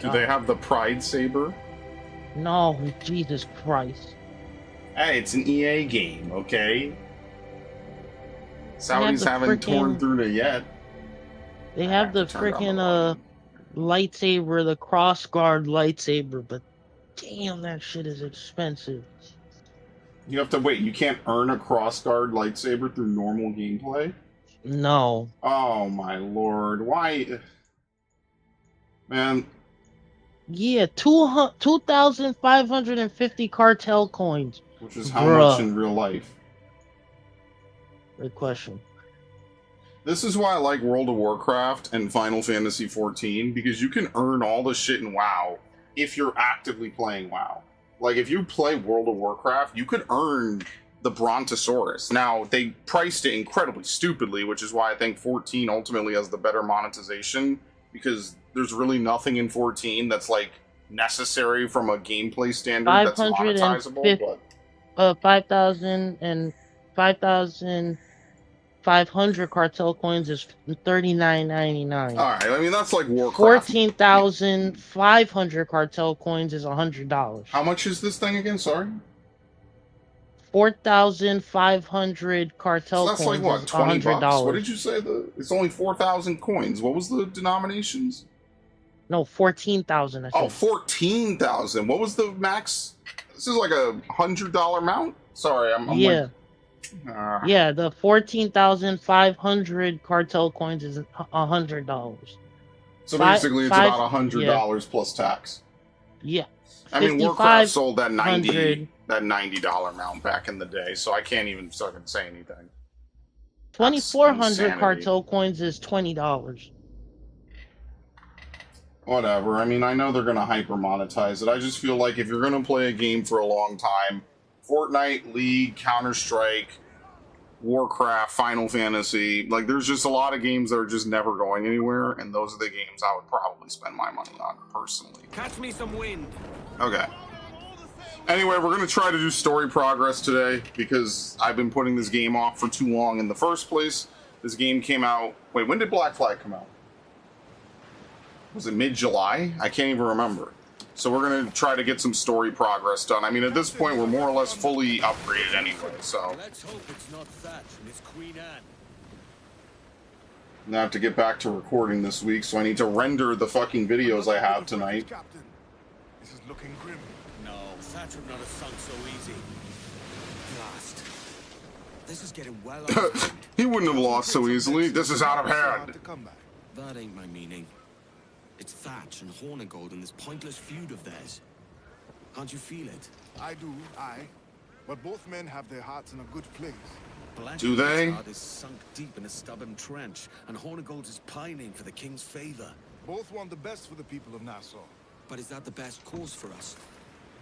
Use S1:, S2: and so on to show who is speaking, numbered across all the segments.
S1: Do they have the Pride Saber?
S2: No, Jesus Christ.
S1: Hey, it's an EA game, okay?
S2: They have
S1: Saudis
S2: the
S1: haven't torn
S2: freaking.
S1: through it yet.
S2: They
S1: I
S2: have
S1: have to
S2: the
S1: turn down the
S2: freaking
S1: volume.
S2: lightsaber, the cross guard lightsaber, but damn, that shit is expensive.
S1: You have to wait. You can't earn a crossguard lightsaber through normal gameplay?
S2: No.
S1: Oh my lord. Why? Man,
S2: Yeah, 2,550 cartel coins.
S1: which is how much
S2: Bruh.
S1: in real life?
S2: Good question.
S1: This is why I like World of Warcraft and Final Fantasy XIV, because you can earn all the shit in WoW if you're actively playing WoW. Like, if you play World of Warcraft, you could earn the Brontosaurus. Now, they priced it incredibly stupidly, which is why I think 14 ultimately has the better monetization, because there's really nothing in 14 that's, like, necessary from a gameplay standard that's monetizable,
S2: 550,
S1: but
S2: 5,000 and 5,500 cartel coins is $39.99.
S1: alright, I mean, that's like Warcraft.
S2: 14,500 cartel coins is $100.
S1: How much is this thing again? Sorry?
S2: 4,500
S1: So
S2: cartel
S1: that's like
S2: coins
S1: what,
S2: is
S1: $20? What did
S2: $100.
S1: you say? It's only 4,000 coins. What was the denominations?
S2: No, 14,000. I
S1: Oh,
S2: said.
S1: 14,000. What was the max? This is like a $100 mount. Sorry, I'm like,
S2: Yeah, yeah. The 14,500 cartel coins is $100.
S1: so
S2: Five,
S1: basically, it's about
S2: five. Yeah,
S1: $100 plus tax.
S2: yeah.
S1: I mean, Warcraft
S2: 5,500.
S1: sold that $90 mount back in the day, so I can't even fucking say anything. That's
S2: 2,400
S1: insanity.
S2: cartel coins is $20.
S1: Whatever. I mean, I know they're going to hyper monetize it. I just feel like if you're going to play a game for a long time, Fortnite, League, Counter Strike, Warcraft, Final Fantasy, like there's just a lot of games that are just never going anywhere, and those are the games I would probably spend my money on personally.
S3: Catch me some wind.
S1: Okay. Anyway, we're going to try to do story progress today because I've been putting this game off for too long in the first place. This game came out. Wait, when did Black Flag come out? Was it mid-July? I can't even remember. So we're going to try to get some story progress done. I mean, at this point, we're more or less fully upgraded anyway, so...
S3: Let's hope it's not Thatch and it's Queen Anne.
S1: I have to get back to recording this week, so I need to render the fucking videos I have tonight.
S4: Captain, this is looking grim.
S3: No, Thatch would not have sunk so easy. Blast. This is getting well out.
S1: He wouldn't have lost so easily. This is out of hand.
S3: That ain't my meaning. It's Thatch and Hornigold in this pointless feud of theirs. Can't you feel it?
S4: I do, aye. But both men have their hearts in a good place.
S1: Do they?
S3: Heart is sunk deep in a stubborn trench, and Hornigold is pining for the king's favor.
S4: Both want the best for the people of Nassau.
S3: But is that the best course for us?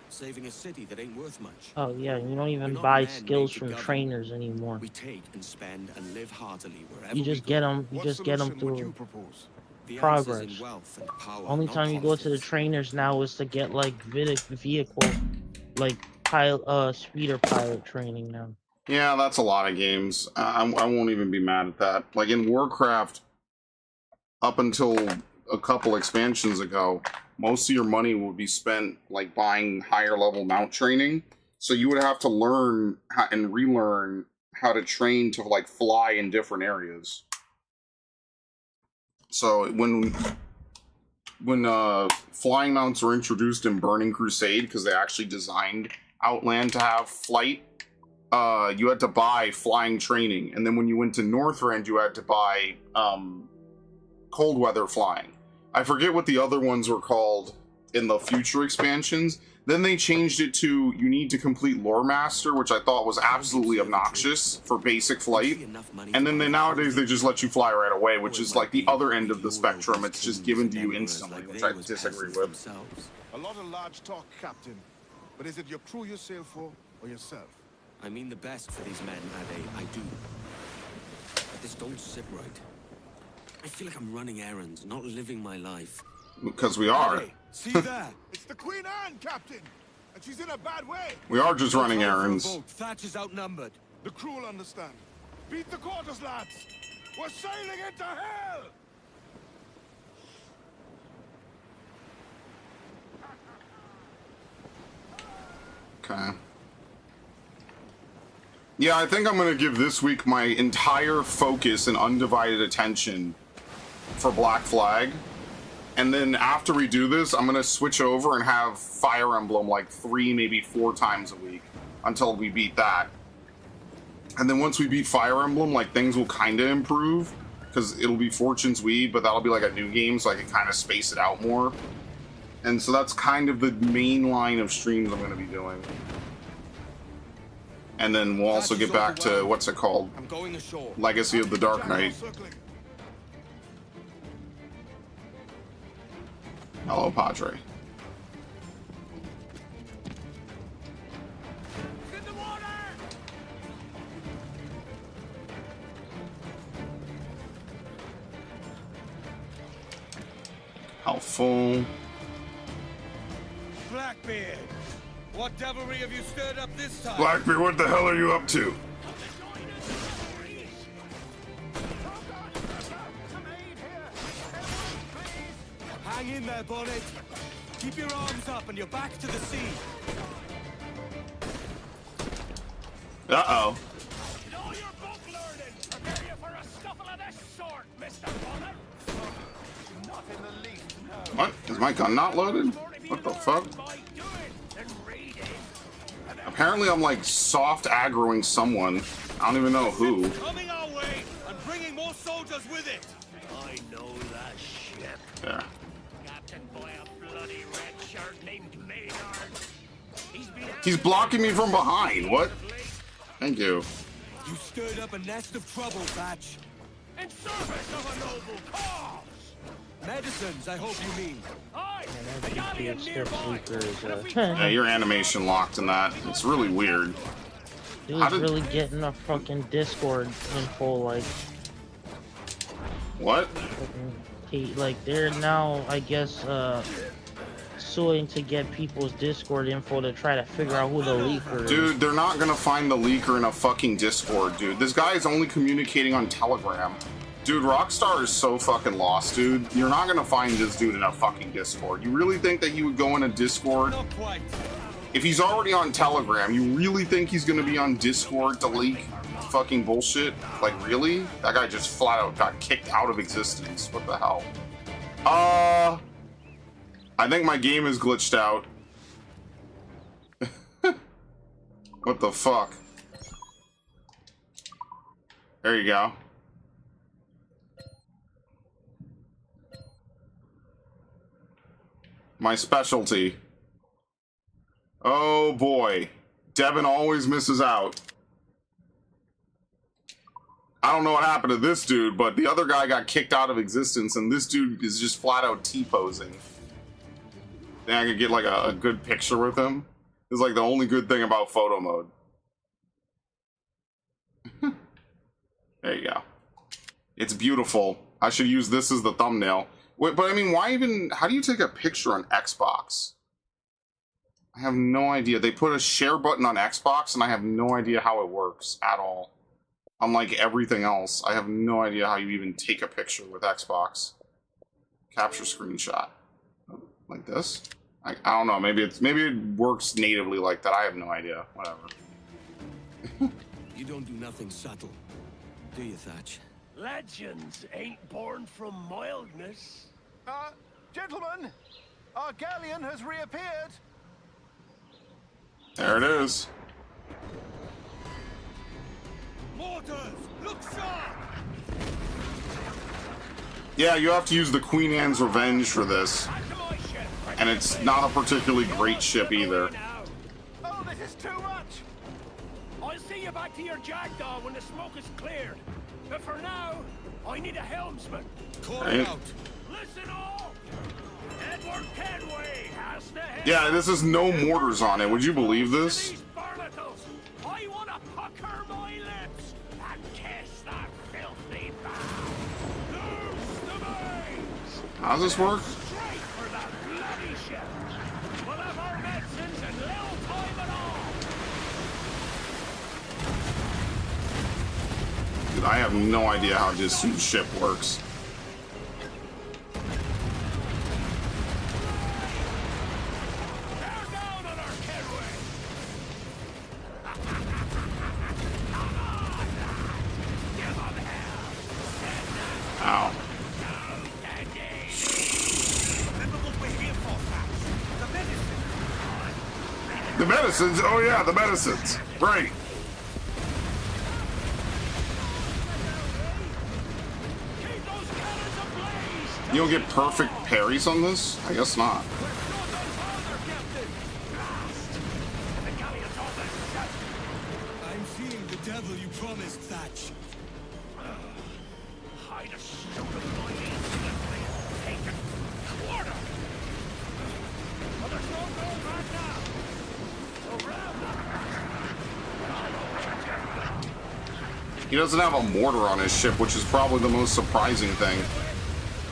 S3: Saving a city that ain't worth much.
S2: Oh yeah, you don't even
S3: We're not
S2: buy
S3: men
S2: skills
S3: made to
S2: from
S3: govern.
S2: trainers anymore.
S3: We take and spend and live heartily wherever
S2: You just
S3: we
S2: get
S3: go.
S2: them. You
S4: What
S2: just get them
S4: solution would you
S2: through
S4: propose?
S3: The
S2: progress.
S3: answer's in wealth and power,
S2: Only
S3: not
S2: time you go to the
S3: politics.
S2: trainers now is to get like vehicle, like pilot, speeder pilot training now.
S1: Yeah, that's a lot of games. I won't even be mad at that. Like in Warcraft, up until a couple expansions ago, most of your money would be spent like buying higher level mount training. So you would have to learn and relearn how to train to like fly in different areas. So when flying mounts were introduced in Burning Crusade, because they actually designed Outland to have flight, you had to buy flying training, and then when you went to Northrend, you had to buy cold weather flying. I forget what the other ones were called in the future expansions. Then they changed it to you need to complete Lore Master, which I thought was absolutely obnoxious for basic flight. And then nowadays they just let you fly right away, which is like the other end of the spectrum. It's just given to you instantly, which I disagree with.
S4: A lot of large talk, Captain. But is it your crew you sail for, or yourself?
S3: I mean the best for these men, Ade, I do. But this don't sit right. I feel like I'm running errands, not living my life.
S1: Because we are.
S4: Hey, see there? It's the Queen Anne, Captain! And she's in a bad way!
S1: We are just running errands.
S3: Thatch is outnumbered.
S4: The crew will understand. Beat the quarters, lads! We're sailing into hell!
S1: Okay. Yeah, I think I'm gonna give this week my entire focus and undivided attention for Black Flag. And then after we do this, I'm gonna switch over and have Fire Emblem like 3, maybe 4 times a week until we beat that. And then once we beat Fire Emblem, like things will kind of improve because it'll be Fortune's Weed, but that'll be like a new game, so I can kind of space it out more. And so that's kind of the main line of streams I'm gonna be doing. And then we'll also get back to what's it called?
S3: I'm going ashore.
S1: Legacy of the Dark Knight. Hello, Padre.
S3: In the water!
S1: How full?
S3: Blackbeard, what devilry have you stirred up this time?
S1: Blackbeard, what the hell are you up to?
S3: Hang in there, Bonnet. Keep your arms up and your back to the sea.
S1: Uh-oh.
S5: All your book learning prepare you for a scuffle of this sort, Mr. Bonnet.
S4: Not in the least, no.
S1: What? Is my gun not loaded? What the fuck?
S5: By doing and reading.
S1: Apparently I'm like soft aggroing someone. I don't even know who.
S3: Coming our way and bringing more soldiers with it.
S5: I know that ship.
S1: There.
S5: Captain by a bloody red shirt named Maynard.
S1: He's blocking me from behind. What? Thank you.
S3: You stirred up a nest of trouble, Thatch.
S5: In service of a noble cause.
S3: Medicines, I hope you mean.
S5: Aye,
S2: And
S5: a
S2: that
S5: galleon
S2: GTA
S5: nearby.
S2: Sleeper
S1: Yeah, your animation locked in that. It's really weird. How
S2: Dude's
S1: did-
S2: really getting a fucking Discord info, like,
S1: What?
S2: like they're now, I guess, suing to get people's Discord info to try to figure out who the leaker is.
S1: Dude, they're not gonna find the leaker in a fucking Discord, dude. This guy is only communicating on Telegram. Dude, Rockstar is so fucking lost, dude. You're not gonna find this dude in a fucking Discord. You really think that he would go in a Discord?
S3: Not quite.
S1: If he's already on Telegram, you really think he's gonna be on Discord to leak fucking bullshit? Like, really? That guy just flat out got kicked out of existence. What the hell? I think my game is glitched out. What the fuck? There you go. My specialty. Oh boy. Devin always misses out. I don't know what happened to this dude, but the other guy got kicked out of existence, and this dude is just flat out T-posing. Then I could get like a good picture with him. It's like the only good thing about photo mode. There you go. It's beautiful. I should use this as the thumbnail. Wait, but I mean, why even... How do you take a picture on Xbox? I have no idea. They put a share button on Xbox, and I have no idea how it works at all. Unlike everything else, I have no idea how you even take a picture with Xbox. Capture screenshot. Like this? I don't know. Maybe it works natively like that. I have no idea. Whatever.
S3: You don't do nothing subtle, do you, Thatch?
S5: Legends ain't born from mildness.
S4: Gentlemen, our galleon has reappeared.
S1: There it is.
S3: Mortars, look sharp!
S1: Yeah, you have to use the Queen Anne's Revenge for this.
S5: Back to my ship.
S1: And it's not a particularly great ship either.
S5: Now.
S4: Oh, this is too much.
S5: I'll see you back to your jackdaw when the smoke is cleared. But for now, I need a helmsman.
S3: Call
S1: Right.
S3: it out.
S5: Listen all! Edward Kenway has the head.
S1: Yeah, this is no mortars on it. Would you believe this?
S5: These barnacles. I want to pucker my lips and kiss that filthy bow. Loose the mains.
S1: How does this work?
S5: Straight for that bloody ship. We'll have our medicines and little time at all.
S1: Dude, I have no idea how this ship works.
S5: Bear down on our Kenway.
S1: The medicines? Oh yeah, the medicines. Right.
S5: Keep those cannons ablaze!
S1: You don't get perfect parries on this? I guess not.
S3: I'm seeing the devil you promised, Thatch.
S5: Hide a stupid lady. Take a quarter. Well, there's no going back now. So round
S1: He doesn't have a mortar on his ship, which is probably the most surprising thing.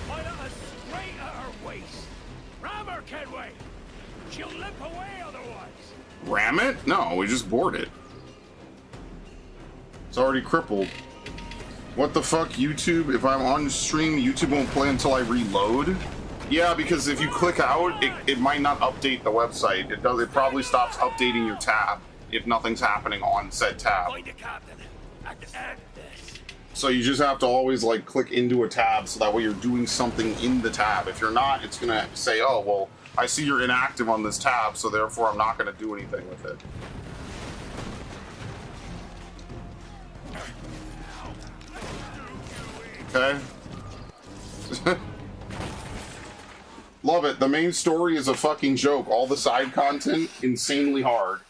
S5: Why not a straight at her waist? Ram her, Kenway. She'll limp away otherwise.
S1: Ram it? No, we just board it. It's already crippled. What the fuck, YouTube? If I'm on stream, YouTube won't play until I reload? Yeah, because if you click out, it might not update the website. It probably stops updating your tab if nothing's happening on said tab.
S5: Find the captain and end this.
S1: So you just have to always like click into a tab so that way you're doing something in the tab. If you're not, it's gonna say, oh, well, I see you're inactive on this tab, so therefore I'm not gonna do anything with it. Okay. Love it. The main story is a fucking joke. All the side content, insanely hard.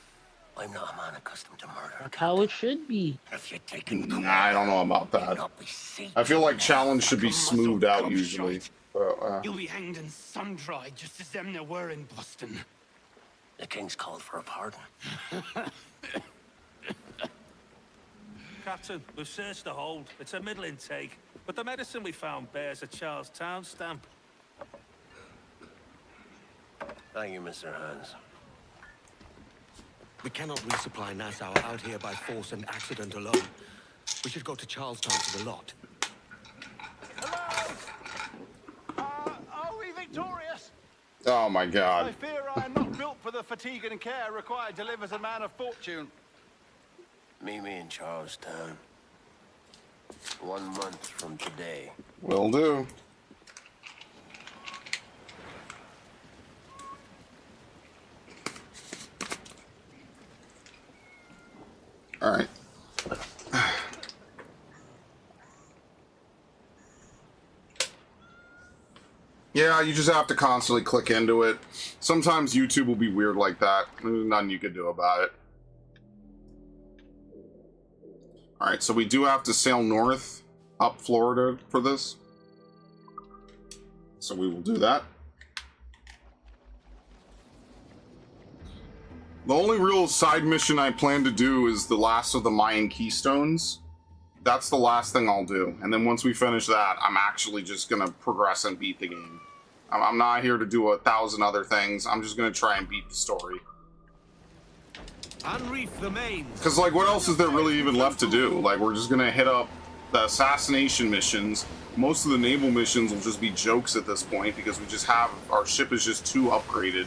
S6: I'm not a man accustomed to murder.
S2: That's how it should be.
S6: If you're taking
S1: Nah, I don't know about that. I feel like challenge should be smoothed out usually. But,
S3: You'll be hanged and sun-dried just as them there were in Boston.
S6: The king's called for a pardon.
S7: Captain, we've searched the hold. It's a middle intake, but the medicine we found bears a Charlestown stamp.
S6: Thank you, Mr. Hans.
S3: We cannot resupply Nassau out here by force and accident alone. We should go to Charlestown for the lot.
S4: Hello? Are we victorious?
S1: oh my
S4: I
S1: god.
S4: fear I am not built for the fatigue and care required to live as a man of fortune.
S6: Meet me in Charlestown. 1 month from today.
S1: Will do. All right. Yeah, you just have to constantly click into it. Sometimes YouTube will be weird like that. There's nothing you can do about it. All right, so we do have to sail north up Florida for this. So we will do that. The only real side mission I plan to do is the last of the Mayan Keystones. That's the last thing I'll do. And then once we finish that, I'm actually just going to progress and beat the game. I'm not here to do 1,000 other things. I'm just going to try and beat the story.
S3: Unreef the mains.
S1: Because, like, what else is there really even left to do? Like, we're just going to hit up the assassination missions. Most of the naval missions will just be jokes at this point because we just have... Our ship is just too upgraded.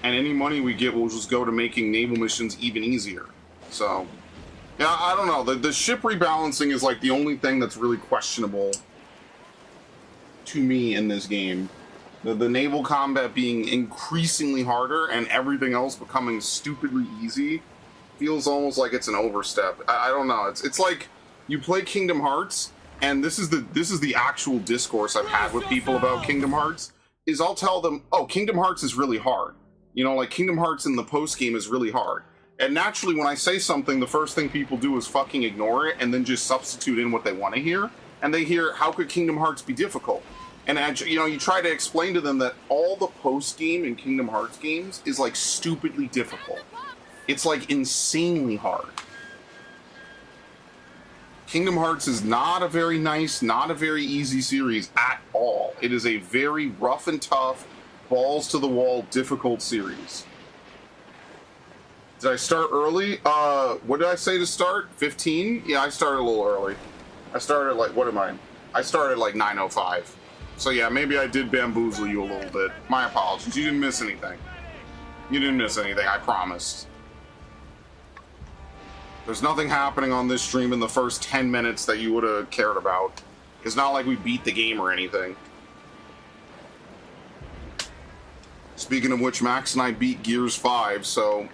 S1: And any money we get will just go to making naval missions even easier. So, yeah, I don't know. The ship rebalancing is, like, the only thing that's really questionable to me in this game. The naval combat being increasingly harder and everything else becoming stupidly easy feels almost like it's an overstep. I don't know. It's like you play Kingdom Hearts, and this is the actual discourse I've had with people about Kingdom Hearts. Is I'll tell them, oh, Kingdom Hearts is really hard. You know, like Kingdom Hearts in the post game is really hard. And naturally, when I say something, the first thing people do is fucking ignore it and then just substitute in what they want to hear. And they hear, how could Kingdom Hearts be difficult? And, you know, you try to explain to them that all the post-game in Kingdom Hearts games is, like, stupidly difficult. It's, like, insanely hard. Kingdom Hearts is not a very nice, not a very easy series at all. It is a very rough and tough, balls-to-the-wall, difficult series. Did I start early? What did I say to start? 15? Yeah, I started a little early. I started, like, what am I? I started, like, 9:05. So yeah, maybe I did bamboozle you a little bit. My apologies. You didn't miss anything. You didn't miss anything, I promised. There's nothing happening on this stream in the first 10 minutes that you would have cared about. It's not like we beat the game or anything. Speaking of which, Max and I beat Gears 5, so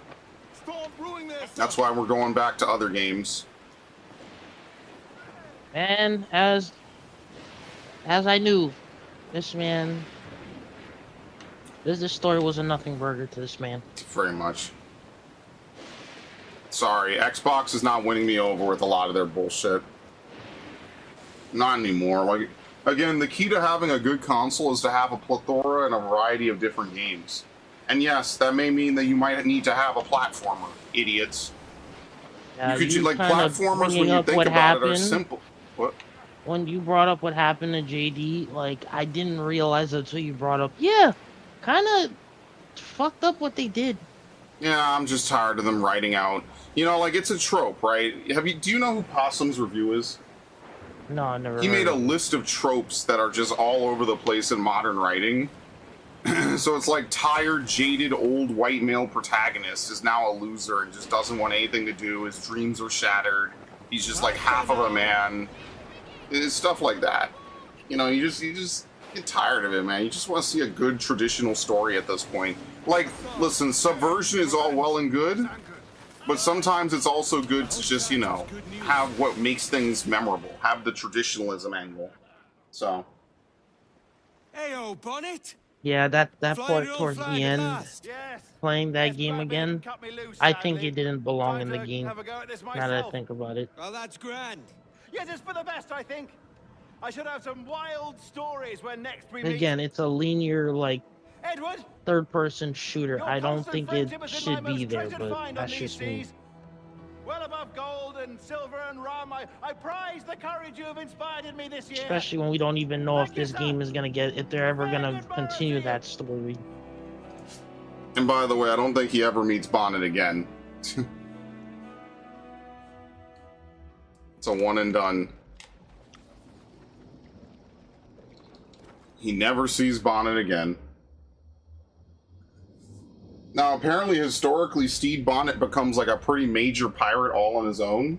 S1: That's why we're going back to other games.
S2: And as I knew, this story was a nothing burger to this man.
S1: Very much. Sorry, Xbox is not winning me over with a lot of their bullshit. Not anymore. Like, again, the key to having a good console is to have a plethora and a variety of different games. And yes, that may mean that you might need to have a platformer, idiots. You could like platformers when you think about it are simple. What?
S2: When you brought up what happened to JD, like I didn't realize until you brought up. Yeah, kind of fucked up what they did.
S1: Yeah, I'm just tired of them writing out. You know, like it's a trope, right? Do you know who Possum's review is?
S2: No, I never.
S1: He made a list of tropes that are just all over the place in modern writing. So it's like tired, jaded, old white male protagonist is now a loser and just doesn't want anything to do. His dreams are shattered. He's just like half of a man. It's stuff like that. You know, you just get tired of it, man. You just want to see a good traditional story at this point. Like, listen, subversion is all well and good, but sometimes it's also good to just, you know, have what makes things memorable. Have the traditionalism angle. So.
S3: Heyo, Bonnet!
S2: Yeah, that part towards the end, playing that game again, I think it didn't belong in the game, now that I think about it.
S3: Well, that's grand.
S5: Yes, it's for the best, I think. I should have some wild stories when next we meet.
S2: Again, it's a linear, like,
S5: Edward,
S2: third-person shooter.
S5: your
S2: I don't
S5: constant
S2: think
S5: friendship
S2: it
S5: has been
S2: should
S5: my
S2: be
S5: most
S2: there,
S5: treasured
S2: but
S5: find on
S2: that's
S5: these
S2: just me.
S5: seas. Well above gold and silver and rum, I prize the courage you have inspired in me this year.
S2: Especially when we don't even know if
S5: Thank you,
S2: this
S5: sir.
S2: game is gonna get, if they're ever
S5: Very
S2: gonna
S5: good
S2: continue
S5: morning.
S2: that story.
S1: And by the way, I don't think he ever meets Bonnet again. It's a one and done. He never sees Bonnet again. Now, apparently, historically, Stede Bonnet becomes like a pretty major pirate all on his own.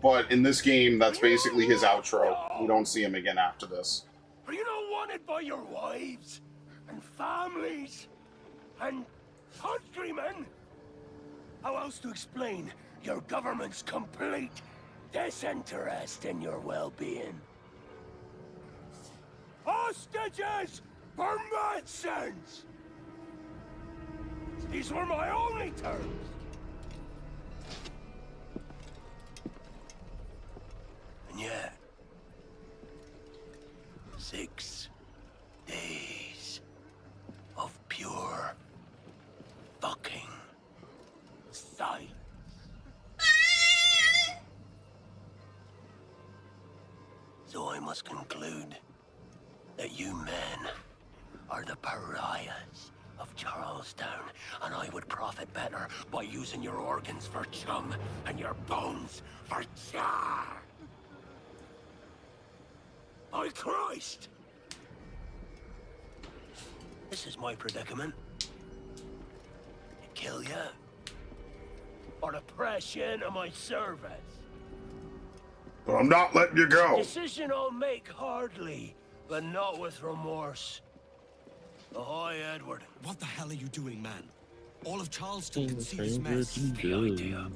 S1: But in this game, that's basically his outro. We don't see him again after this.
S5: Are you not wanted by your wives and families and countrymen? How else to explain your government's complete disinterest in your well-being? Hostages for medicines! These were my only terms.
S6: And yet, 6 days of pure fucking
S5: Silence.
S6: So I must conclude that you men are the pariahs of Charlestown, and I would profit better by using your organs for chum and your bones for char. By Christ! This is my predicament. To kill you, or to press you into my service.
S1: But I'm not letting you go.
S6: Decision I'll make hardly, but not with remorse. Ahoy, Edward.
S3: What the hell are you doing, man? All of Charleston can see this
S2: Anything
S3: mess.
S2: that you
S6: The
S2: do,
S6: idea.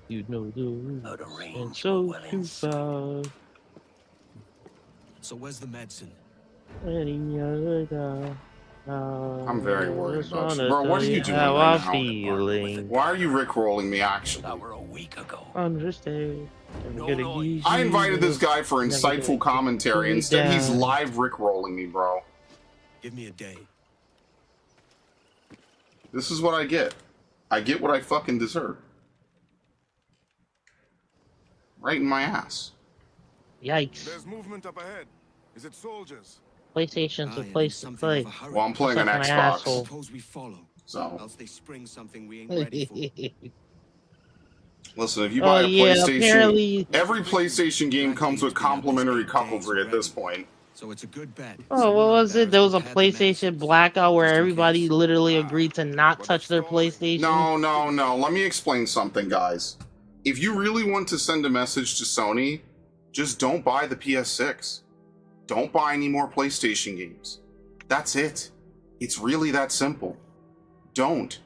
S2: you know the
S6: Out of
S2: rules,
S6: range,
S2: and so
S6: well
S2: too
S6: inside.
S2: far.
S3: So where's the medicine?
S2: Any other guy.
S1: I'm very worried
S2: just
S1: about you.
S2: wanna
S1: Bro, what
S2: tell
S1: are you doing
S2: how
S1: right
S2: I'm
S1: now?
S2: feeling.
S1: Why are you rickrolling me, actually?
S6: That were a week ago.
S2: Understand.
S6: No
S2: Never gonna
S6: noise.
S2: ease
S1: I
S2: you
S1: invited this guy for
S2: Never
S1: insightful
S2: gonna
S1: commentary.
S2: keep you
S1: Instead, he's
S2: down.
S1: live rickrolling me, bro.
S3: Give me a day.
S1: This is what I get. I get what I fucking deserve. Right in my ass.
S2: Yikes.
S4: There's movement up ahead. Is it soldiers?
S2: PlayStation's a
S3: Aye, and
S2: place to
S3: something
S2: play.
S3: of a hurry.
S1: Well, I'm playing on
S2: Suck my
S1: Xbox.
S2: asshole.
S3: Suppose we follow.
S1: So,
S3: Else they spring something we ain't ready for.
S1: listen, if you buy a
S2: yeah,
S1: PlayStation,
S2: apparently.
S1: every PlayStation game comes with complimentary cuckoldry at this point.
S3: So it's a good bet.
S2: Oh, what was it? There was a
S3: Prepare the
S2: PlayStation
S3: medicines.
S2: blackout where
S3: Just in
S2: everybody
S3: case.
S2: literally agreed to not touch their PlayStation.
S1: No. Let me explain something, guys. If you really want to send a message to Sony, just don't buy the PS6. Don't buy any more PlayStation games. That's it. It's really that simple. Don't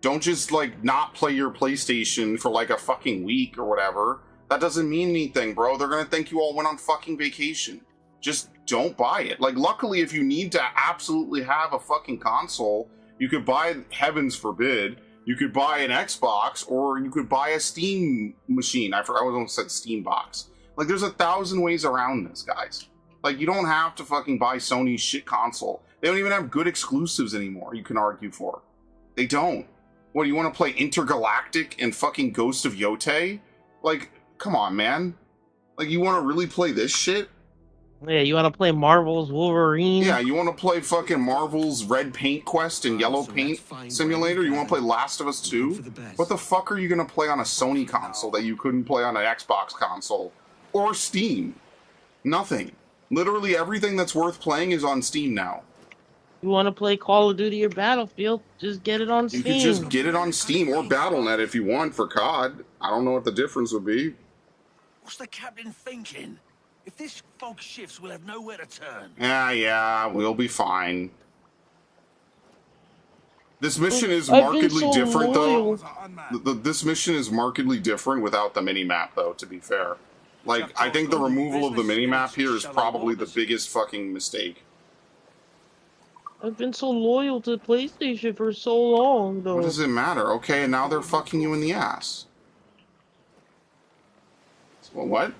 S1: Don't just, like, not play your PlayStation for, like, a fucking week or whatever. That doesn't mean anything, bro. They're gonna think you all went on fucking vacation. Just don't buy it. Like, luckily, if you need to absolutely have a fucking console, you could buy, heavens forbid, you could buy an Xbox, or you could buy a Steam machine. I almost said Steam box. Like, there's 1,000 ways around this, guys. Like, you don't have to fucking buy Sony's shit console. They don't even have good exclusives anymore, you can argue for. They don't. What, do you want to play Intergalactic and fucking Ghost of Yote? Like, come on, man. Like, you want to really play this shit?
S2: Yeah, you want to play Marvel's Wolverine?
S1: Yeah, you want to play fucking Marvel's Red Paint Quest and Yellow
S3: So
S1: Paint
S3: that's fine,
S1: Simulator? You want to play
S3: Brandon.
S1: Last of Us 2?
S3: For the best.
S1: What the fuck are you going to play on a Sony console that you couldn't play on an Xbox console? Or Steam? Nothing. Literally everything that's worth playing is on Steam now.
S2: You want to play Call of Duty or Battlefield? Just get it on
S1: You
S2: Steam.
S1: could just get it on Steam or Battle.net if you want for COD. I don't know what the difference would be.
S7: What's the captain thinking? If this fog shifts, we'll have nowhere to turn.
S1: Yeah, we'll be fine. This mission is
S2: I've been
S1: markedly
S2: so
S1: different, though.
S2: loyal.
S1: This mission is markedly different without the mini-map, though, to be fair. Like, I think the removal of the mini-map here is probably the biggest fucking mistake.
S2: I've been so loyal to PlayStation for so long, though.
S1: What does it matter? Okay, and now they're fucking you in the ass. Well, what?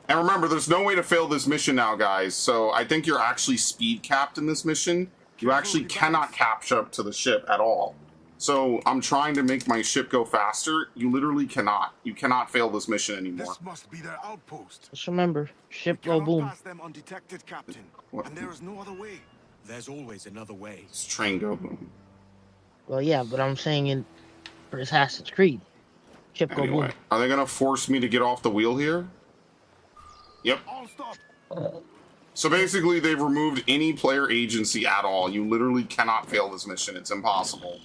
S1: And remember, there's no way to fail this mission now, guys. So I think you're actually speed capped in this mission. You actually cannot catch up to the ship at all. So I'm trying to make my ship go faster. You literally cannot. You cannot fail this mission anymore.
S4: This must be their outpost.
S2: Just remember, ship go
S4: Cannot
S2: boom.
S4: pass them undetected, Captain.
S1: What?
S4: And there is no other way.
S3: There's always another way.
S1: This train go boom.
S2: Well, yeah, but I'm saying for Assassin's Creed, ship go
S1: Anyway,
S2: boom.
S1: are they gonna force me to get off the wheel here? Yep.
S4: All stop.
S1: So basically, they've removed any player agency at all. You literally cannot fail this mission. It's impossible.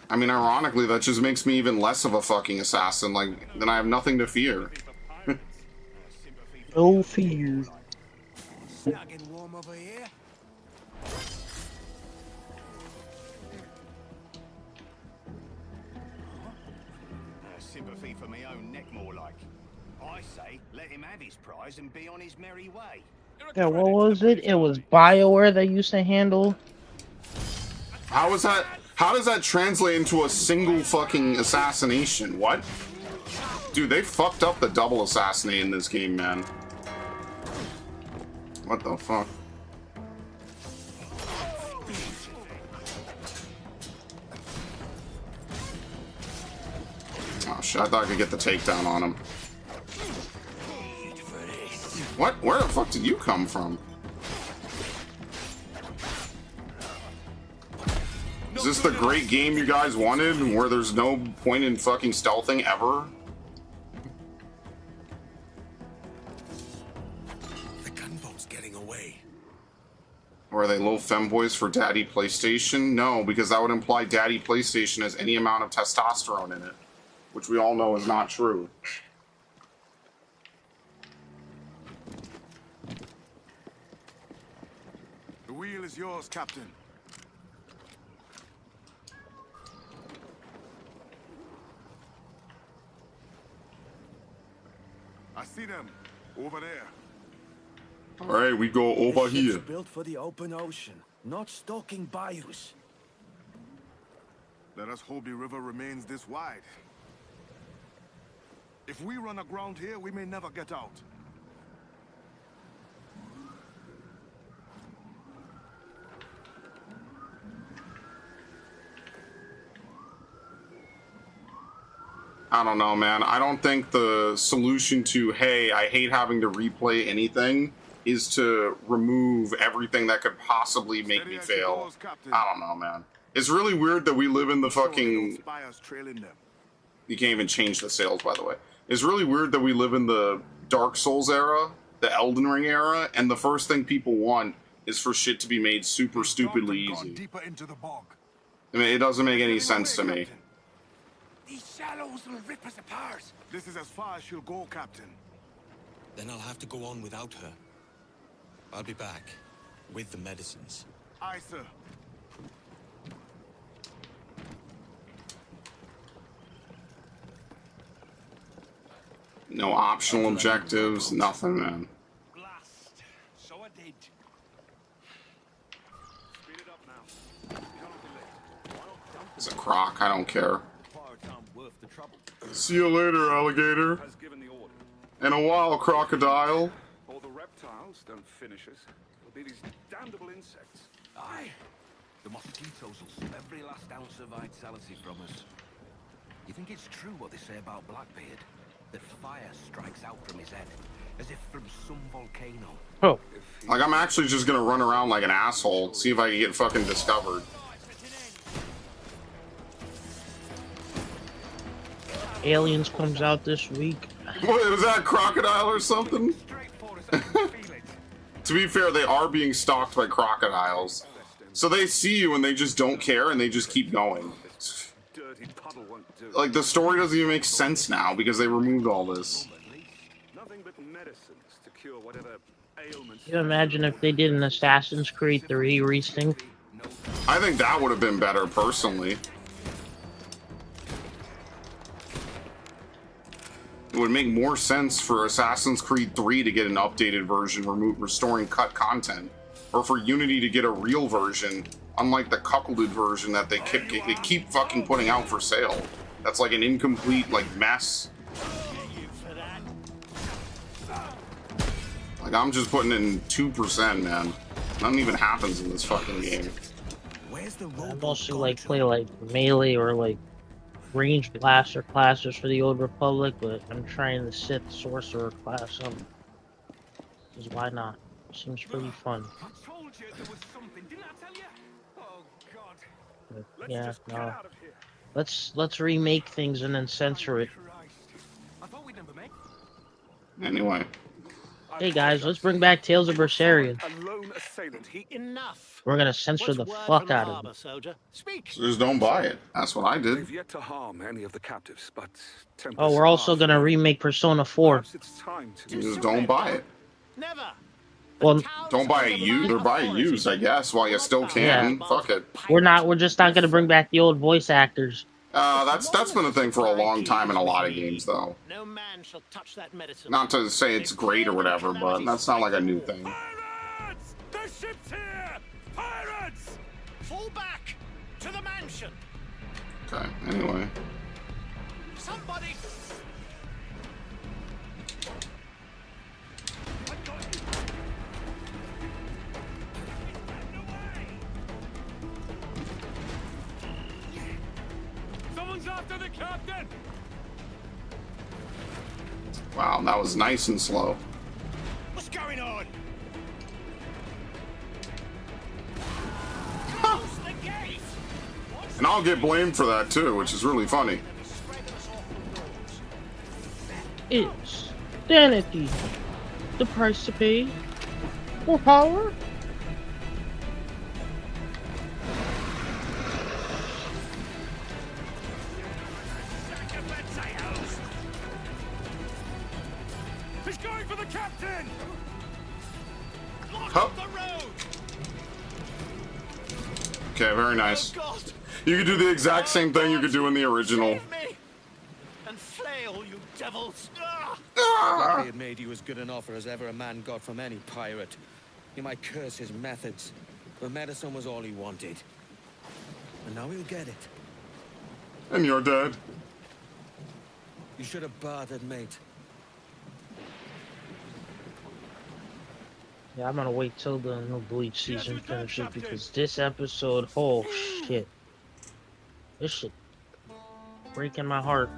S1: I mean, ironically, that just makes me even less of a fucking assassin. Like, then I have nothing to fear.
S2: No fear.
S6: Snug and warm over here.
S8: Sympathy for my own neck, more like. I say, let him have his prize and be on his merry way.
S2: Yeah, what was it? It was BioWare that used to handle.
S1: How is that? How does that translate into a single fucking assassination? What? Dude, they fucked up the double assassinate in this game, man. What the fuck? Oh shit, I thought I could get the takedown on him. What? Where the fuck did you come from? Is this the great game you guys wanted, where there's no point in fucking stealthing ever?
S3: The gunboat's getting away.
S1: Or are they little femboys for Daddy PlayStation? No, because that would imply Daddy PlayStation has any amount of testosterone in it, which we all know is not true.
S4: The wheel is yours, Captain. I see them over there.
S1: Alright, we go over
S6: This ship's
S1: here.
S6: built for the open ocean, not stalking bayous.
S4: Let us hope the river remains this wide. If we run aground here, we may never get out.
S1: I don't know, man. I don't think the solution to, hey, I hate having to replay anything, is to remove everything that could possibly make me
S4: Steady as she
S1: fail.
S4: goes, Captain.
S1: I don't know, man. It's really weird that we live in the
S4: Surely
S1: fucking...
S4: those spires trailing them.
S1: You can't even change the sails, by the way. It's really weird that we live in the Dark Souls era, the Elden Ring era, and the first thing people want is for shit to be made super stupidly
S4: Gone
S1: easy.
S4: deeper into the bog.
S1: I mean, it doesn't make any
S4: Getting
S1: sense to
S4: away,
S1: me.
S4: Captain.
S5: These shallows will rip us apart.
S4: This is as far as she'll go, Captain.
S3: Then I'll have to go on without her. I'll be back with the medicines.
S4: Aye, sir.
S1: No optional objectives, nothing, man.
S5: Blast. So I did.
S8: Speed it up now. You cannot be late.
S1: It's a croc, I don't care.
S8: Pirates aren't worth the trouble.
S1: See you later, alligator.
S8: Has given the order.
S1: In a while, crocodile.
S8: All the reptiles don't finish us. It'll be these damnable insects.
S6: Aye. The mosquitoes will suck every last ounce of vitality from us. You think it's true what they say about Blackbeard? That fire strikes out from his head, as if from some volcano.
S2: Oh,
S1: Like, I'm actually just gonna run around like an asshole, see if I can get fucking discovered.
S2: Aliens comes out this week.
S1: What, was that crocodile or something? To be fair, they are being stalked by crocodiles. So they see you and they just don't care and they just keep going.
S8: Dirty puddle won't do.
S1: Like, the story doesn't even make sense now because they removed all this.
S8: Nothing but medicines to cure whatever ailments.
S2: Can you imagine if they did an Assassin's Creed 3 Resynced?
S1: I think that would have been better, personally. It would make more sense for Assassin's Creed 3 to get an updated version, restoring cut content, or for Unity to get a real version, unlike the cuckolded version that they keep fucking putting out for sale. That's like an incomplete, like, mess. Like, I'm just putting in 2%, man. Nothing even happens in this fucking game.
S3: Where's the
S2: I
S3: robot
S2: mostly
S3: gone
S2: like
S3: to?
S2: play like melee or like ranged blaster classes for the Old Republic, but I'm trying the Sith sorcerer class up. Because why not? Seems pretty fun.
S5: I told you there was something, didn't I tell you? Oh, God.
S2: But
S5: Let's
S2: yeah,
S5: just get
S2: no.
S5: out of here.
S2: Let's remake things and then censor it.
S5: Christ. I thought we'd never make.
S1: Anyway.
S2: Hey guys, let's bring back Tales of Berseria.
S8: A lone assailant. He
S6: Enough.
S2: We're gonna censor the fuck out of it.
S6: Soldier. Speak.
S1: So just don't buy it. That's what I did.
S8: They've yet to harm any of the captives, but
S2: Oh, we're also gonna remake Persona 4.
S8: Perhaps it's time to
S1: You just don't buy it.
S6: Never.
S2: Well,
S1: Don't buy it used, or buy it used, I guess, while you still can.
S2: Yeah.
S1: Fuck it.
S2: we're just not gonna bring back the old voice actors.
S1: That's been a thing for a long time in a lot of games, though.
S6: No man shall touch that medicine.
S1: Not to say it's great or whatever, but that's not like a new thing.
S5: Pirates! The ship's here! Pirates!
S6: Fall back to the mansion.
S1: Okay, anyway.
S6: Somebody.
S5: Someone's after the captain!
S1: Wow, that was nice and slow.
S6: What's going on?
S1: And I'll get blamed for that too, which is really funny.
S2: It's sanity. The price to pay for power.
S5: He's going for the captain!
S1: Huh. Okay, very nice. You could do the exact same thing you could do in the original.
S6: And flail, you devils!
S3: Blackbeard made you as good an offer as ever a man got from any pirate. You might curse his methods, but medicine was all he wanted. And now he'll get it.
S1: And you're dead.
S3: You should have bartered, mate.
S2: Yeah, I'm gonna wait till the new Bleach season finishes because this episode, oh shit, this shit breaking my heart.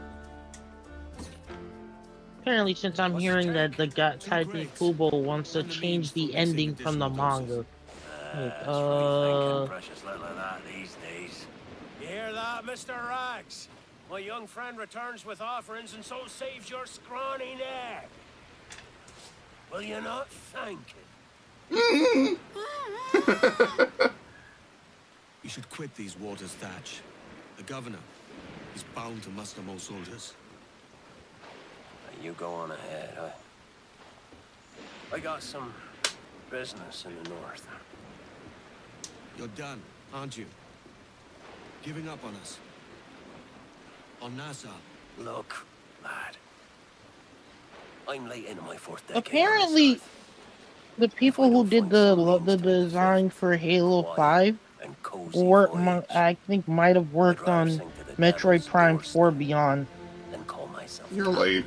S2: Apparently, since I'm hearing that the guy Taiki Kubo wants to change the ending from the manga. Like,
S6: Precious little of that these days.
S5: You hear that, Mr. Rags? My young friend returns with offerings and so saves your scrawny neck. Will you not thank him?
S3: You should quit these waters, Thatch. The governor is bound to muster more soldiers.
S6: You go on ahead. I got some business in the north.
S3: You're done, aren't you? Giving up on us. On Nassau.
S6: Look, lad. I'm late into my fourth decade.
S2: Apparently, the people who did the design for Halo 5 I think might have worked on Metroid Prime 4 Beyond.
S6: And call myself
S1: You're late.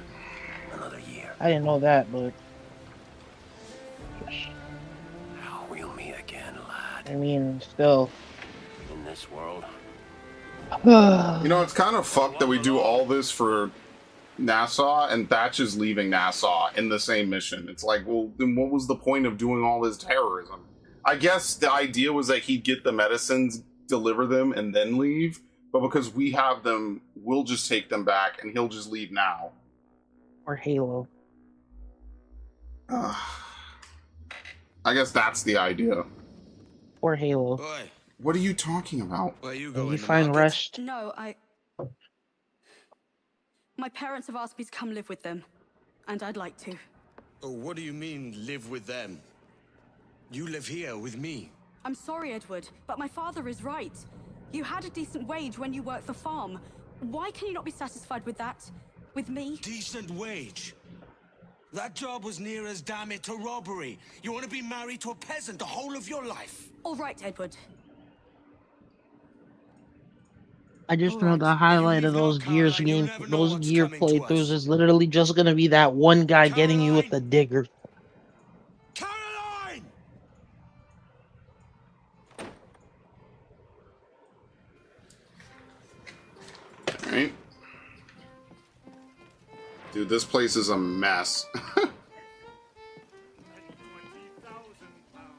S6: another year.
S2: I didn't know that, but
S6: We'll meet again, lad.
S2: I mean, still.
S6: In this world.
S1: You know, it's kind of fucked that we do all this for Nassau and Thatch is leaving Nassau in the same mission. It's like, well, then what was the point of doing all this terrorism? I guess the idea was that he'd get the medicines, deliver them, and then leave. But because we have them, we'll just take them back and he'll just leave now.
S2: Or Halo.
S1: I guess that's the idea.
S2: Or Halo.
S3: Boy,
S1: What are you talking about?
S3: where you
S2: And
S3: going?
S2: you
S3: The
S2: find
S3: market?
S2: rest.
S9: No, my parents have asked me to come live with them, and I'd like to.
S3: Oh, what do you mean, live with them? You live here with me.
S9: I'm sorry, Edward, but my father is right. You had a decent wage when you worked the farm. Why can you not be satisfied with that? With me?
S3: Decent wage? That job was near as damn it to robbery. You want to be married to a peasant the whole of your life?
S9: All right, Edward.
S2: I just know
S9: Alright.
S2: the highlight of those Gears game, those Gear playthroughs is literally just gonna be that one guy getting you with the digger.
S3: Caroline!
S1: Right? Dude, this place is a mess.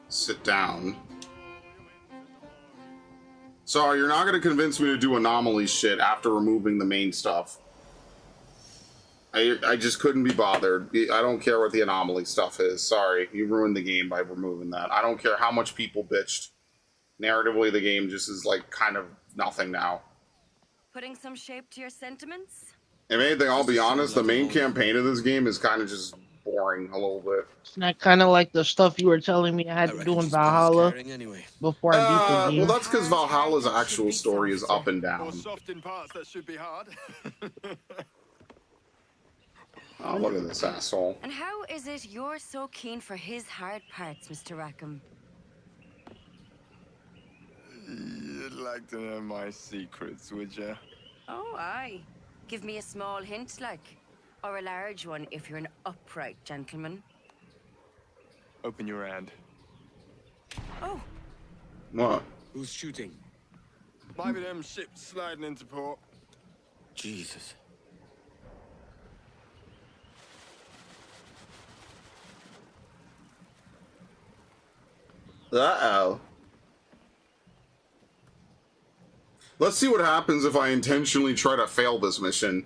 S1: Sit down. Sorry, you're not going to convince me to do anomaly shit after removing the main stuff. I just couldn't be bothered. I don't care what the anomaly stuff is. Sorry, you ruined the game by removing that. I don't care how much people bitched. Narratively, the game just is like kind of nothing now.
S10: Putting some shape to your sentiments?
S1: If anything, I'll be honest, the main campaign of this game is kind of just boring a little bit.
S2: Isn't that kind of like the stuff you were telling me I had to do in Valhalla before I beat the game?
S1: Well, that's because Valhalla's actual story is up and down.
S4: Soft in parts that should be hard.
S1: Oh, look at this asshole.
S10: And how is it you're so keen for his hard parts, Mr. Rackham?
S4: You'd like to know my secrets, would you?
S10: Oh, aye. Give me a small hint, like. Or a large one, if you're an upright gentleman.
S4: Open your hand.
S10: Oh.
S1: What?
S3: Who's shooting?
S4: Might be them ships sliding into port.
S3: Jesus.
S1: Uh-oh. Let's see what happens if I intentionally try to fail this mission.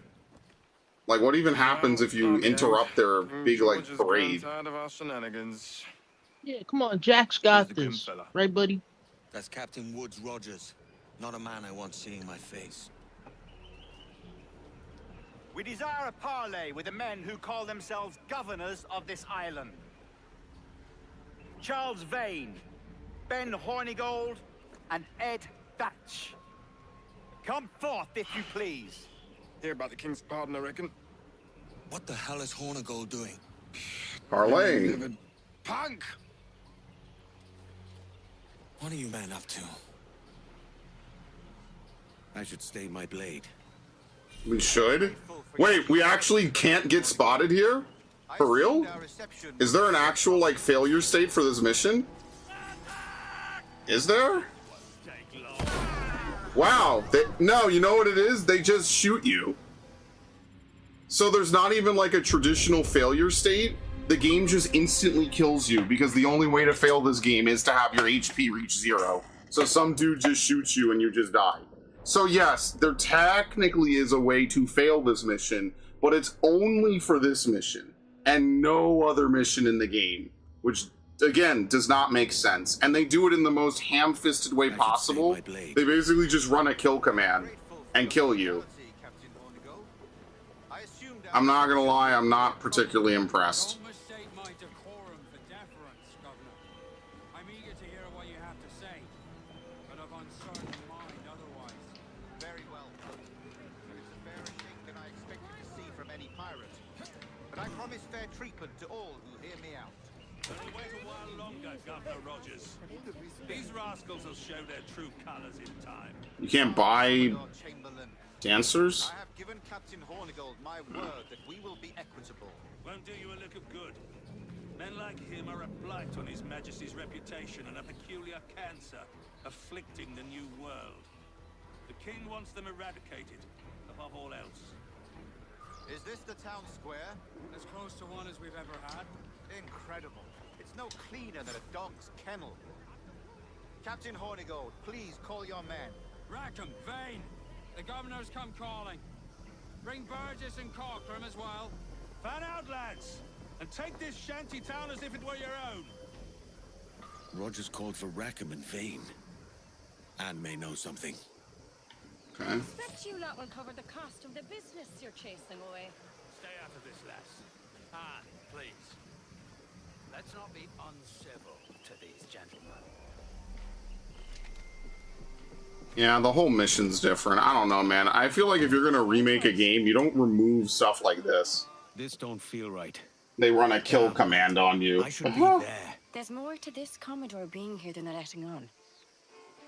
S1: Like, what even happens if you interrupt their big, like, parade?
S4: Tired of our shenanigans.
S2: Yeah, come on, Jack's got this. Right, buddy?
S3: That's Captain Woods Rogers. Not a man I want seeing my face.
S8: We desire a parley with the men who call themselves governors of this island. Charles Vane, Ben Hornigold, and Ed Thatch. Come forth, if you please.
S4: Hear about the King's pardon, I reckon.
S3: What the hell is Hornigold doing?
S1: Parlaying.
S4: Punk!
S3: What are you men up to? I should stay my blade.
S1: We should? Wait, we actually can't get spotted here? For real? Is there an actual, like, failure state for this mission? Is there? Wow. No, you know what it is? They just shoot you. So there's not even, like, a traditional failure state. The game just instantly kills you because the only way to fail this game is to have your HP reach 0. So some dude just shoots you and you just die. So yes, there technically is a way to fail this mission, but it's only for this mission and no other mission in the game, which again does not make sense. And they do it in the most ham-fisted way possible. They basically just run a kill command and kill you. I'm not gonna lie, I'm not particularly impressed.
S8: treatment to all who hear me out.
S7: Well, wait a while longer, Governor Rogers. These rascals will show their true colors in time.
S1: You can't buy
S8: Lord Chamberlain,
S1: dancers?
S8: I have given Captain Hornigold my word that we will be equitable.
S7: Won't do you a lick of good. Men like him are a blight on His Majesty's reputation and a peculiar cancer afflicting the New World. The King wants them eradicated, above all else.
S8: Is this the town square?
S11: As close to one as we've ever had.
S8: Incredible. It's no cleaner than a dog's kennel. Captain Hornigold, please call your men.
S11: Rackham, Vane, the governor's come calling. Bring Burgess and Corcoran as well.
S7: Fan out, lads, and take this shanty town as if it were your own.
S3: Rogers called for Rackham and Vane. Anne may know something.
S1: Okay.
S10: I expect you lot will cover the cost of the business you're chasing away.
S7: Stay out of this, lass.
S11: Anne, please. Let's not be uncivil to these gentlemen.
S1: Yeah, the whole mission's different. I don't know, man. I feel like if you're gonna remake a game, you don't remove stuff like this.
S3: This don't feel right.
S1: They run a kill command on you.
S3: I should be there.
S10: There's more to this Commodore being here than they're letting on.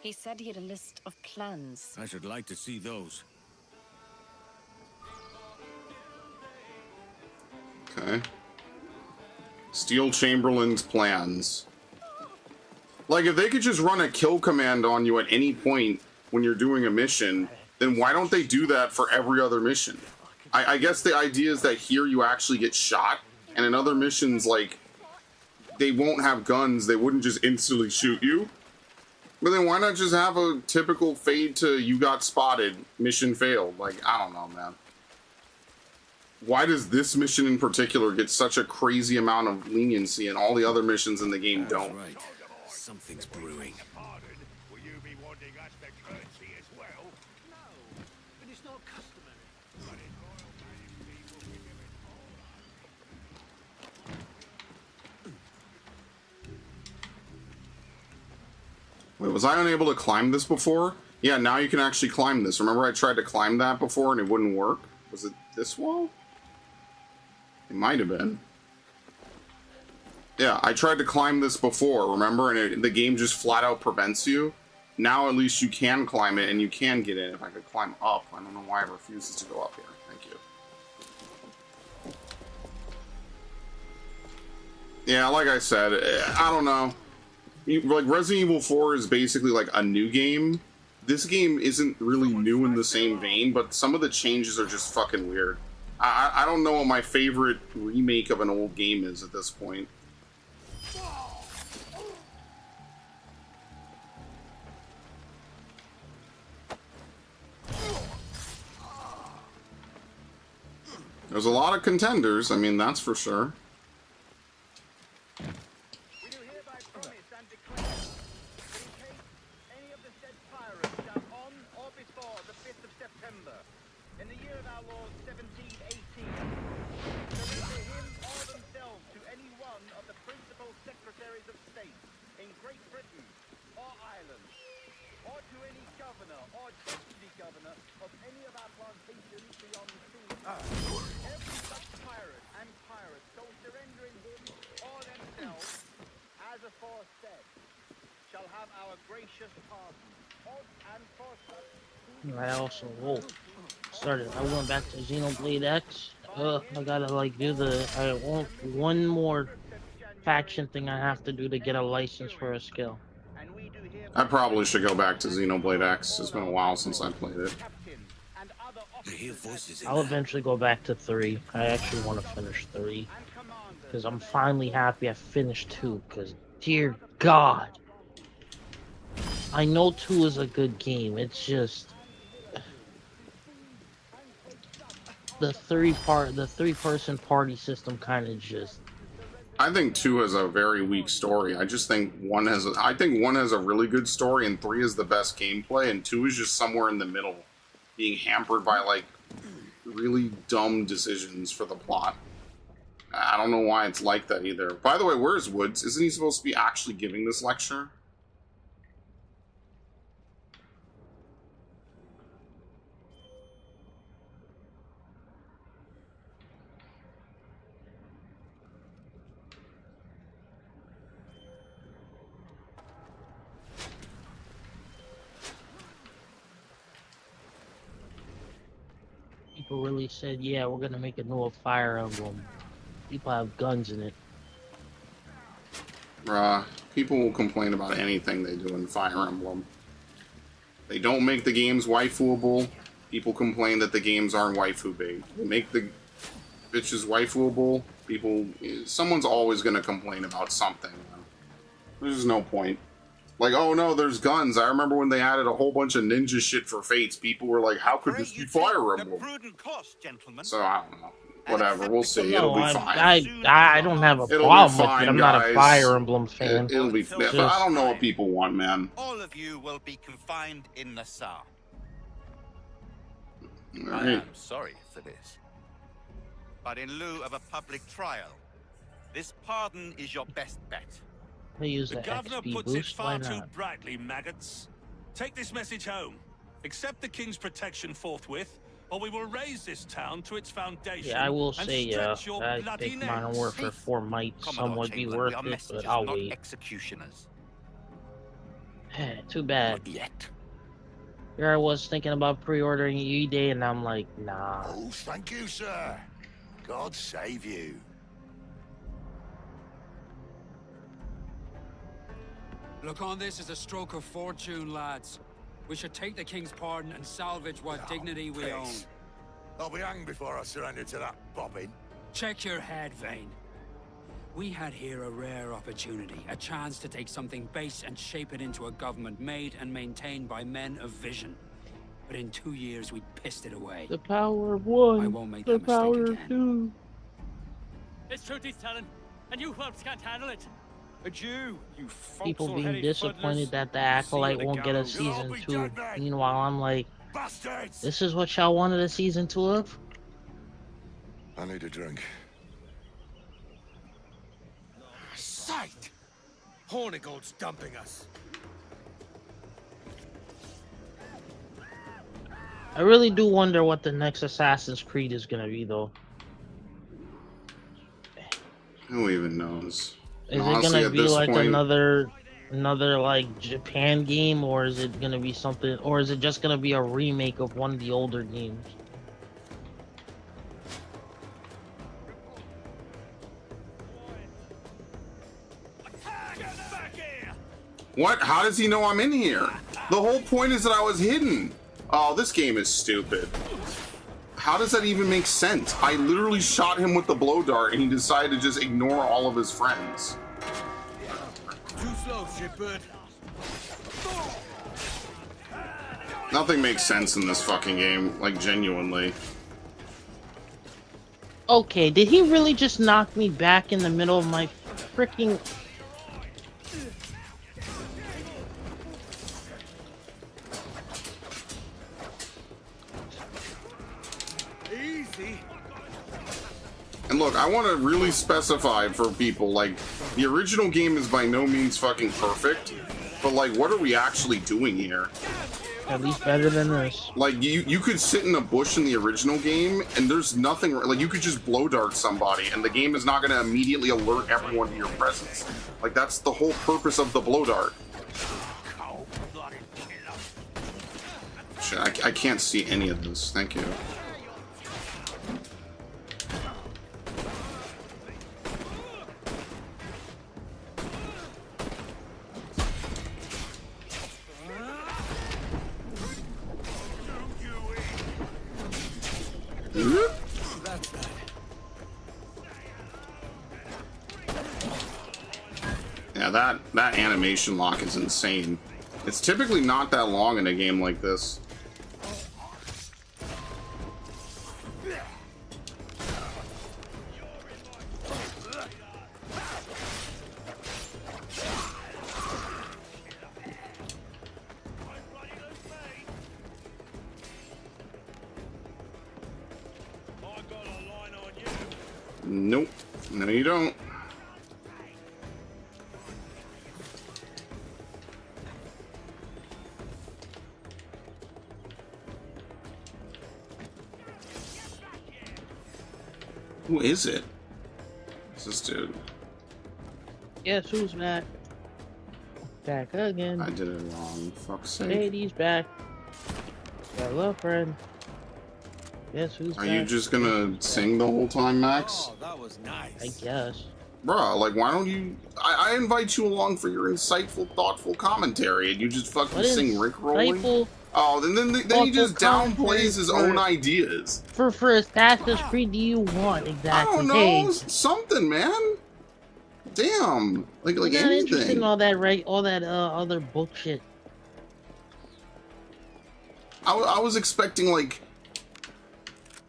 S10: He said he had a list of plans.
S3: I should like to see those.
S1: Okay. Steal Chamberlain's plans. Like, if they could just run a kill command on you at any point when you're doing a mission, then why don't they do that for every other mission? I guess the idea is that here you actually get shot, and in other missions, like, they won't have guns, they wouldn't just instantly shoot you. But then why not just have a typical fade to you got spotted, mission failed? Like, I don't know, man. Why does this mission in particular get such a crazy amount of leniency and all the other missions in the game don't?
S3: Right. Something's brewing.
S5: Will you be wanting us to curtsy as well?
S11: No, but it's not customary.
S5: But in royal majesty will we give it
S1: Wait, was I unable to climb this before? Yeah, now you can actually climb this. Remember I tried to climb that before and it wouldn't work? Was it this wall? It might have been. Yeah, I tried to climb this before, remember? And the game just flat out prevents you. Now at least you can climb it and you can get in. If I could climb up, I don't know why it refuses to go up here. Thank you. Yeah, like I said, I don't know. Like, Resident Evil 4 is basically like a new game. This game isn't really new in the same vein, but some of the changes are just fucking weird. I don't know what my favorite remake of an old game is at this point. There's a lot of contenders, I mean, that's for sure.
S8: We do hereby promise and declare that in case any of the said pirates shall on or before the 5th of September, in the year of our Lord 1718, surrender him or themselves to any one of the principal secretaries of state in Great Britain or Ireland, or to any governor or deputy governor of any of our plantations beyond the sea. Every such pirate and pirate so surrendering him or themselves, as aforesaid, shall have our gracious pardon. Of and for such
S2: I also I went back to Xenoblade X. I gotta like do one more faction thing I have to do to get a license for a skill.
S1: I probably should go back to Xenoblade X. It's been a while since I played it.
S3: I hear voices in
S2: I'll
S3: there.
S2: eventually go back to 3. I actually want to finish 3. Because I'm finally happy I finished 2. Because, dear God. I know 2 is a good game. It's just... The three-person party system kind of just...
S1: I think 2 has a very weak story. I just think 1 has a really good story, and 3 is the best gameplay, and 2 is just somewhere in the middle, being hampered by, like, really dumb decisions for the plot. I don't know why it's like that either. By the way, where's Woods? Isn't he supposed to be actually giving this lecture?
S2: people really said, yeah, we're gonna make a new Fire Emblem. People have guns in it.
S1: Bruh, people will complain about anything they do in Fire Emblem. They don't make the games waifuable. People complain that the games aren't waifu big. They make the bitches waifuable. People, someone's always gonna complain about something. There's no point. Like, oh no, there's guns. I remember when they added a whole bunch of ninja shit for Fates. People were like, how could this be Fire Emblem? So I don't know. Whatever, we'll see.
S2: No,
S1: It'll be fine.
S2: I don't have a
S1: It'll
S2: problem
S1: be fine,
S2: with it. I'm not a
S1: guys.
S2: Fire Emblem fan.
S1: It'll be. But I don't know what people want, man.
S12: All of you will be confined in Nassau. I
S1: Right.
S12: am sorry for this. But in lieu of a public trial, this pardon is your best bet.
S2: They use
S7: The
S2: the
S7: governor
S2: XP
S7: puts it
S2: boost. Why
S7: far too
S2: not?
S7: brightly, maggots. Take this message home. Accept the king's protection forthwith, or we will raise this town to its foundation.
S2: Yeah, I will
S7: and
S2: say, yeah.
S7: stretch your
S2: I
S7: bloody
S2: think Modern
S7: necks.
S2: Warfare 4 might
S12: Commodore
S2: somewhat be
S12: Chamberlain,
S2: worth
S12: we are
S2: it,
S12: messengers,
S2: but I'll
S12: not
S2: wait.
S12: executioners.
S2: Too bad.
S12: Not yet.
S2: Here I was thinking about pre-ordering E-Day, and I'm like, nah.
S4: Oh, thank you, sir. God save you.
S11: Look on this as a stroke of fortune, lads. We should take the king's pardon and salvage what dignity we own.
S4: Peace. I'll be hanged before I surrender to that bobbin.
S11: Check your head, Vane. We had here a rare opportunity, a chance to take something base and shape it into a government made and maintained by men of vision. But in 2 years, we pissed it away.
S2: The power of one.
S11: I won't make
S2: the
S11: that mistake
S2: power
S11: again.
S2: of two.
S13: It's truth he's telling, and you whelps can't handle it.
S3: A Jew, you
S2: People being
S3: foxhole-headed
S2: disappointed
S3: fuddlers.
S2: that the
S3: See you
S2: Acolyte
S3: at the
S2: won't get a
S3: gallows.
S2: season 2. Meanwhile, I'm like,
S4: Bastards!
S2: this is what y'all wanted a season 2 of?
S4: I need a drink.
S3: Sight! Hornigold's dumping us.
S2: I really do wonder what the next Assassin's Creed is gonna be, though.
S1: Who even knows?
S2: Is
S1: Honestly,
S2: it gonna
S1: at
S2: be
S1: this
S2: like
S1: point-
S2: another like Japan game, or is it gonna be something, or is it just gonna be a remake of one of the older games?
S1: What? How does he know I'm in here? The whole point is that I was hidden. Oh, this game is stupid. How does that even make sense? I literally shot him with the blow dart and he decided to just ignore all of his friends.
S3: Too slow, shitbird.
S1: Nothing makes sense in this fucking game, like genuinely.
S2: Okay, did he really just knock me back in the middle of my freaking...
S3: Easy.
S1: And look, I want to really specify for people, like, the original game is by no means fucking perfect, but like, what are we actually doing here?
S2: At least better than this.
S1: Like, you could sit in a bush in the original game, and there's nothing, like, you could just blow dart somebody, and the game is not going to immediately alert everyone to your presence. Like, that's the whole purpose of the blow dart. Shit, I can't see any of this. Thank you. Yeah, that animation lock is insane. It's typically not that long in a game like this. Nope. No, you don't. Who is it? It's this dude.
S2: Guess who's back? Back again.
S1: I did it wrong. Fuck's sake.
S2: Katie's back. Got a love friend. Guess who's
S1: Are you just gonna sing the whole time, Max?
S3: Oh, that was nice.
S2: I guess.
S1: Bruh, like, why don't you... I invite you along for your insightful, thoughtful commentary, and you just fucking
S2: What is
S1: sing Rickrolling?
S2: insightful,
S1: Oh, then he just downplays his own ideas.
S2: For Assassin's Creed, do you want exactly?
S1: I don't know,
S2: Hey,
S1: something, man. Damn, like
S2: I'm not interested in
S1: anything.
S2: all that other bullshit.
S1: I was expecting, like...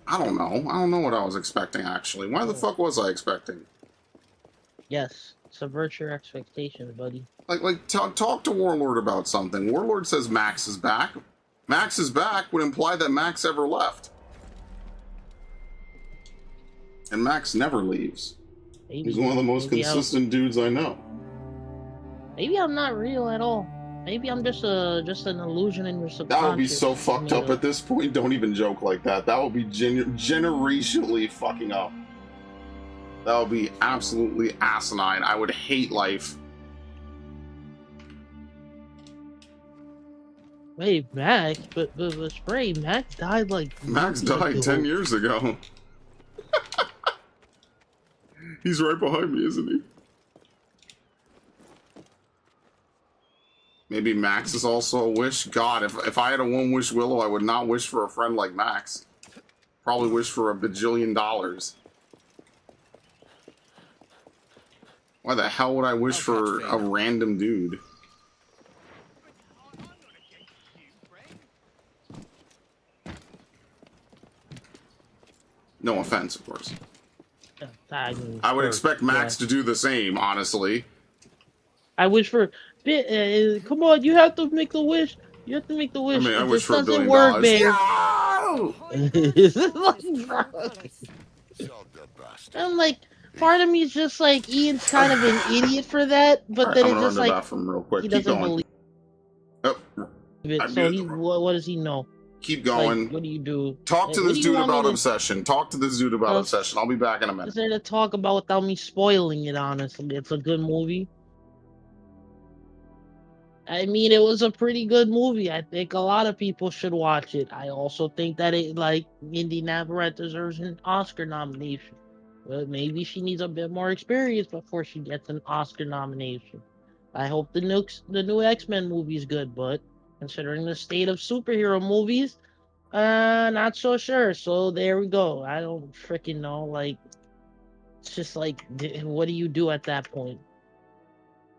S1: I don't know what I was expecting, actually. Why the fuck was I expecting?
S2: Yes, subvert your expectations, buddy.
S1: Like talk to Warlord about something. Warlord says Max is back. Max is back would imply that Max ever left. And Max never leaves.
S2: Maybe,
S1: He's one of the most consistent dudes I know.
S2: Maybe I'm not real at all. Maybe I'm just an illusion in your subconscious.
S1: That would be so fucked up at this point. Don't even joke like that. That would be generationally fucking up. That would be absolutely asinine. I would hate life.
S2: Wait, Max, but Spray, Max died like...
S1: Max died 10 years ago. He's right behind me, isn't he? Maybe Max is also a wish. God, if I had a one-wish Willow, I would not wish for a friend like Max. Probably wish for $1 bajillion. Why the hell would I wish for a random dude? No offense, of course. I would expect Max to do the same, honestly.
S2: I wish for... come on, you have to make the wish. You have to make the wish.
S1: I mean, I
S2: it
S1: wish for $1 billion.
S2: Work, I'm like, part of me is just like, Ian's kind of an idiot for that, but
S1: Right,
S2: then
S1: I'm
S2: it's
S1: gonna
S2: just
S1: run to
S2: like,
S1: the bathroom real quick.
S2: he
S1: Keep
S2: doesn't
S1: going.
S2: believe it. So he, what does he know?
S1: Keep going.
S2: Like, what do you do?
S1: Talk to this dude about Obsession. Talk to this dude about Obsession. I'll be back in a minute.
S2: Is there to talk about without me spoiling it, honestly? It's a good movie. I mean, it was a pretty good movie. I think a lot of people should watch it. I also think that Indy Navarrete deserves an Oscar nomination. But maybe she needs a bit more experience before she gets an Oscar nomination. I hope the new X-Men movie is good, but considering the state of superhero movies, not so sure. So there we go. I don't freaking know. Like, it's just like, what do you do at that point?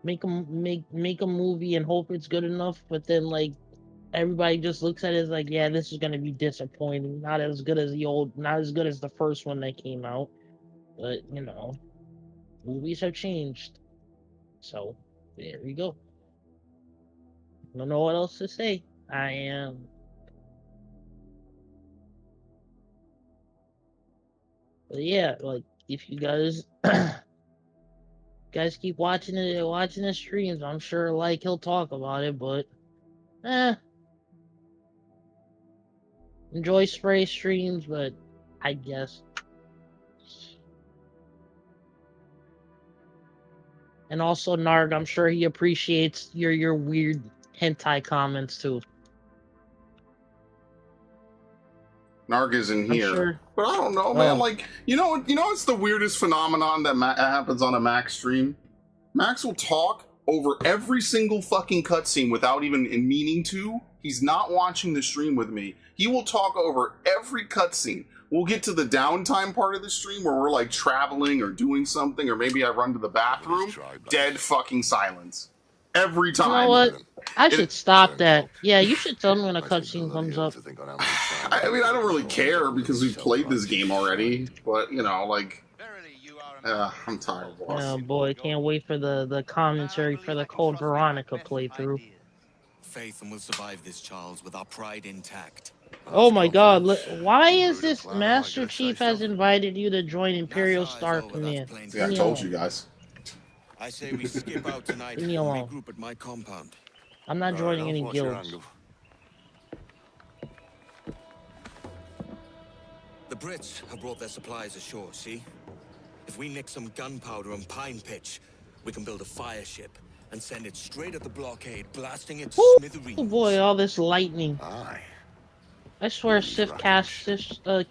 S2: Make a movie and hope it's good enough, but then like everybody just looks at it as like, yeah, this is gonna be disappointing. Not as good as the first one that came out. But you know, movies have changed. So there we go. Don't know what else to say. I am. But yeah, like if you guys keep watching the streams, I'm sure like he'll talk about it, but enjoy Spray streams, but I guess. And also Narg, I'm sure he appreciates your weird hentai comments too.
S1: Narg isn't here.
S2: Sure.
S1: But I don't know, man. Like, you know, it's the weirdest phenomenon that happens on a Max stream. Max will talk over every single fucking cutscene without even meaning to. He's not watching the stream with me. He will talk over every cutscene. We'll get to the downtime part of the stream where we're like traveling or doing something, or maybe I run to the bathroom. Dead fucking silence. Every time.
S2: You know what? I should stop that. Yeah, you should tell me when a cutscene comes up.
S1: I mean, I don't really care because we've played this game already, but you know, like, I'm tired, boss.
S2: Oh boy, can't wait for the commentary for the Code Veronica playthrough.
S3: Faith and we'll survive this, Charles, with our pride intact.
S2: Oh my God! Why is this Master Chief has invited you to join Imperial Star Command?
S1: Yeah, I told you guys.
S3: I say we skip out tonight
S2: Leave me
S3: and
S2: alone.
S3: regroup at my compound.
S2: I'm not joining any guilds.
S3: The Brits have brought their supplies ashore, see? If we nick some gunpowder and pine pitch, we can build a fire ship and send it straight at the blockade, blasting it to smithereens.
S2: Oh boy, all this lightning.
S14: Aye.
S2: I swear Sith casters are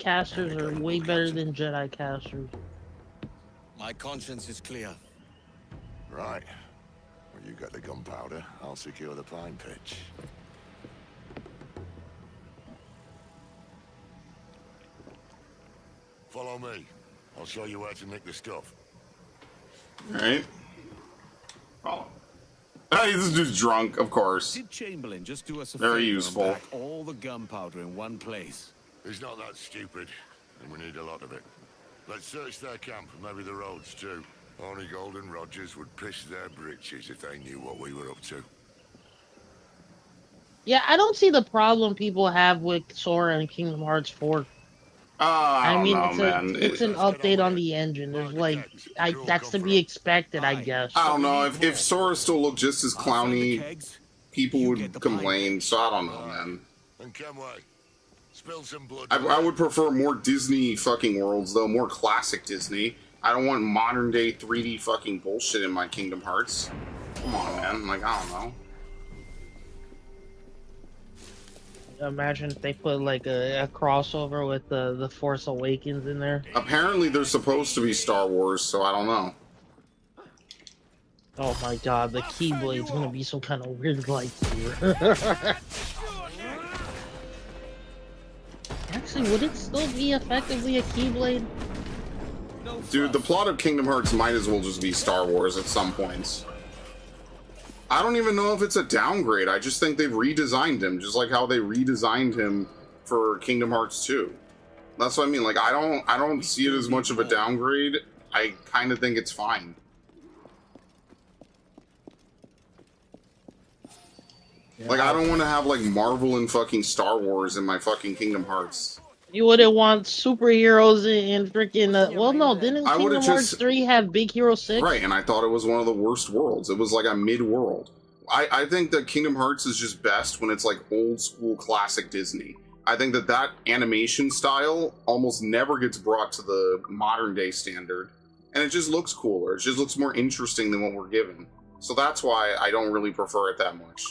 S2: way better than Jedi casters.
S3: My conscience is clear.
S4: Right. Well, you got the gunpowder. I'll secure the pine pitch. Follow me. I'll show you where to nick the stuff.
S1: Alright. Follow. Hey, this dude's drunk, of course.
S3: Did Chamberlain just do us a
S1: Very
S3: favor
S1: useful.
S3: and pack all the gunpowder in one place?
S4: He's not that stupid, and we need a lot of it. Let's search their camp, and maybe the roads too. Only Golden Rogers would piss their britches if they knew what we were up to.
S2: Yeah, I don't see the problem people have with Sora and Kingdom Hearts 4.
S1: I mean, man.
S2: It's an update on the engine. There's like, that's to be expected, I guess.
S1: I don't know. If Sora still looked just as clowny, people would complain. So I don't know, man.
S4: And Kenway, spill some blood.
S1: I would prefer more Disney fucking worlds, though. More classic Disney. I don't want modern day 3D fucking bullshit in my Kingdom Hearts. Come on, man. Like, I don't know.
S2: Imagine if they put like a crossover with the Force Awakens in there.
S1: Apparently, they're supposed to be Star Wars, so I don't know.
S2: Oh my god, the Keyblade's gonna be some kind of weird lightsaber. Actually, would it still be effectively a Keyblade?
S1: Dude, the plot of Kingdom Hearts might as well just be Star Wars at some points. I don't even know if it's a downgrade. I just think they've redesigned him, just like how they redesigned him for Kingdom Hearts 2. That's what I mean. Like, I don't see it as much of a downgrade. I kind of think it's fine. Yeah. Like, I don't want to have like Marvel and fucking Star Wars in my fucking Kingdom Hearts.
S2: You wouldn't want superheroes in freaking. Well, no, didn't Kingdom Hearts 3 have Big Hero 6?
S1: Right, and I thought it was one of the worst worlds. It was like a mid-world. I think that Kingdom Hearts is just best when it's like old school classic Disney. I think that animation style almost never gets brought to the modern day standard, and it just looks cooler. It just looks more interesting than what we're given. So that's why I don't really prefer it that much.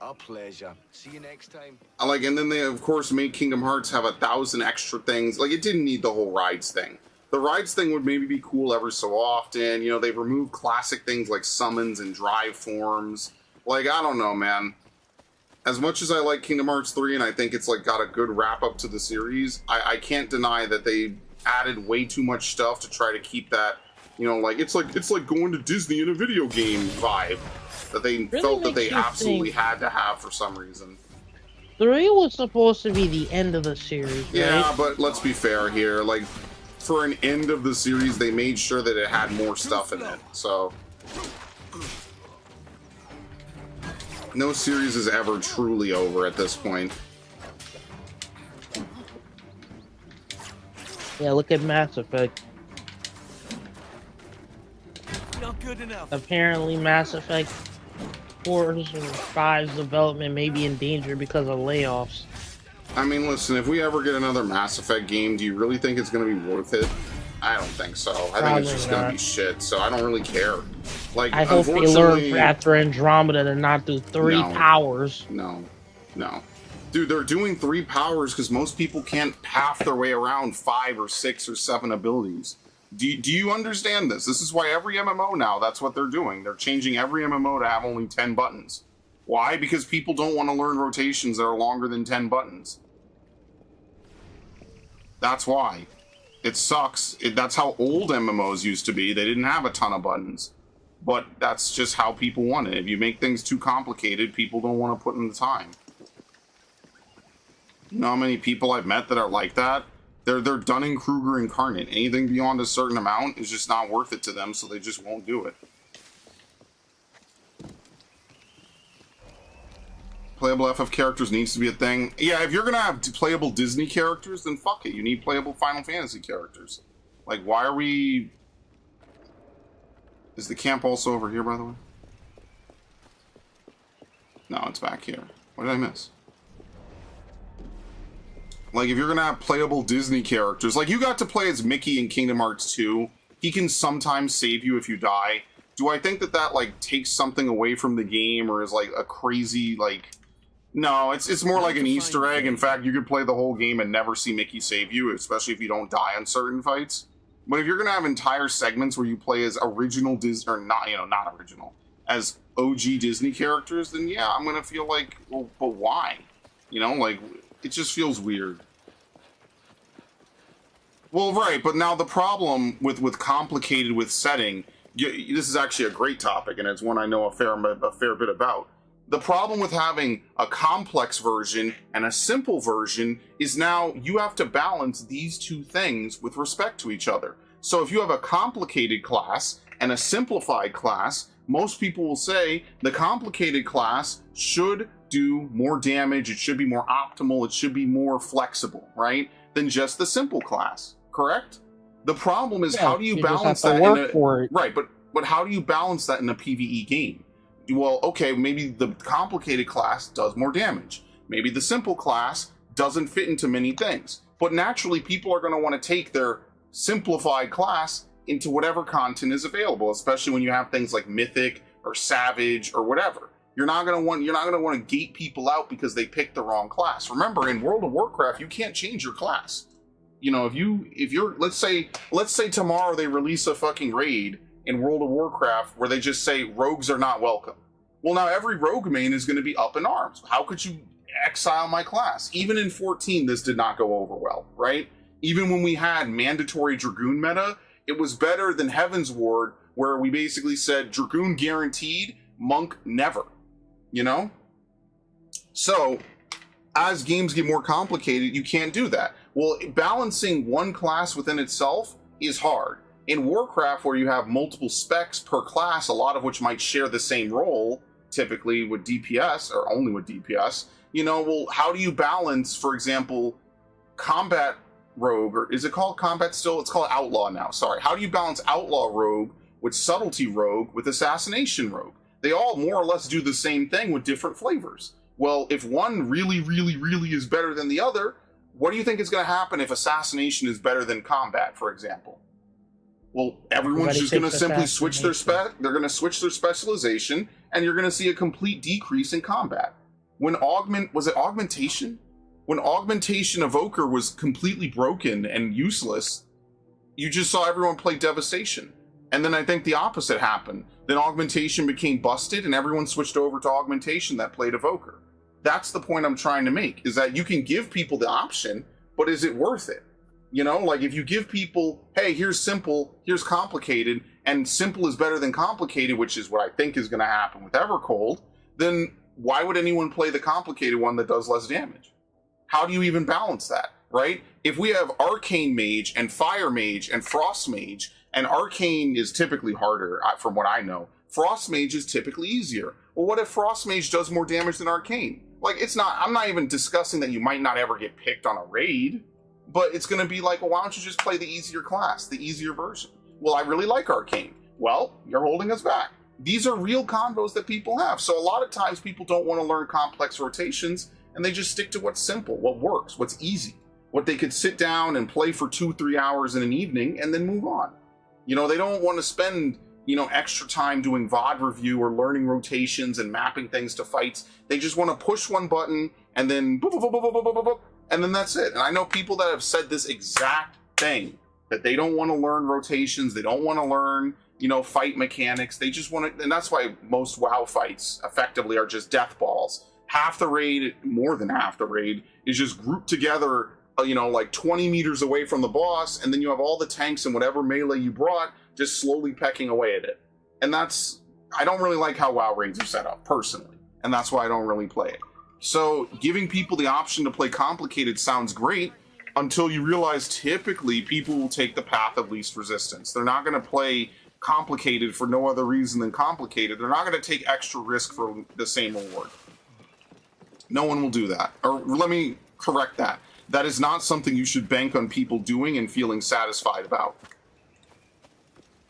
S6: A pleasure. See you next time.
S1: And then they, of course, made Kingdom Hearts have 1,000 extra things. Like, it didn't need the whole rides thing. The rides thing would maybe be cool every so often. You know, they've removed classic things like summons and drive forms. Like, I don't know, man. As much as I like Kingdom Hearts 3, and I think it's, like, got a good wrap-up to the series, I can't deny that they added way too much stuff to try to keep that, you know, like, it's like going to Disney in a video game vibe. That they really felt that they absolutely had to have for some reason.
S2: 3 was supposed to be the end of the series, right?
S1: Yeah, but let's be fair here. Like, for an end of the series, they made sure that it had more stuff in it. So, no series is ever truly over at this point.
S2: Yeah, look at Mass Effect.
S3: Not good enough.
S2: Apparently, Mass Effect 4's or 5's development may be in danger because of layoffs.
S1: I mean, listen, if we ever get another Mass Effect game, do you really think it's going to be worth it? I don't think so. I think it's just going to be shit, so I don't really care. Like,
S2: I hope they learn after Andromeda to not do 3 powers.
S1: No. Dude, they're doing 3 powers because most people can't path their way around 5 or 6 or 7 abilities. Do you understand this? This is why every MMO now, that's what they're doing. They're changing every MMO to have only 10 buttons. Why? Because people don't want to learn rotations that are longer than 10 buttons. That's why. It sucks. That's how old MMOs used to be. They didn't have a ton of buttons. But that's just how people want it. If you make things too complicated, people don't want to put in the time. You know how many people I've met that are like that? They're Dunning-Kruger incarnate. Anything beyond a certain amount is just not worth it to them, so they just won't do it. Playable FF characters needs to be a thing. Yeah, if you're gonna have playable Disney characters, then fuck it. You need playable Final Fantasy characters. Like, why are we... Is the camp also over here, by the way? No, it's back here. What did I miss? Like, if you're gonna have playable Disney characters, like, you got to play as Mickey in Kingdom Hearts 2. He can sometimes save you if you die. Do I think that, like, takes something away from the game or is, like, a crazy, like, No, it's more like an Easter egg. In fact, you could play the whole game and never see Mickey save you, especially if you don't die on certain fights. But if you're gonna have entire segments where you play as original Disney, or not, not original, as OG Disney characters, then yeah, I'm gonna feel like, well, but why? Like, it just feels weird. Well, right, but now the problem with complicated with setting, this is actually a great topic, and it's one I know a fair bit about. The problem with having a complex version and a simple version is now you have to balance these two things with respect to each other. So if you have a complicated class and a simplified class, most people will say the complicated class should do more damage, it should be more optimal, it should be more flexible, right? Than just the simple class, correct? The problem is, how do you balance that right, but how do you balance that in a PvE game? Well, okay, maybe the complicated class does more damage. Maybe the simple class doesn't fit into many things. But naturally, people are going to want to take their simplified class into whatever content is available, especially when you have things like Mythic or Savage or whatever. You're not going to want to gate people out because they picked the wrong class. Remember, in World of Warcraft, you can't change your class. If you're let's say tomorrow they release a fucking raid in World of Warcraft where they just say rogues are not welcome. Well, now every rogue main is going to be up in arms. How could you exile my class? Even in 14, this did not go over well, right? Even when we had mandatory Dragoon meta, it was better than Heaven's Ward, where we basically said Dragoon guaranteed, Monk never, So, as games get more complicated, you can't do that. Well, balancing one class within itself is hard. In Warcraft, where you have multiple specs per class, a lot of which might share the same role, typically with DPS, or only with DPS, well, how do you balance, for example, Combat Rogue, or is it called Combat still? It's called Outlaw now, sorry. How do you balance Outlaw Rogue with Subtlety Rogue with Assassination Rogue? They all more or less do the same thing with different flavors. Well, if one really, really, really is better than the other, what do you think is going to happen if Assassination is better than Combat, for example? Well, everyone's just going to simply switch their they're going to switch their specialization, and you're going to see a complete decrease in combat. When Augmentation? When Augmentation Evoker was completely broken and useless, you just saw everyone play Devastation. And then I think the opposite happened. Then Augmentation became busted, and everyone switched over to Augmentation that played Evoker. That's the point I'm trying to make, is that you can give people the option, but is it worth it? Like if you give people, hey, here's simple, here's complicated, and simple is better than complicated, which is what I think is going to happen with Evercold, then why would anyone play the complicated one that does less damage? How do you even balance that, right? If we have Arcane Mage and Fire Mage and Frost Mage, and Arcane is typically harder, from what I know, Frost Mage is typically easier. Well, what if Frost Mage does more damage than Arcane? Like, I'm not even discussing that you might not ever get picked on a raid, but it's going to be like, well, why don't you just play the easier class, the easier version? Well, I really like Arcane. Well, you're holding us back. These are real combos that people have. So a lot of times people don't want to learn complex rotations, and they just stick to what's simple, what works, what's easy, what they could sit down and play for 2-3 hours in an evening and then move on. They don't want to spend, extra time doing VOD review or learning rotations and mapping things to fights. They just want to push one button and then boop, boop, boop, boop, boop, boop, boop, and then that's it. And I know people that have said this exact thing, that they don't want to learn rotations, they don't want to learn, fight mechanics. They just want to, and that's why most WoW fights effectively are just death balls. Half the raid, more than half the raid, is just grouped together, like 20 meters away from the boss, and then you have all the tanks and whatever melee you brought just slowly pecking away at it. And I don't really like how WoW raids are set up, personally, and that's why I don't really play it. So giving people the option to play complicated sounds great until you realize typically people will take the path of least resistance. They're not going to play complicated for no other reason than complicated. They're not going to take extra risk for the same reward. No one will do that. Or let me correct that. That is not something you should bank on people doing and feeling satisfied about.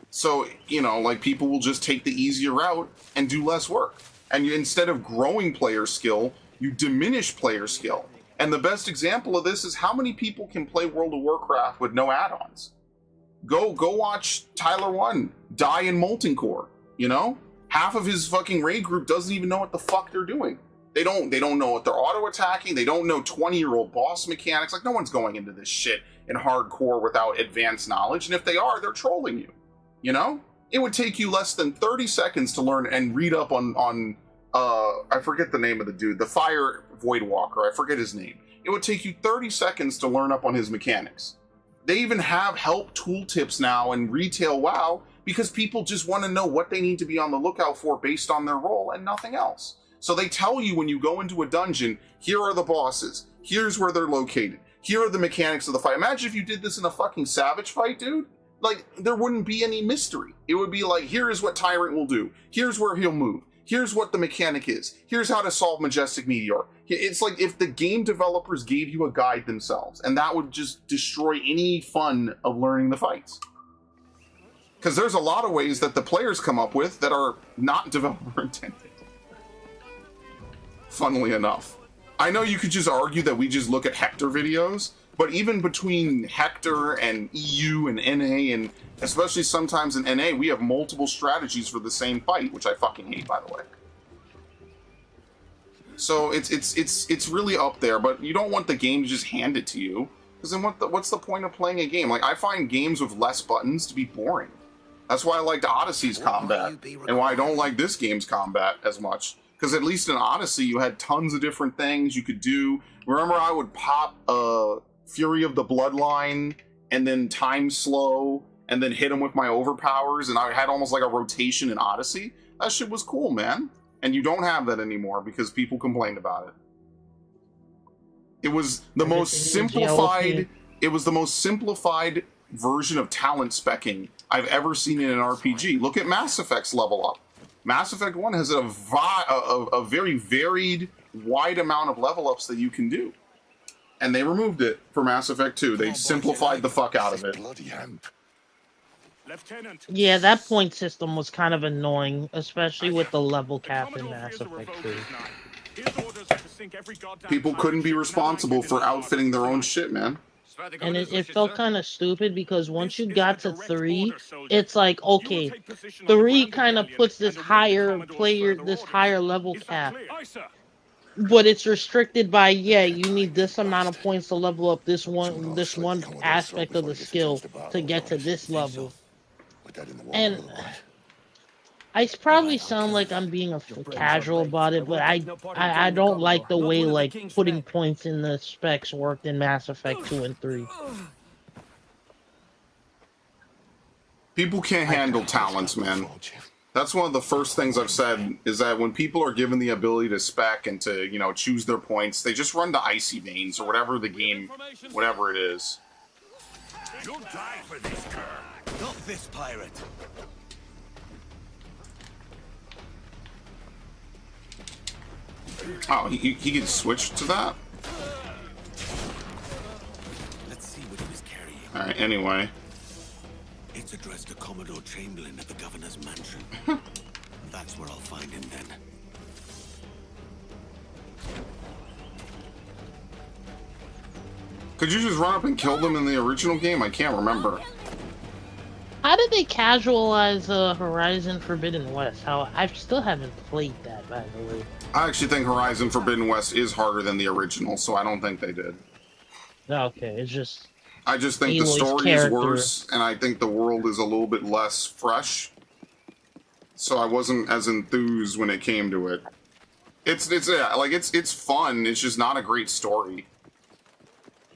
S1: So, people will just take the easier route and do less work. And instead of growing player skill, you diminish player skill. And the best example of this is how many people can play World of Warcraft with no add-ons. Go watch Tyler 1 die in Molten Core, Half of his fucking raid group doesn't even know what the fuck they're doing. They don't know what they're auto attacking. They don't know 20-year-old boss mechanics. Like, no one's going into this shit in hardcore without advanced knowledge. And if they are, they're trolling you. You know? It would take you less than 30 seconds to learn and read up on I forget the name of the dude, the Fire Voidwalker. I forget his name. It would take you 30 seconds to learn up on his mechanics. They even have help tooltips now in retail WoW because people just want to know what they need to be on the lookout for based on their role and nothing else. So they tell you when you go into a dungeon, here are the bosses, here's where they're located, here are the mechanics of the fight. Imagine if you did this in a fucking Savage fight, dude. Like, there wouldn't be any mystery. It would be like, here is what Tyrant will do, here's where he'll move, here's what the mechanic is, here's how to solve Majestic Meteor. It's like if the game developers gave you a guide themselves, and that would just destroy any fun of learning the fights. Because there's a lot of ways that the players come up with that are not developer intended. Funnily enough. I know you could just argue that we just look at Hector videos, but even between Hector and EU and NA, and especially sometimes in NA, we have multiple strategies for the same fight, which I fucking hate, by the way. So it's really up there, but you don't want the game to just hand it to you, because then what's the point of playing a game? Like, I find games with less buttons to be boring. That's why I liked Odyssey's combat, and why I don't like this game's combat as much. Because at least in Odyssey, you had tons of different things you could do. Remember, I would pop Fury of the Bloodline, and then Time Slow, and then hit him with my overpowers, and I had almost like a rotation in Odyssey. That shit was cool, man. And you don't have that anymore because people complained about it. It was the most simplified. It was the most simplified version of talent specking I've ever seen in an RPG. Look at Mass Effect's level up. Mass Effect 1 has a very varied, wide amount of level ups that you can do. And they removed it for Mass Effect 2. They simplified the fuck out of it.
S2: Yeah, that point system was kind of annoying, especially with the level cap in Mass Effect 2.
S1: People couldn't be responsible for outfitting their own shit, man.
S2: And it felt kind of stupid because once you got to 3, it's like, okay, 3 kind of puts this higher level cap. But it's restricted by, yeah, you need this amount of points to level up this one aspect of the skill to get to this level. And I probably sound like I'm being a casual about it, but I don't like the way like putting points in the specs worked in Mass Effect 2 and 3.
S1: People can't handle talents, man. That's one of the first things I've said, is that when people are given the ability to spec and to, you know, choose their points, they just run to Icy Veins or whatever the game, whatever it is.
S5: You'll die for this, cur. Not this pirate.
S1: Oh, he can switch to that?
S6: Let's see what he was carrying.
S1: Alright, anyway.
S6: It's addressed to Commodore Chamberlain at the governor's mansion. That's where I'll find him then.
S1: Could you just run up and kill them in the original game? I can't remember.
S2: How did they casualize Horizon Forbidden West? How I still haven't played that, by the way.
S1: I actually think Horizon Forbidden West is harder than the original, so I don't think they did.
S2: Okay, it's just...
S1: I just think the story is worse, and I think the world is a little bit less fresh. So I wasn't as enthused when it came to it. It's fun, it's just not a great story.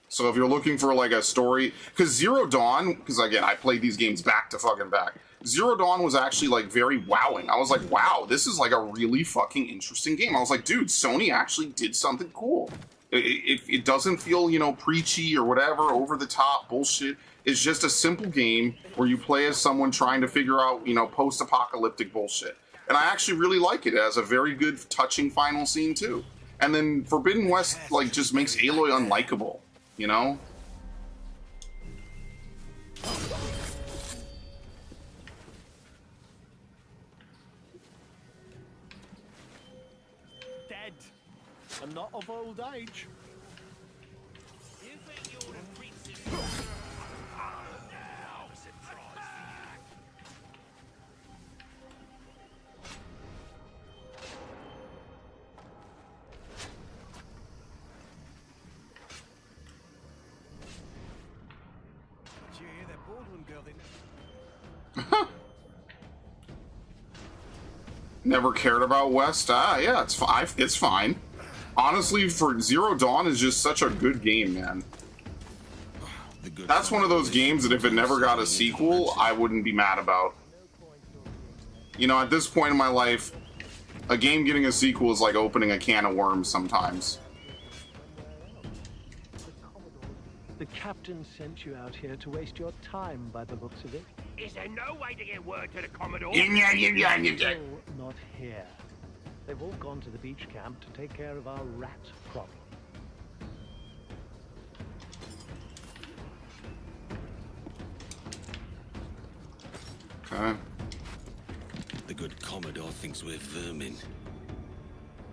S1: So if you're looking for like a story, because Zero Dawn, because again, I played these games back to fucking back. Zero Dawn was actually like very wowing. I was like, wow, this is like a really fucking interesting game. I was like, dude, Sony actually did something cool. It doesn't feel, you know, preachy or whatever, over the top bullshit. It's just a simple game where you play as someone trying to figure out, you know, post-apocalyptic bullshit. And I actually really like it. It has a very good, touching final scene too. And then Forbidden West like just makes Aloy unlikable, you know?
S5: Dead. And not of old age.
S1: Never cared about West. Yeah, it's fine. It's fine. Honestly, for Zero Dawn is just such a good game, man. That's one of those games that if it never got a sequel, I wouldn't be mad about. You know, at this point in my life, a game getting a sequel is like opening a can of worms sometimes.
S14: The captain sent you out here to waste your time by the looks of it.
S5: Is there no way to get word to the Commodore?
S14: No, not here. They've all gone to the beach camp to take care of our rat problem.
S1: Okay.
S3: The good Commodore thinks we're vermin.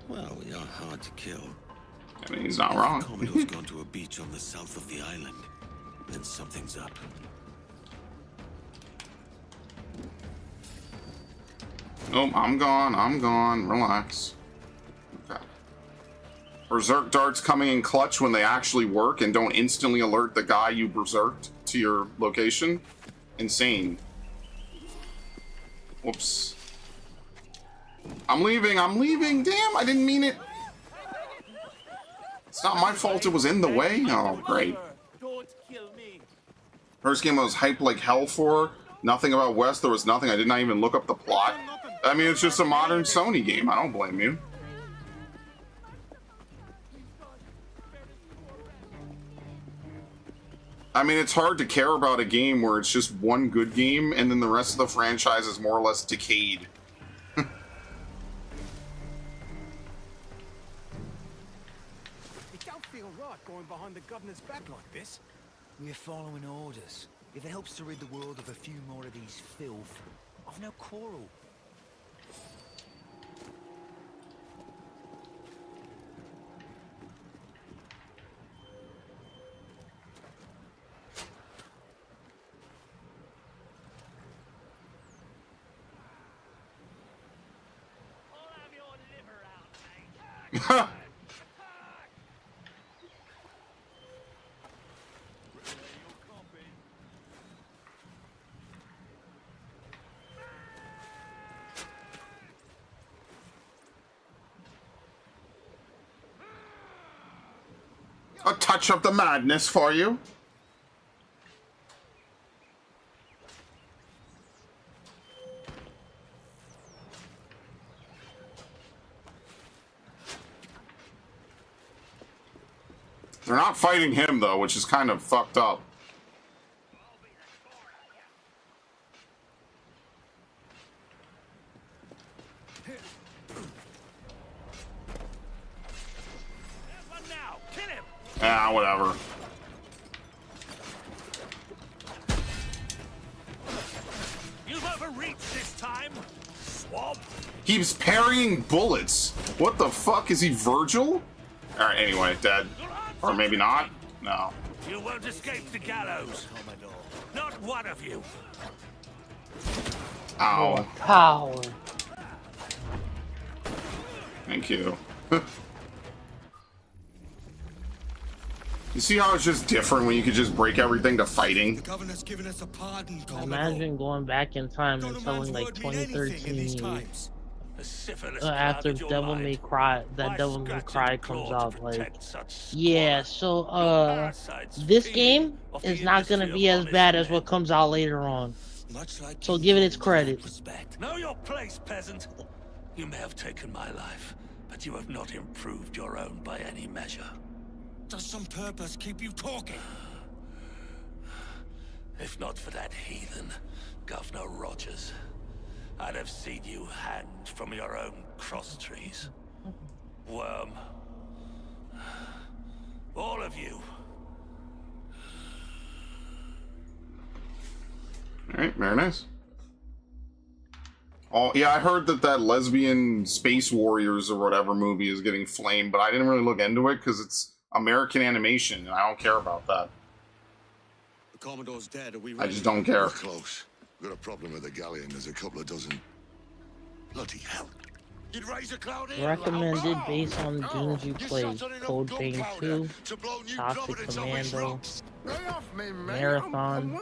S3: Well, we are hard to kill.
S1: I mean, he's not wrong.
S3: If the Commodore's gone to a beach on the south of the island, then something's up.
S1: Oh, I'm gone. Relax. Okay. Berserk darts coming in clutch when they actually work and don't instantly alert the guy you berserked to your location. Insane. Whoops. I'm leaving. Damn, I didn't mean it. It's not my fault it was in the way. Oh, great. First game I was hyped like hell for. Nothing about West. There was nothing. I did not even look up the plot. I mean, it's just a modern Sony game. I don't blame you. I mean, it's hard to care about a game where it's just one good game and then the rest of the franchise is more or less decayed.
S15: It don't feel right going behind the governor's back like this.
S16: We're following orders. If it helps to rid the world of a few more of these filth, I've no quarrel.
S1: A touch of the madness for you. They're not fighting him, though, which is kind of fucked up. Ah, whatever.
S5: You've overreached this time, swab.
S1: He's parrying bullets. What the fuck? Is he Virgil? Alright, anyway, dead. Or maybe not? No.
S5: You won't escape the gallows. Not one of you.
S1: Ow.
S2: Power.
S1: Thank you. You see how it's just different when you could just break everything to fighting?
S3: The governor's given us a pardon,
S2: Imagine going back in time and telling like 2013 after Devil May Cry, that Devil May Cry comes out, like, yeah, so this game is not gonna be as bad as what comes out later on. So give it its credit.
S5: Know your place, peasant. You may have taken my life, but you have not improved your own by any measure.
S3: Does some purpose keep you talking?
S5: If not for that heathen, Governor Rogers, I'd have seen you hanged from your own cross trees. Worm. All of you.
S1: Alright, very nice. Oh, yeah, I heard that lesbian Space Warriors or whatever movie is getting flamed, but I didn't really look into it because it's American animation, and I don't care about that.
S3: The Commodore's dead. Are we
S1: I
S3: ready?
S1: just don't care.
S4: We're close. We've got a problem with the galleon. There's a couple of dozen. Bloody hell. You'd raise a cloud here.
S2: Recommended based on the games you played: Code Vein 2, Toxic Commando, Marathon.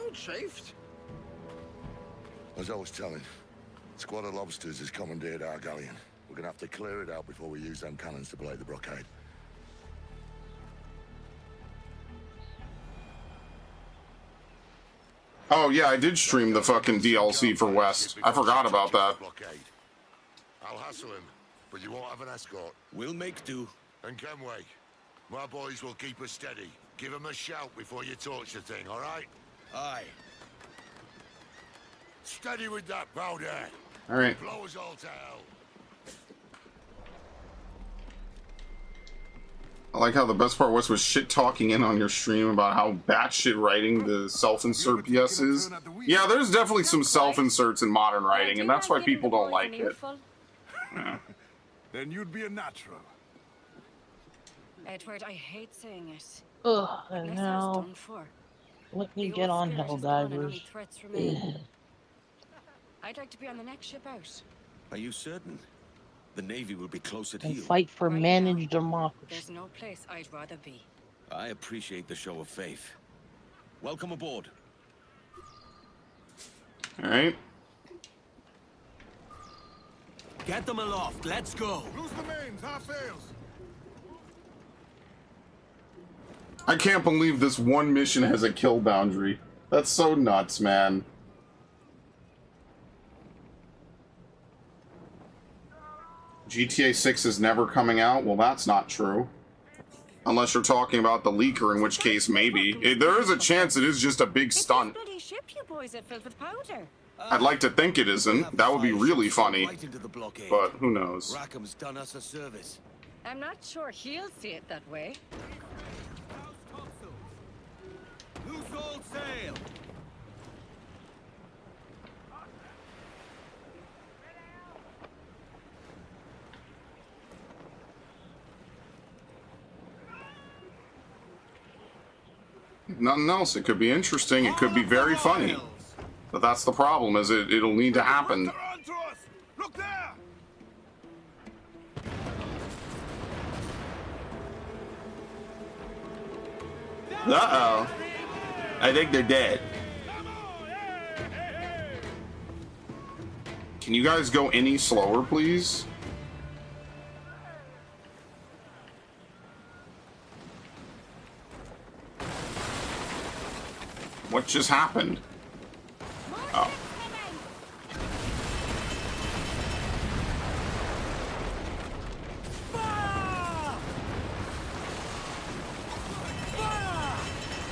S4: As I was telling, Squad of lobsters has commandeered our galleon. We're gonna have to clear it out before we use them cannons to blow the blockade.
S1: Oh yeah, I did stream the fucking DLC for West. I forgot about that.
S4: I'll hassle him, but you won't have an escort.
S3: We'll make do.
S4: And Kenway, my boys will keep us steady. Give him a shout before you torch the thing, all right?
S3: Aye.
S4: Steady with that powder.
S1: All right.
S4: Blow us all to hell.
S1: I like how the best part was shit talking in on your stream about how batshit writing the self-insert PS is. Yeah, there's definitely some self-inserts in modern writing, and that's why people don't like it. Yeah.
S15: Then you'd be a natural.
S10: Edward, I hate saying it.
S2: Ugh,
S10: Unless I was
S2: now
S10: done for.
S2: let me
S10: The
S2: get
S10: old
S2: on
S10: spirit is gone and only
S2: Helldivers.
S10: threats remain. I'd like to be on the next ship out.
S3: Are you certain? The Navy will be close at
S2: And
S3: heel.
S2: fight for managed democracy.
S10: There's no place I'd rather be.
S3: I appreciate the show of faith. Welcome aboard.
S1: All right.
S3: Get them aloft. Let's go.
S15: Lose the mains, half sails.
S1: I can't believe this one mission has a kill boundary. That's so nuts, man. GTA 6 is never coming out? Well, that's not true. Unless you're talking about the leaker, in which case maybe. There is a chance it is just a big stunt.
S10: Bloody ship you boys are filled with powder.
S1: I'd like to think it isn't. That would be really funny.
S3: Right into the blockade.
S1: But who knows?
S3: Rackham's done us a service.
S10: I'm not sure he'll see it that way.
S3: Loose all sail.
S1: If nothing else, it could be interesting. It could be very funny. But that's the problem, is it'll need to happen.
S15: Look there!
S1: Uh-oh. I think they're dead. Can you guys go any slower, please? What just happened? Oh.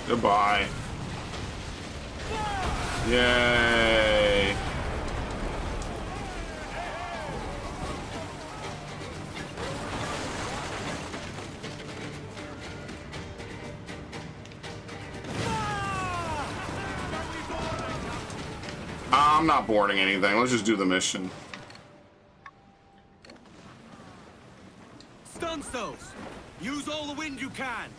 S1: Goodbye. Yay. I'm not boarding anything. Let's just do the mission.
S3: Stun cells. Use all the wind you can.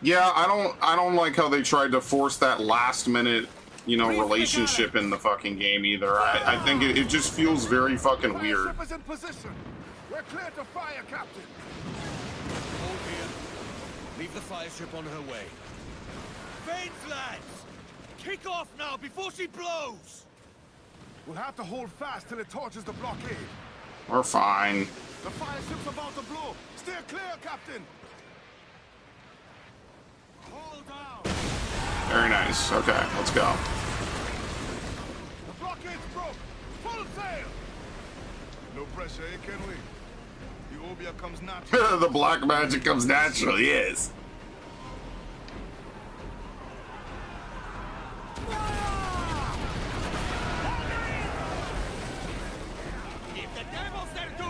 S1: Yeah, I don't like how they tried to force that last minute, you know, relationship in the fucking game either. I think it just feels very fucking weird.
S15: Ship is in position. We're clear to fire, Captain.
S3: Hold here. Leave the fire ship on her way. Veins, lads! Kick off now before she blows!
S15: We'll have to hold fast till it torches the blockade.
S1: We're fine.
S15: The fire ship's about to blow. Steer clear, Captain. Hold down.
S1: Very nice. Okay, let's go.
S15: The blockade's broke. Full sail. No pressure, eh, Kenway? The Obia comes natural.
S1: The black magic comes natural, yes.
S3: If the devil's there, do!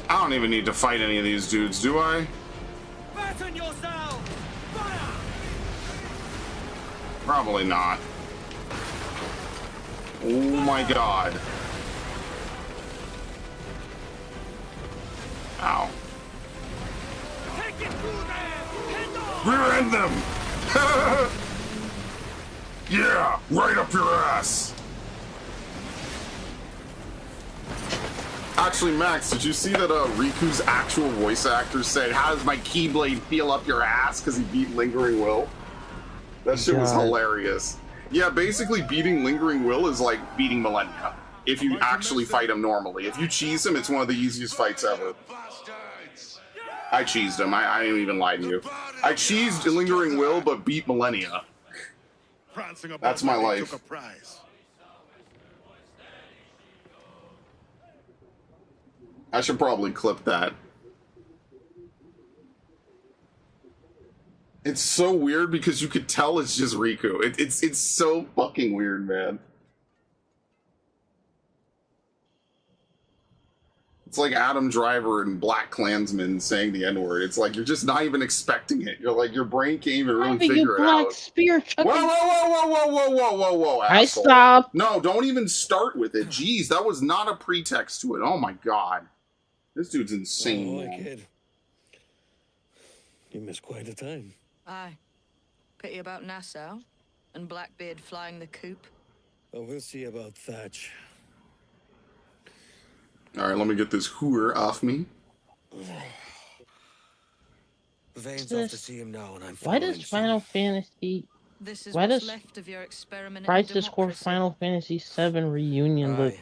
S1: I don't even need to fight any of these dudes, do I?
S3: Batten yourself! Fire!
S1: Probably not. Oh my god. Ow.
S3: Take it through there! Head on!
S1: Rear end them! Yeah, right up your ass! Actually, Max, did you see that Riku's actual voice actor said, "How does my Keyblade feel up your ass?" because he beat Lingering Will? That shit was hilarious. Yeah, basically beating Lingering Will is like beating Millennia. If you actually fight him normally. If you cheese him, it's one of the easiest fights ever. I cheesed him. I didn't even lie to you. I cheesed Lingering Will, but beat Millennia. That's my life. I should probably clip that. It's so weird because you could tell it's just Riku. It's so fucking weird, man. It's like Adam Driver and Black Klansman saying the N-word. It's like you're just not even expecting it. You're like, your brain can't even really figure it out.
S2: Spear
S1: whoa, whoa, whoa, whoa, whoa, whoa, whoa, whoa,
S2: I
S1: asshole.
S2: stopped.
S1: No, don't even start with it. Jeez, that was not a pretext to it. Oh my god. This dude's insane, man.
S3: Kid. You missed quite a time.
S17: Aye. Pity about Nassau and Blackbeard flying the coop.
S3: Oh, we'll see about Thatch.
S1: Alright, let me get this hooer off me.
S3: Vane's off to see him now, and I'm
S2: Why does Final Fantasy...
S17: This is
S2: Why
S17: what's
S2: does
S17: left of your experiment in
S2: Crisis Core
S17: democracy.
S2: Final Fantasy VII Reunion look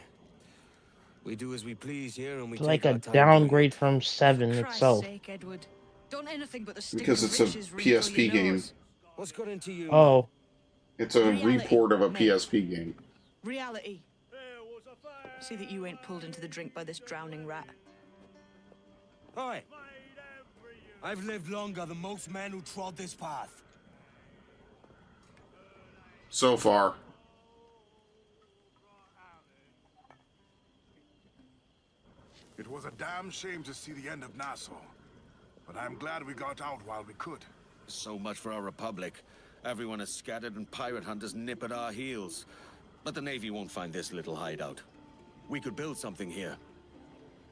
S3: We do as we please here, and we
S2: like
S3: take
S2: a
S3: our time
S2: downgrade from 7
S17: For Christ's
S2: itself?
S17: sake, Edward. Don't anything but the stick
S1: Because
S17: of
S1: it's a
S17: riches wrinkle
S1: PSP
S17: your
S1: game.
S17: nose.
S3: What's got into you?
S2: Oh.
S1: It's a report of a PSP game.
S17: Reality. See that you ain't pulled into the drink by this drowning rat.
S3: Hi. I've lived longer than most men who trod this path.
S1: So far.
S15: It was a damn shame to see the end of Nassau. But I'm glad we got out while we could.
S12: So much for our republic. Everyone is scattered and pirate hunters nip at our heels. But the Navy won't find this little hideout. We could build something here.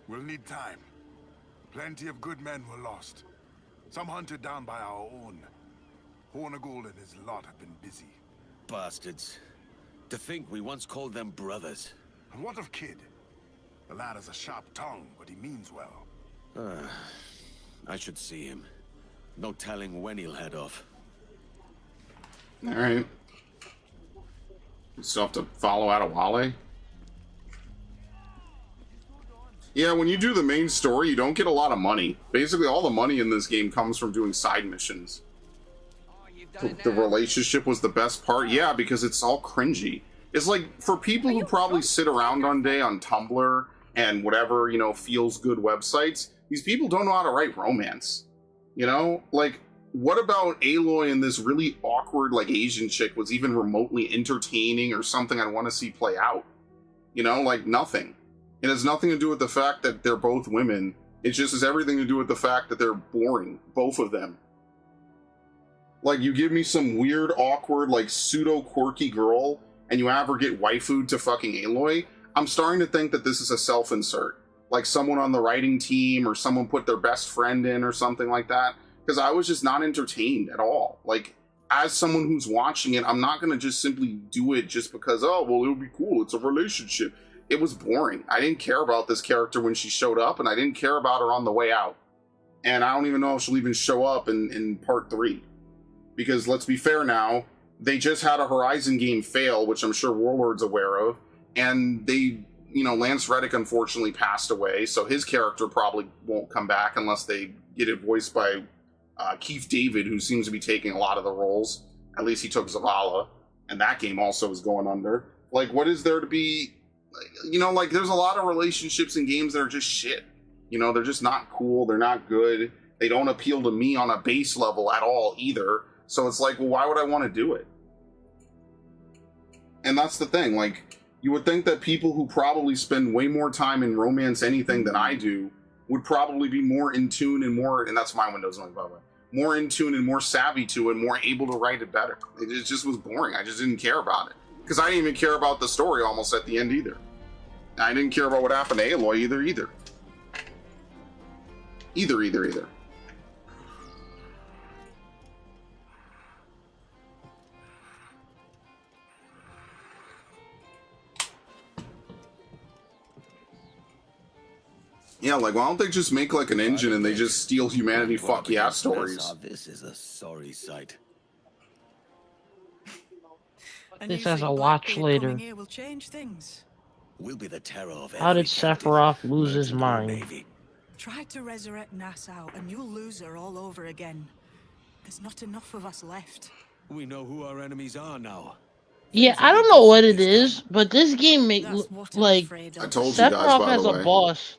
S15: We'll need time. Plenty of good men were lost. Some hunted down by our own. Hornigold and his lot have been busy.
S12: Bastards. To think we once called them brothers.
S15: And what of Kid? The lad has a sharp tongue, but he means well.
S12: I should see him. No telling when he'll head off.
S1: Alright. Still have to follow Adewale? Yeah, when you do the main story, you don't get a lot of money. Basically, all the money in this game comes from doing side missions. The relationship was the best part. Yeah, because it's all cringy. It's like, for people who probably sit around one day on Tumblr and whatever, you know, feels good websites, these people don't know how to write romance. You know? Like, what about Aloy and this really awkward, like, Asian chick was even remotely entertaining or something I'd want to see play out? You know? Like, nothing. It has nothing to do with the fact that they're both women. It just has everything to do with the fact that they're boring. Both of them. Like, you give me some weird, awkward, like, pseudo-quirky girl, and you have her get waifu'd to fucking Aloy, I'm starting to think that this is a self-insert. Like, someone on the writing team, or someone put their best friend in, or something like that. Because I was just not entertained at all. Like, as someone who's watching it, I'm not going to just simply do it just because, oh, well, it would be cool, it's a relationship. It was boring. I didn't care about this character when she showed up, and I didn't care about her on the way out. And I don't even know if she'll even show up in part 3. Because, let's be fair now, they just had a Horizon game fail, which I'm sure Warlord's aware of, and they, you know, Lance Reddick unfortunately passed away, so his character probably won't come back unless they get it voiced by Keith David, who seems to be taking a lot of the roles. At least he took Zavala, and that game also is going under. Like, what is there to be... You know, like, there's a lot of relationships in games that are just shit. You know, they're just not cool, they're not good, they don't appeal to me on a base level at all either. So it's like, well, why would I want to do it? And that's the thing, like, you would think that people who probably spend way more time in romance anything than I do would probably be more in tune and more, and that's my Windows noise, by the way, more in tune and more savvy to it, more able to write it better. It just was boring. I just didn't care about it. Because I didn't even care about the story almost at the end either. I didn't care about what happened to Aloy either. Either. Yeah, like, why don't they just make, like, an engine and they just steal humanity fuck yeah stories?
S12: This is a sorry sight.
S2: This has a watch later.
S17: Here will change things.
S12: We'll be the terror of
S2: How did Sephiroth lose his mind?
S17: Try to resurrect Nassau and you'll lose her all over again. There's not enough of us left.
S12: We know who our enemies are now.
S2: Yeah, I don't know what it is, but this game make like
S1: I told you guys,
S2: Sephiroth
S1: by
S2: has
S1: the
S2: a
S1: way.
S2: boss.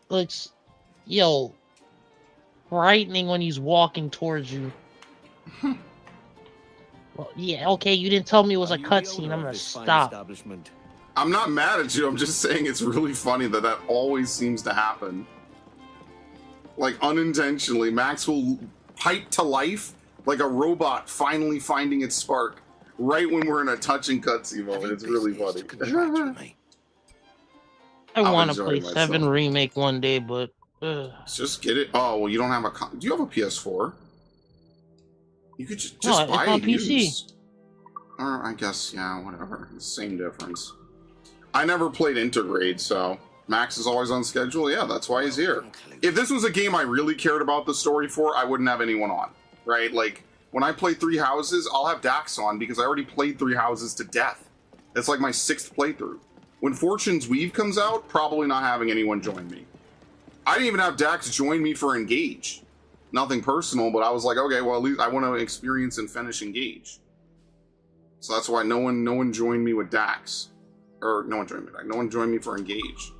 S2: Looks, yo, frightening when he's walking towards you. Well, yeah, okay, you didn't tell me it was a cutscene. I'm gonna stop.
S1: I'm not mad at you. I'm just saying it's really funny that that always seems to happen. Like, unintentionally, Max will pipe to life like a robot finally finding its spark right when we're in a touching cutscene moment. It's really funny.
S2: I want to
S1: enjoy
S2: play
S1: myself.
S2: 7 Remake one day, but...
S1: Just get it. Oh, well, you don't have a... Do you have a PS4? You could just
S2: No,
S1: buy
S2: it's on
S1: it
S2: PC.
S1: used. Or I guess, yeah, whatever. Same difference. I never played Intergrade, so Max is always on schedule. Yeah, that's why he's here. If this was a game I really cared about the story for, I wouldn't have anyone on, right? Like, when I play 3 Houses, I'll have Dax on because I already played 3 Houses to death. It's like my 6th playthrough. When Fortune's Weave comes out, probably not having anyone join me. I didn't even have Dax join me for Engage. Nothing personal, but I was like, okay, well, at least I want to experience and finish Engage. So that's why no one joined me with Dax. Or, no one joined me with Dax. No one joined me for Engage.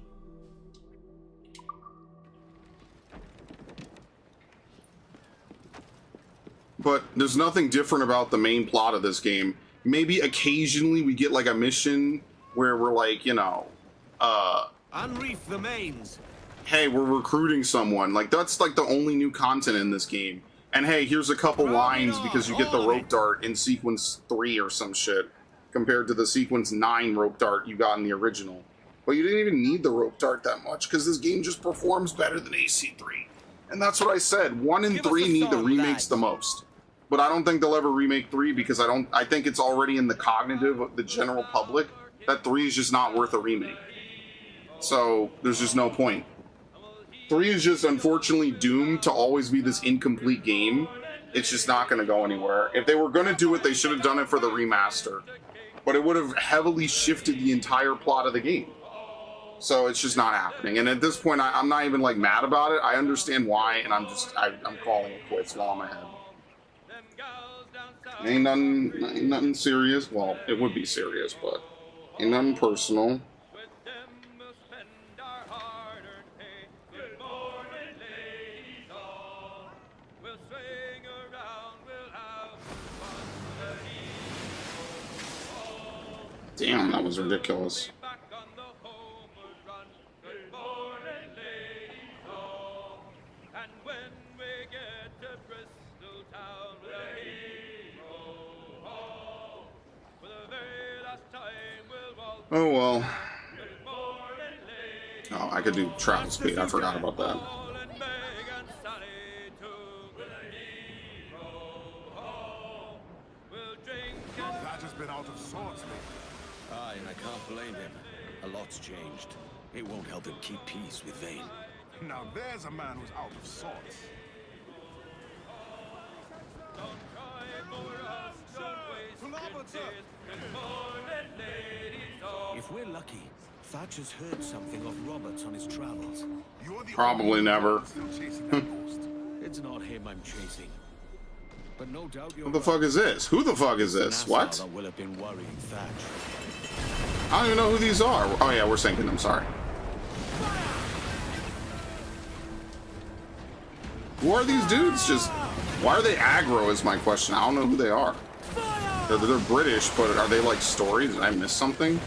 S1: But there's nothing different about the main plot of this game. Maybe occasionally we get like a mission where we're like, you know,
S12: unreef the mains.
S1: Hey, we're recruiting someone. Like, that's like the only new content in this game. And hey, here's a couple lines because you get the rope dart in sequence 3 or some shit compared to the sequence 9 rope dart you got in the original. But you didn't even need the rope dart that much because this game just performs better than AC3. And that's what I said. 1 and 3 need the remakes the most. But I don't think they'll ever remake 3 because I think it's already in the cognitive of the general public that 3 is just not worth a remake. So there's just no point. 3 is just unfortunately doomed to always be this incomplete game. It's just not going to go anywhere. If they were going to do it, they should have done it for the remaster. But it would have heavily shifted the entire plot of the game. So it's just not happening. And at this point, I'm not even like mad about it. I understand why, and I'm calling it quits while I'm ahead. Ain't nothing serious. Well, it would be serious, but ain't nothing personal. Damn, that was ridiculous. Oh well. Oh, I could do travel speed. I forgot about that.
S15: That has been out of sorts lately.
S12: Aye, and I can't blame him. A lot's changed. It won't help him keep peace with Vayne.
S15: Now there's a man who's out of sorts.
S12: If we're lucky, Thatcher's heard something of Roberts on his travels.
S1: Probably never.
S12: It's not him I'm chasing. But no doubt you're
S1: What the fuck is this? Who the fuck is this? What?
S12: will have been worrying Thatch.
S1: I don't even know who these are. Oh yeah, we're sinking them. Sorry. Who are these dudes? Just why are they aggro? Is my question. I don't know who they are. They're British, but are they like stories? Did I miss something?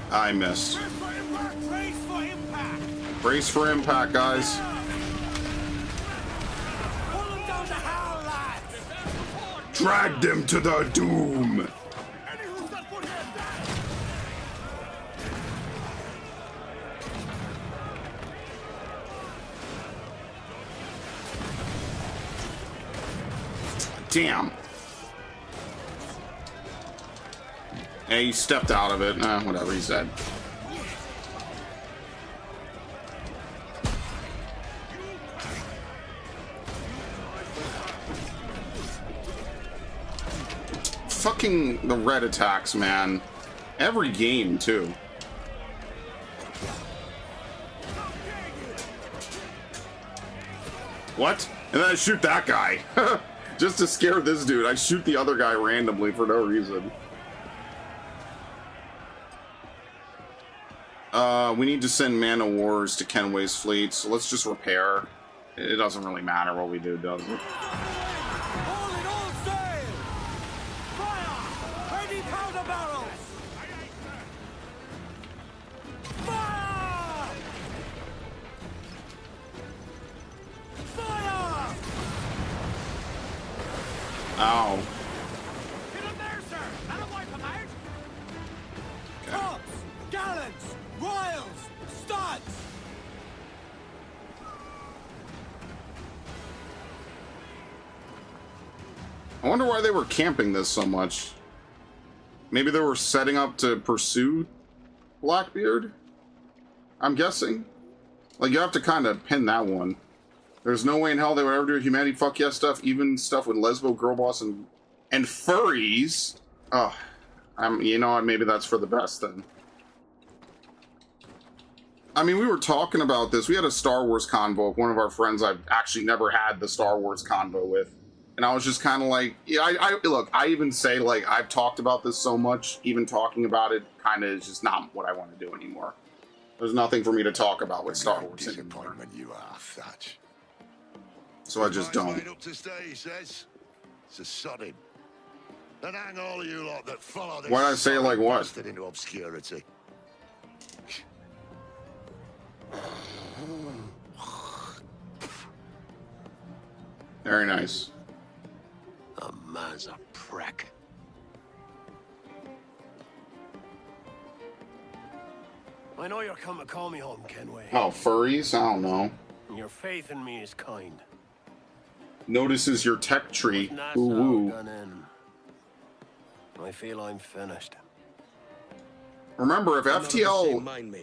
S1: I missed. Brace for impact, guys. Drag them to the doom. Damn. Hey, he stepped out of it. Whatever he said. fucking the red attacks, man. Every game too. What? And then I shoot that guy. Just to scare this dude. I shoot the other guy randomly for no reason. We need to send Man of Wars to Kenway's fleet, so let's just repair. It doesn't really matter what we do, does it?
S5: Ready powder barrels! Fire! Fire!
S1: Ow.
S5: Get him there, sir! That'll wipe him out! Tops! Gallants! Royals! Studs!
S1: I wonder why they were camping this so much. Maybe they were setting up to pursue Blackbeard? I'm guessing. Like, you have to kind of pin that one. There's no way in hell they would ever do humanity fuck yes stuff, even stuff with lesbo, girl boss, and furries. Oh, you know what? Maybe that's for the best then. I mean, we were talking about this. We had a Star Wars convo with one of our friends I've actually never had the Star Wars convo with. And I was just kind of like, yeah, look, I even say, like, I've talked about this so much, even talking about it kind of is just not what I want to do anymore. There's nothing for me to talk about with Star Wars anymore.
S4: You are, Thatch.
S1: So I just don't.
S4: Made up to stay, he says. So sod him. And hang all of you lot that follow this.
S1: Why'd I say like what?
S4: Bastard into obscurity.
S1: Very nice.
S6: The man's a prick. I know you're come to call me home, Kenway.
S1: Oh, furries? I don't know.
S6: Your faith in me is kind.
S1: Notices your tech tree.
S6: Nassau
S1: Ooh, woo.
S6: gone in. I feel I'm finished.
S1: Remember,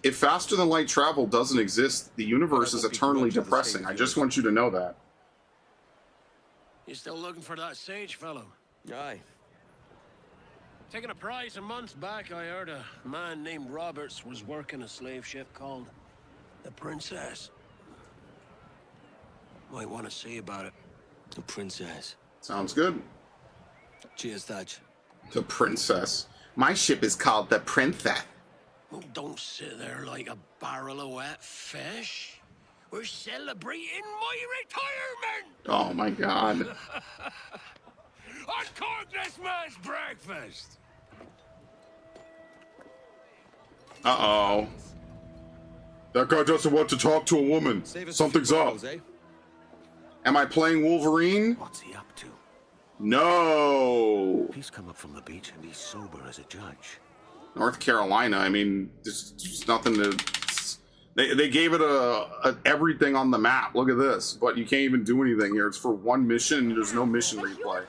S1: if faster than light travel doesn't exist, the universe is eternally depressing. I just want you to know that.
S6: You still looking for that sage fellow?
S12: Aye.
S6: Taking a prize a month back, I heard a man named Roberts was working a slave ship called the Princess. Might want to see about it.
S12: The Princess.
S1: Sounds good.
S12: Cheers, Thatch.
S1: The Princess. My ship is called the Princess.
S6: Oh, don't sit there like a barrel of wet fish. We're celebrating my retirement!
S1: Oh my god.
S6: I caught this man's breakfast!
S1: Uh-oh. That guy doesn't want to talk to a woman. Something's up. Am I playing Wolverine?
S6: What's he up to?
S1: No.
S6: He's come up from the beach and he's sober as a judge.
S1: North Carolina, I mean, there's nothing to... They gave it a everything on the map. Look at this. But you can't even do anything here. It's for one mission and there's no mission replay.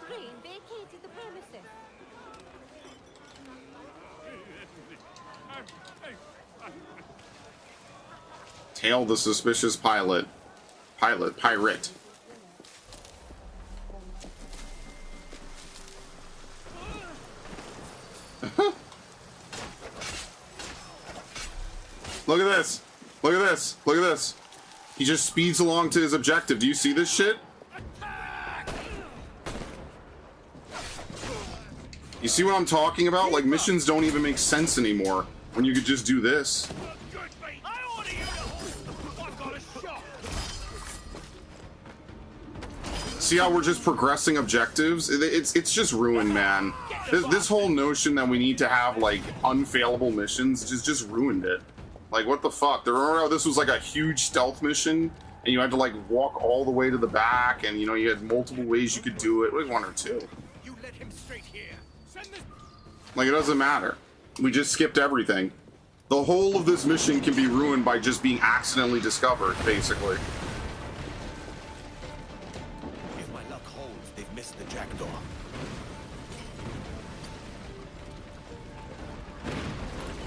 S1: Tail the suspicious pirate. Look at this. Look at this. Look at this. He just speeds along to his objective. Do you see this shit? You see what I'm talking about? Like, missions don't even make sense anymore when you could just do this. See how we're just progressing objectives? It's just ruined, man. This whole notion that we need to have, like, unfailable missions just ruined it. Like, what the fuck? Remember how this was like a huge stealth mission? And you had to, like, walk all the way to the back, and, you know, you had multiple ways you could do it. Like, one or two.
S5: You led him straight here. Send this...
S1: Like, it doesn't matter. We just skipped everything. The whole of this mission can be ruined by just being accidentally discovered, basically.
S12: If my luck holds, they've missed the jackdaw.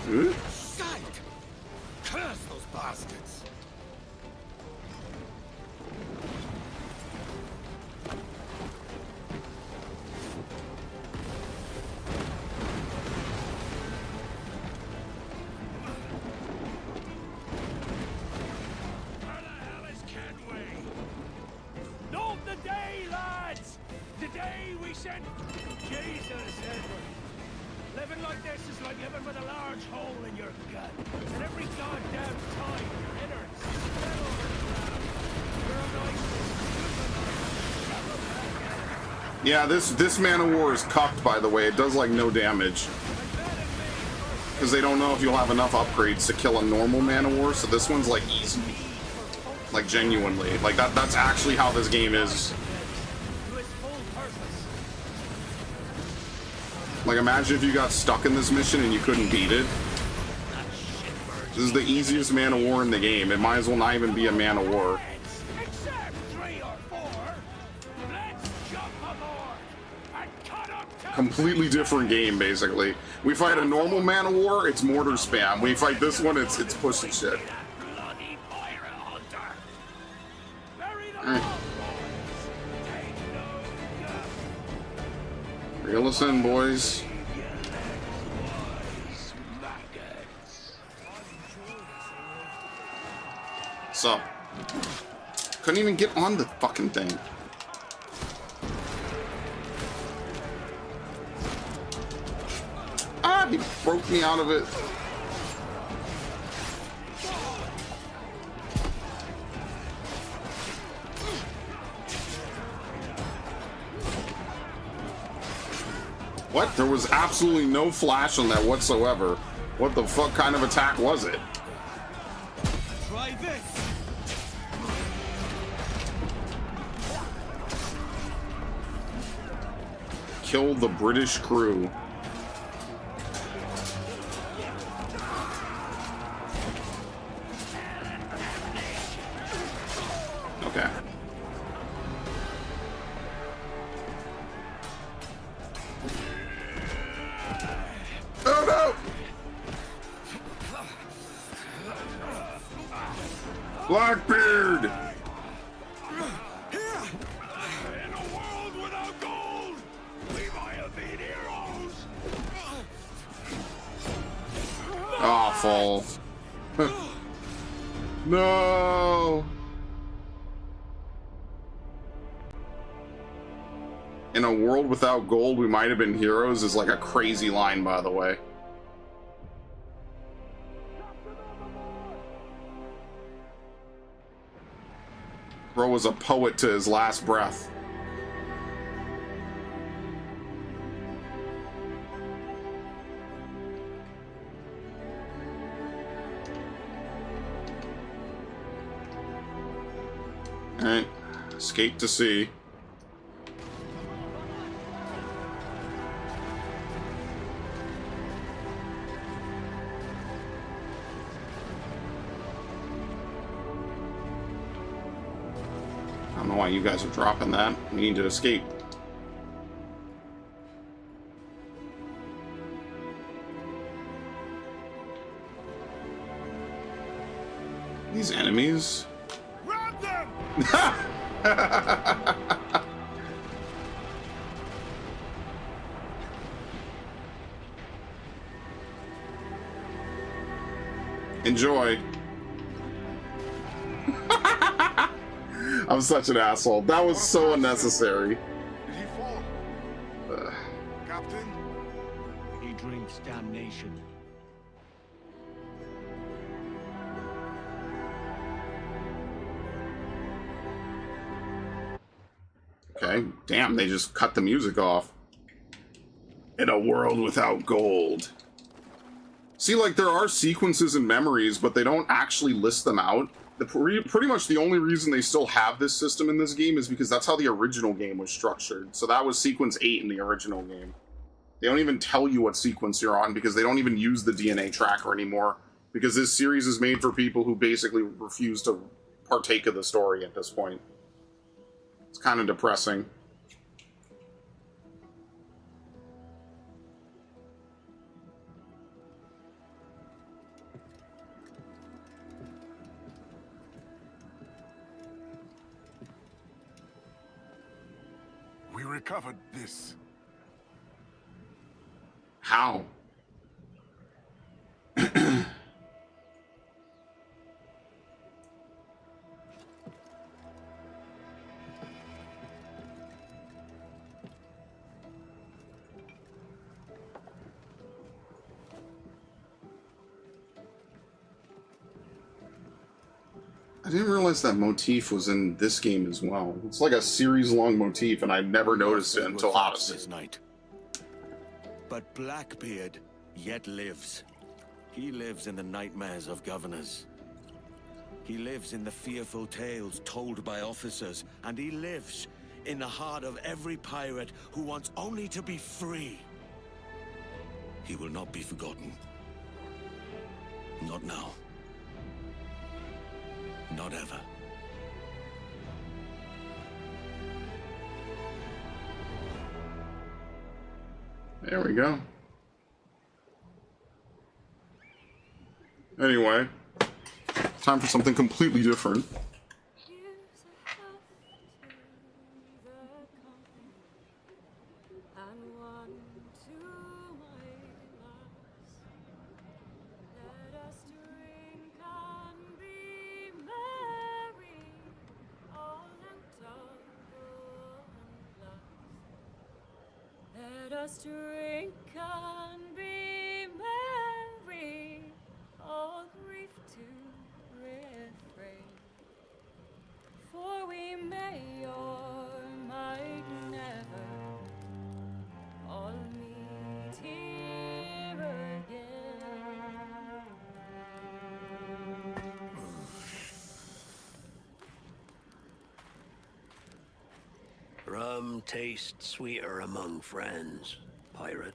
S1: Hmm?
S12: Sight! Curse those bastards!
S5: Attention! Jesus, Edward. Living like this is like living with a large hole in your gut. And every goddamn time your innards spill over the ground. You're a nice
S1: Yeah, this Man of War is cucked, by the way. It does like no damage. Because they don't know if you'll have enough upgrades to kill a normal Man of War, so this one's like easy. Like genuinely. Like that's actually how this game is. Like imagine if you got stuck in this mission and you couldn't beat it. This is the easiest Man of War in the game. It might as well not even be a Man of War. Completely different game, basically. We fight a normal Man of War, it's mortar spam. We fight this one, it's pussy shit. Alright. Reel us in, boys. So, couldn't even get on the fucking thing. Ah, he broke me out of it. What? There was absolutely no flash on that whatsoever. What the fuck kind of attack was it?
S3: Try this.
S1: Kill the British crew. Okay. Oh no! Blackbeard!
S5: In a world without gold, we might have been heroes.
S1: Awful. No! In a world without gold, we might have been heroes is like a crazy line, by the way. Bro was a poet to his last breath. Alright, escape to sea. I don't know why you guys are dropping that. We need to escape. These enemies?
S5: Grab them!
S1: Enjoy. I'm such an asshole. That was so unnecessary.
S15: Did he fall? Captain?
S16: He drinks damnation.
S1: Okay, damn, they just cut the music off. In a world without gold. See, like, there are sequences and memories, but they don't actually list them out. Pretty much the only reason they still have this system in this game is because that's how the original game was structured. So that was sequence 8 in the original game. They don't even tell you what sequence you're on because they don't even use the DNA tracker anymore. Because this series is made for people who basically refuse to partake of the story at this point. It's kind of depressing.
S15: We recovered this.
S1: How? I didn't realize that motif was in this game as well. It's like a series-long motif, and I never noticed it until Odyssey.
S12: This night. But Blackbeard yet lives. He lives in the nightmares of governors. He lives in the fearful tales told by officers, and he lives in the heart of every pirate who wants only to be free. He will not be forgotten. Not now. Not ever.
S1: There we go. Anyway, time for something completely different.
S18: Let us drink and be merry, all grief to refrain. For we may or might never all meet here again.
S6: Rum tastes sweeter among friends, pirate.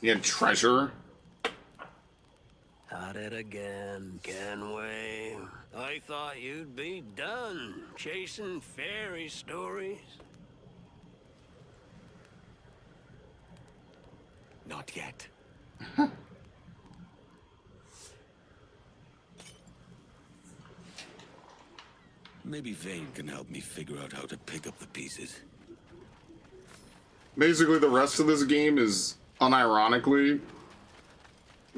S1: You had treasure?
S6: At it again, Kenway. I thought you'd be done chasing fairy stories.
S12: Not yet. Maybe Vane can help me figure out how to pick up the pieces.
S1: Basically, the rest of this game is, unironically,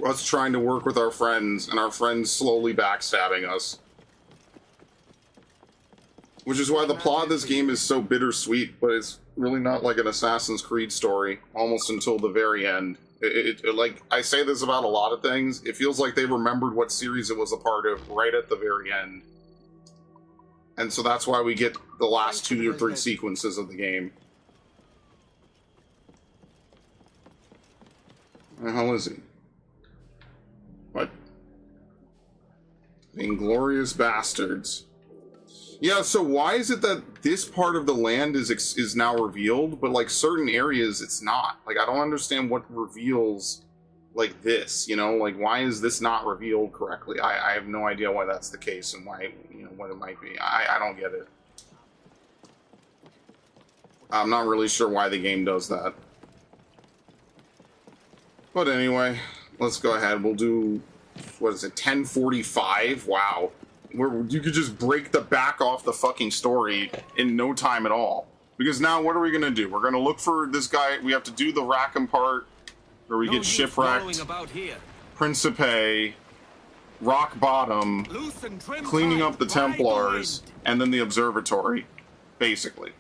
S1: us trying to work with our friends, and our friends slowly backstabbing us. Which is why the plot of this game is so bittersweet, but it's really not like an Assassin's Creed story, almost until the very end. Like, I say this about a lot of things, it feels like they remembered what series it was a part of right at the very end. And so that's why we get the last 2 or 3 sequences of the game. Where the hell is he? What? The Inglorious Bastards. Yeah, so why is it that this part of the land is now revealed, but like certain areas it's not? Like, I don't understand what reveals like this, you know? Like, why is this not revealed correctly? I have no idea why that's the case and why, you know, what it might be. I don't get it. I'm not really sure why the game does that. But anyway, let's go ahead. We'll do, what is it, 1045? Wow. You could just break the back off the fucking story in no time at all. Because now what are we going to do? We're going to look for this guy. We have to do the Rackham part where we get shipwrecked. Principe, Rock Bottom, cleaning up the Templars, and then the Observatory, basically.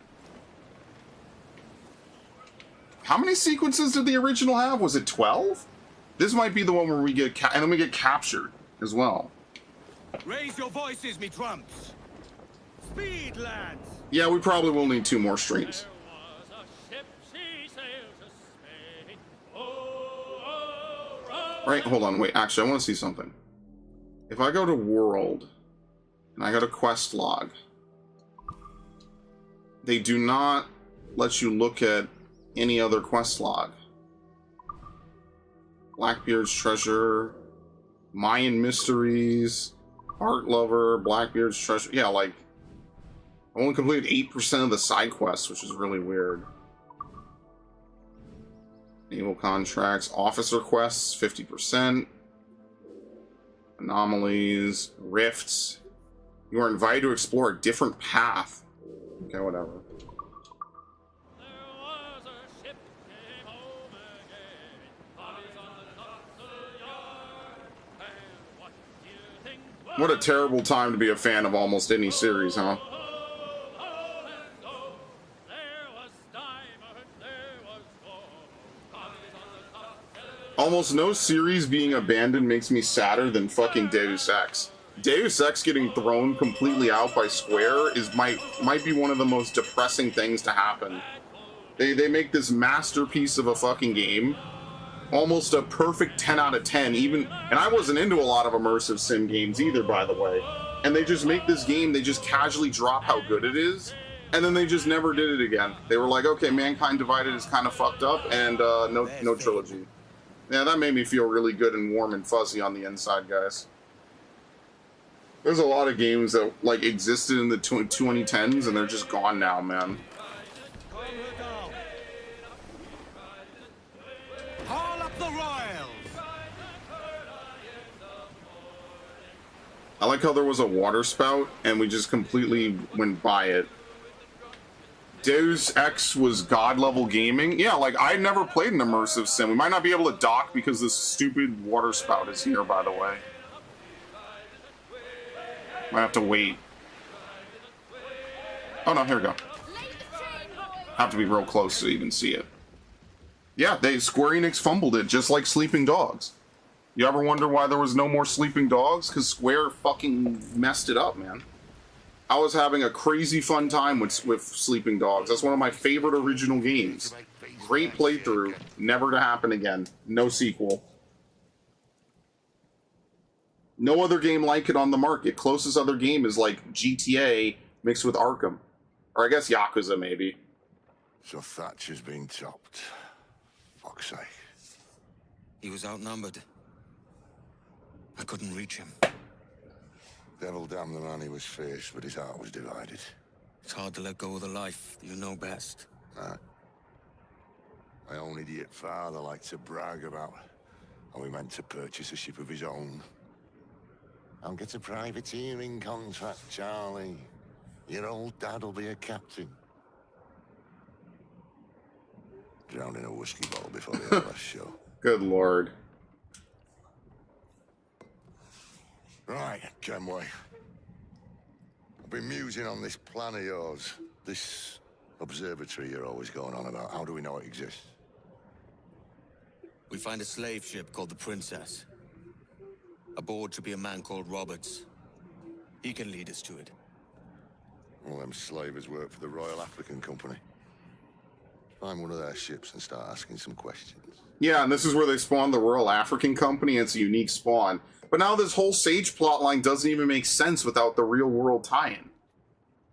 S1: How many sequences did the original have? Was it 12? This might be the one where we get and then we get captured as well.
S3: Raise your voices, me trumps. Speed, lads.
S1: Yeah, we probably will need 2 more streams. Right, hold on, wait, actually, I want to see something. If I go to World, and I go to Quest Log, they do not let you look at any other quest log. Blackbeard's Treasure, Mayan Mysteries, Art Lover, Blackbeard's Treasure. Yeah, like, I only completed 8% of the side quests, which is really weird. Naval Contracts, Officer Quests, 50%. Anomalies, Rifts. You are invited to explore a different path. Okay, whatever. What a terrible time to be a fan of almost any series, huh? Almost no series being abandoned makes me sadder than fucking Deus Ex. Deus Ex getting thrown completely out by Square might be one of the most depressing things to happen. They make this masterpiece of a fucking game, almost a perfect 10 out of 10, even, and I wasn't into a lot of immersive sim games either, by the way, and they just make this game, they just casually drop how good it is, and then they just never did it again. They were like, okay, Mankind Divided is kind of fucked up, and no trilogy. Yeah, that made me feel really good and warm and fuzzy on the inside, guys. There's a lot of games that like existed in the 2010s and they're just gone now, man.
S3: Haul up the royals!
S1: I like how there was a water spout and we just completely went by it. Deus Ex was god level gaming. Yeah, like I never played an immersive sim. We might not be able to dock because this stupid water spout is here, by the way. Might have to wait. Oh no, here we go. Have to be real close to even see it. Yeah, Square Enix fumbled it just like Sleeping Dogs. You ever wonder why there was no more Sleeping Dogs? Because Square fucking messed it up, man. I was having a crazy fun time with Sleeping Dogs. That's one of my favorite original games. Great playthrough, never to happen again. No sequel. No other game like it on the market. Closest other game is like GTA mixed with Arkham. Or I guess Yakuza, maybe.
S4: So Thatcher's been topped. Fuck's sake.
S3: He was outnumbered. I couldn't reach him.
S4: Devil damn the man, he was fierce, but his heart was divided.
S3: It's hard to let go of the life you know best.
S4: My own idiot father liked to brag about how he meant to purchase a ship of his own. I'll get a privateering contract, Charlie. Your old dad'll be a captain. Drowned in a whiskey bottle before the last show.
S1: Good lord.
S4: Right, Kenway. I've been musing on this plan of yours. This observatory you're always going on about. How do we know it exists?
S3: We find a slave ship called the Princess. Aboard should be a man called Roberts. He can lead us to it.
S4: All them slavers work for the Royal African Company. Find one of their ships and start asking some questions.
S1: Yeah, and this is where they spawned the Royal African Company. It's a unique spawn. But now this whole Sage plotline doesn't even make sense without the real-world tie-in.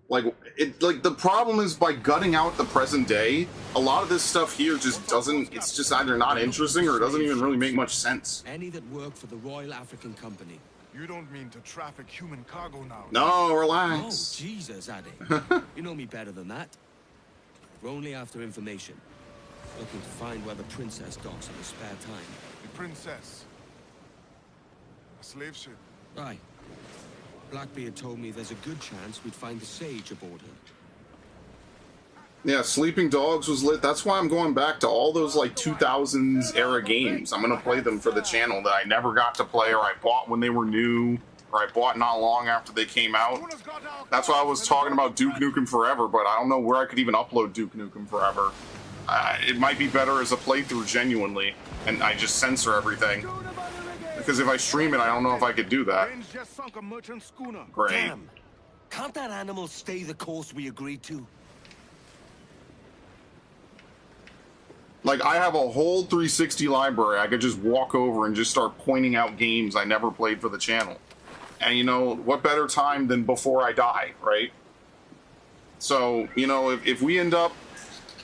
S1: Like the problem is by gutting out the present day, a lot of this stuff here just doesn't, it's just either not interesting or it doesn't even really make much sense.
S3: Any that work for the Royal African Company.
S15: You don't mean to traffic human cargo now?
S1: No, relax.
S3: Oh, Jesus, Addy. You know me better than that. We're only after information. Looking to find where the Princess docks in her spare time.
S15: The Princess? A slave ship?
S3: Aye. Blackbeard told me there's a good chance we'd find the Sage aboard her.
S1: Yeah, Sleeping Dogs was lit. That's why I'm going back to all those like 2000s era games. I'm gonna play them for the channel that I never got to play, or I bought when they were new, or I bought not long after they came out. That's why I was talking about Duke Nukem Forever, but I don't know where I could even upload Duke Nukem Forever. It might be better as a playthrough genuinely, and I just censor everything. Because if I stream it, I don't know if I could do that. Great.
S6: Damn. Can't that animal stay the course we agreed to?
S1: Like, I have a whole 360 library. I could just walk over and just start pointing out games I never played for the channel. And, you know, what better time than before I die, right? So, you know, if we end up...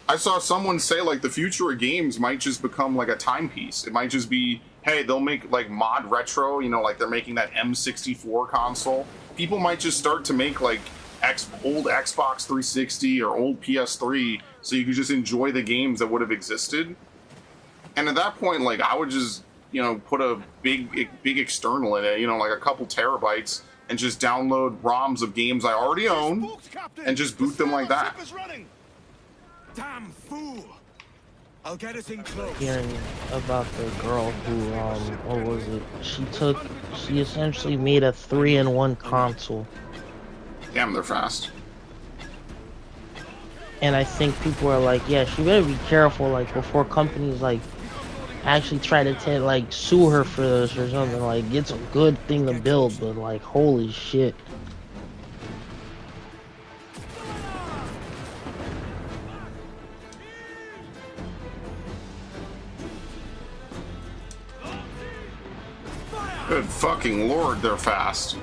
S1: I saw someone say, like, the future of games might just become, like, a timepiece. It might just be, hey, they'll make, like, mod retro, you know, like they're making that M64 console. People might just start to make, like, old Xbox 360 or old PS3 so you could just enjoy the games that would have existed. And at that point, like, I would just, you know, put a big external in it, you know, like a couple terabytes, and just download ROMs of games I already own and just boot them like that.
S3: Damn fool!
S12: I'll get us in close.
S2: Hearing about the girl who, what was it? She essentially made a 3-in-1 console.
S1: Damn, they're fast.
S2: And I think people are like, yeah, she better be careful, like, before companies, like, actually try to, like, sue her for this or something. Like, it's a good thing to build, but, like, holy shit.
S1: Good fucking lord, they're fast.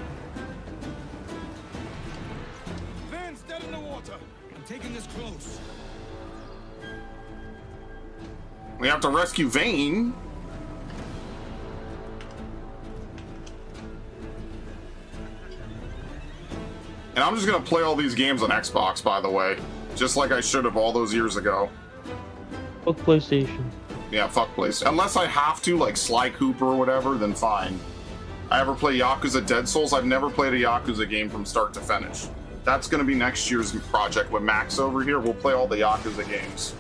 S12: Van's dead in the water. I'm taking this close.
S1: We have to rescue Vane. And I'm just gonna play all these games on Xbox, by the way. Just like I should have all those years ago.
S2: Fuck PlayStation.
S1: Yeah, fuck PlayStation. Unless I have to, like Sly Cooper or whatever, then fine. I ever play Yakuza Dead Souls? I've never played a Yakuza game from start to finish. That's gonna be next year's project with Max over here. We'll play all the Yakuza games.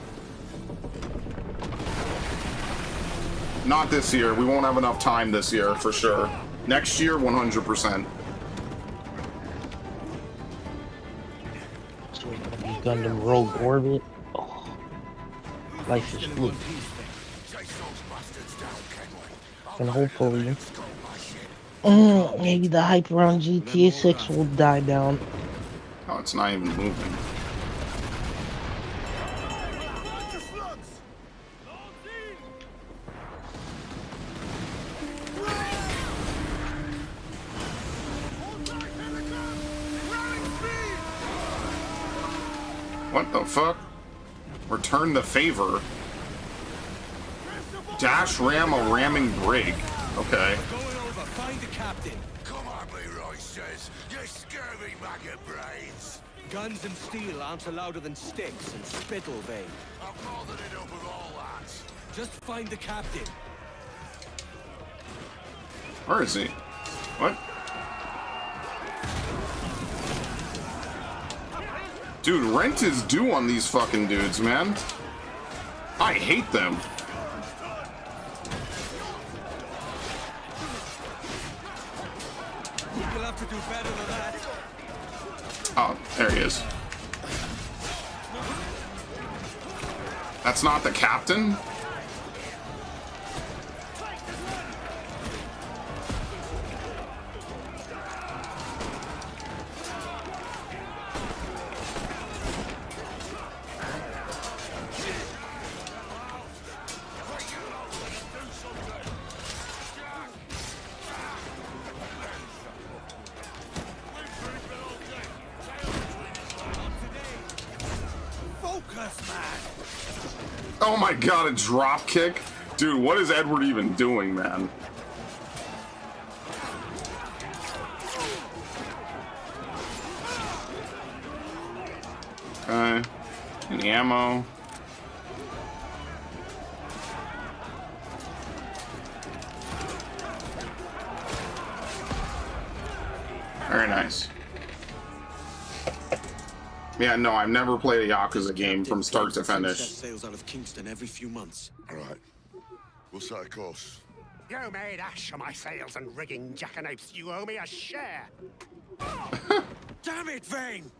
S1: Not this year. We won't have enough time this year, for sure. Next year, 100%.
S2: Gundam Rogue Orbit. Oh, life is blue. And hopefully, maybe the hype around GTA 6 will die down.
S1: Oh, it's not even moving. What the fuck? Return the favor. Dash ram a ramming brig. Okay.
S12: Going over. Find the captain.
S4: Come on, Leroy says. You scurvy maggot brains.
S12: Guns and steel aren't louder than sticks and spittle, Vane.
S4: I've bothered it up with all that.
S12: Just find the captain.
S1: Where is he? What? Dude, rent is due on these fucking dudes, man. I hate them.
S12: You'll have to do better than that.
S1: Oh, there he is. That's not the captain? Oh my god, a drop kick? Dude, what is Edward even doing, man? Okay. Any ammo? Very nice. Yeah, no, I've never played a Yakuza game from start to finish.
S12: Sails out of Kingston every few months.
S4: All right. We'll set a course.
S5: You made ash of my sails and rigging, jackanapes. You owe me a share.
S12: Damn it, Vane!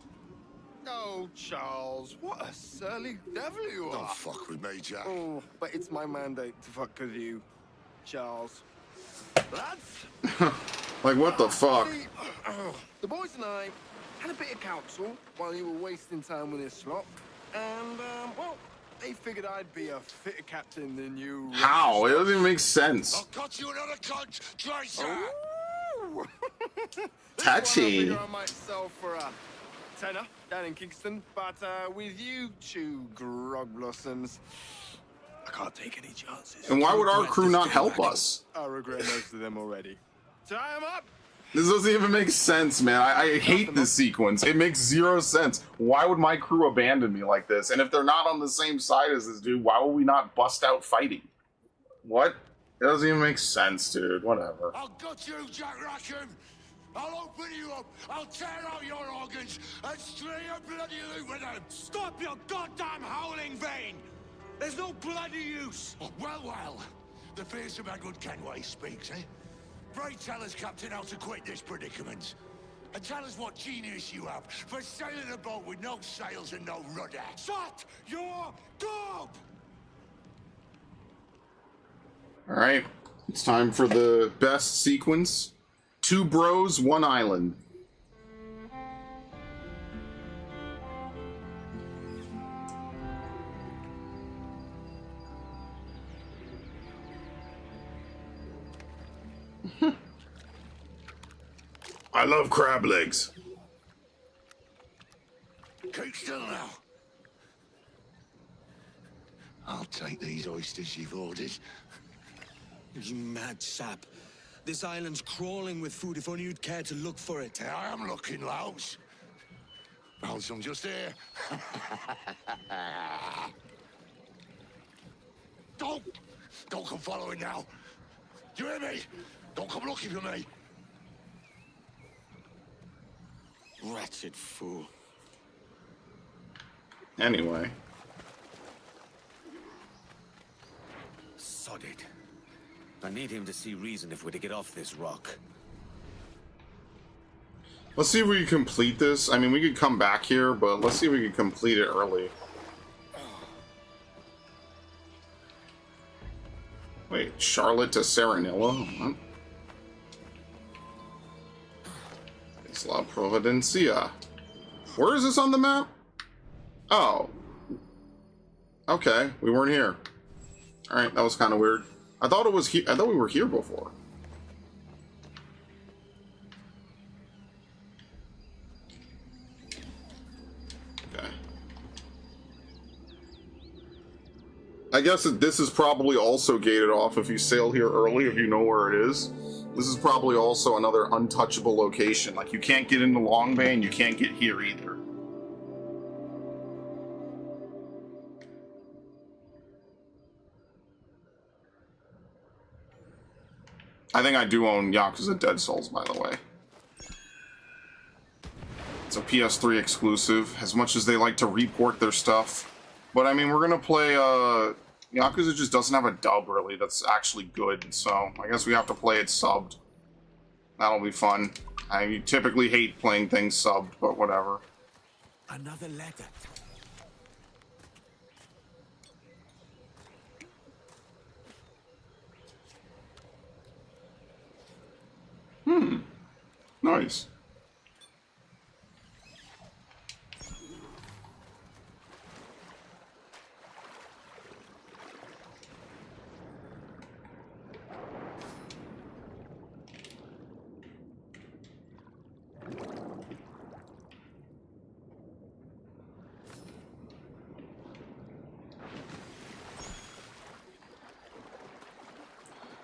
S19: Oh, Charles, what a surly devil you are.
S4: Don't fuck with me, Jack.
S19: Oh, but it's my mandate to fuck with you, Charles. Lads?
S1: Like, what the fuck?
S19: See, the boys and I had a bit of counsel while you were wasting time with this slop. And, well, they figured I'd be a fitter captain than you.
S1: How? It doesn't even make sense.
S4: I'll cut you another cunt, Tracer!
S19: Ooh.
S1: Touchy.
S19: This one I might sell for a tenner down in Kingston, but with you two grog blossoms, I can't take any chances.
S1: And why would our crew not help us?
S19: I regret most of them already. Tie 'em up!
S1: This doesn't even make sense, man. I hate this sequence. It makes zero sense. Why would my crew abandon me like this? And if they're not on the same side as this dude, why would we not bust out fighting? What? It doesn't even make sense, dude. Whatever.
S4: I'll gut you, Jack Rackham! I'll open you up, I'll tear out your organs, and string a bloody loot with them!
S12: Stop your goddamn howling, Vane! There's no bloody use!
S4: Oh, well. The fearsome Edward Kenway speaks, eh? Pray tell us, Captain, how to quit this predicament. And tell us what genius you have for sailing a boat with no sails and no rudder.
S12: Shut your gob!
S1: Alright, it's time for the best sequence. 2 bros, 1 island. I love crab legs.
S4: Keep still now. I'll take these oysters you've ordered.
S12: You mad sap. This island's crawling with food if only you'd care to look for it.
S4: I am looking, Laos. Found some just here. Don't come following now. You hear me? Don't come looking for me.
S12: Wretched fool.
S1: Anyway.
S12: Sod it. I need him to see reason if we're to get off this rock.
S1: Let's see if we can complete this. I mean, we could come back here, but let's see if we can complete it early. Wait, Charlotte to Serenilla? What? Isla Providencia. Where is this on the map? Oh. Okay, we weren't here. Alright, that was kind of weird. I thought it was here. I thought we were here before. Okay. I guess that this is probably also gated off if you sail here early, if you know where it is. This is probably also another untouchable location. Like, you can't get into Long Bay and you can't get here either. I think I do own Yakuza Dead Souls, by the way. It's a PS3 exclusive, as much as they like to report their stuff. But I mean, we're gonna play, Yakuza just doesn't have a dub, really, that's actually good, so I guess we have to play it subbed. That'll be fun. I typically hate playing things subbed, but whatever.
S12: Another letter.
S1: Nice.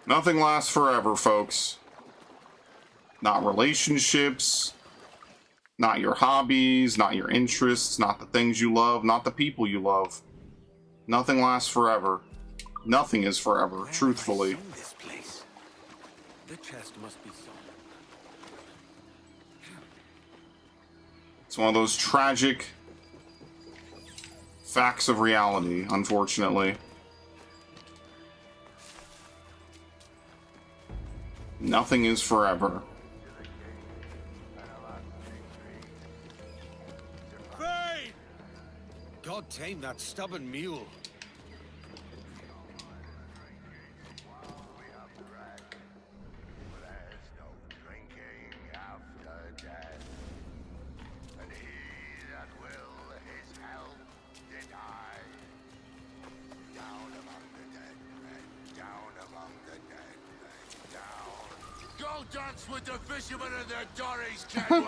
S1: Nothing lasts forever, folks. Not relationships, not your hobbies, not your interests, not the things you love, not the people you love. Nothing lasts forever. Nothing is forever, truthfully.
S12: This place. The chest must be sold.
S1: It's one of those tragic facts of reality, unfortunately. Nothing is forever.
S12: God tame that stubborn mule.
S4: Go dance with the fishermen and their dories, Kenway!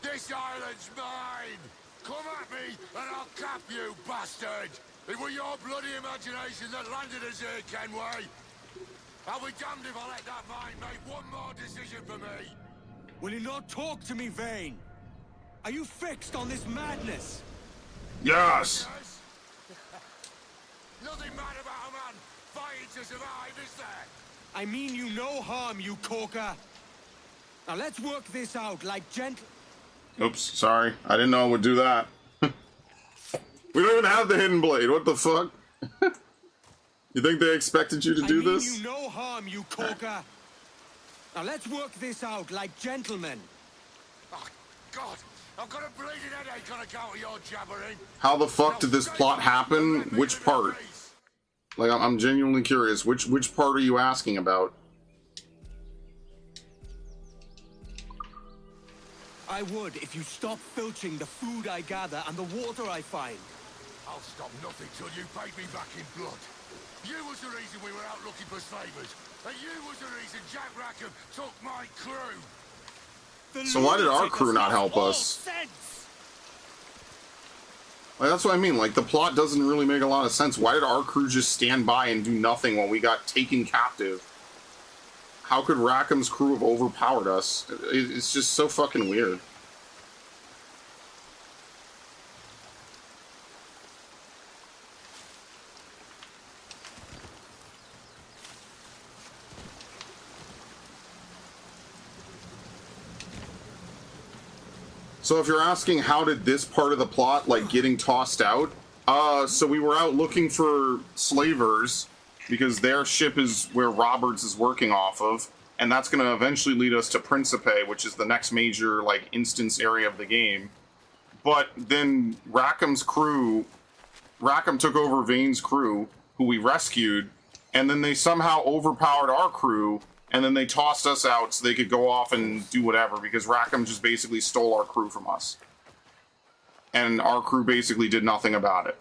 S4: This island's mine! Come at me, and I'll cap you, bastard! It was your bloody imagination that landed us here, Kenway! I'll be damned if I let that mind make one more decision for me!
S12: Will you not talk to me, Vane? Are you fixed on this madness?
S1: Yes!
S4: Nothing mad about a man fighting to survive, is there?
S12: I mean you no harm, you corker. Now let's work this out like gentle...
S1: Oops, sorry. I didn't know I would do that. We don't even have the hidden blade. What the fuck? You think they expected you to do this?
S12: You no harm, you corker. Now let's work this out like gentlemen.
S4: Oh, God! I've got a bleeding headache on account of your jabbering.
S1: How the fuck did this plot happen? Which part? Like, I'm genuinely curious. Which part are you asking about?
S12: I would if you stop filching the food I gather and the water I find.
S4: I'll stop nothing till you paid me back in blood. You was the reason we were out looking for slavers, and you was the reason Jack Rackham took my crew.
S1: So why did our crew not help us? Like, that's what I mean. Like, the plot doesn't really make a lot of sense. Why did our crew just stand by and do nothing while we got taken captive? How could Rackham's crew have overpowered us? It's just so fucking weird. So if you're asking how did this part of the plot, like getting tossed out, so we were out looking for slavers because their ship is where Roberts is working off of, and that's going to eventually lead us to Principe, which is the next major like instance area of the game. But then Rackham took over Vane's crew, who we rescued, and then they somehow overpowered our crew. And then they tossed us out so they could go off and do whatever, because Rackham just basically stole our crew from us. And our crew basically did nothing about it.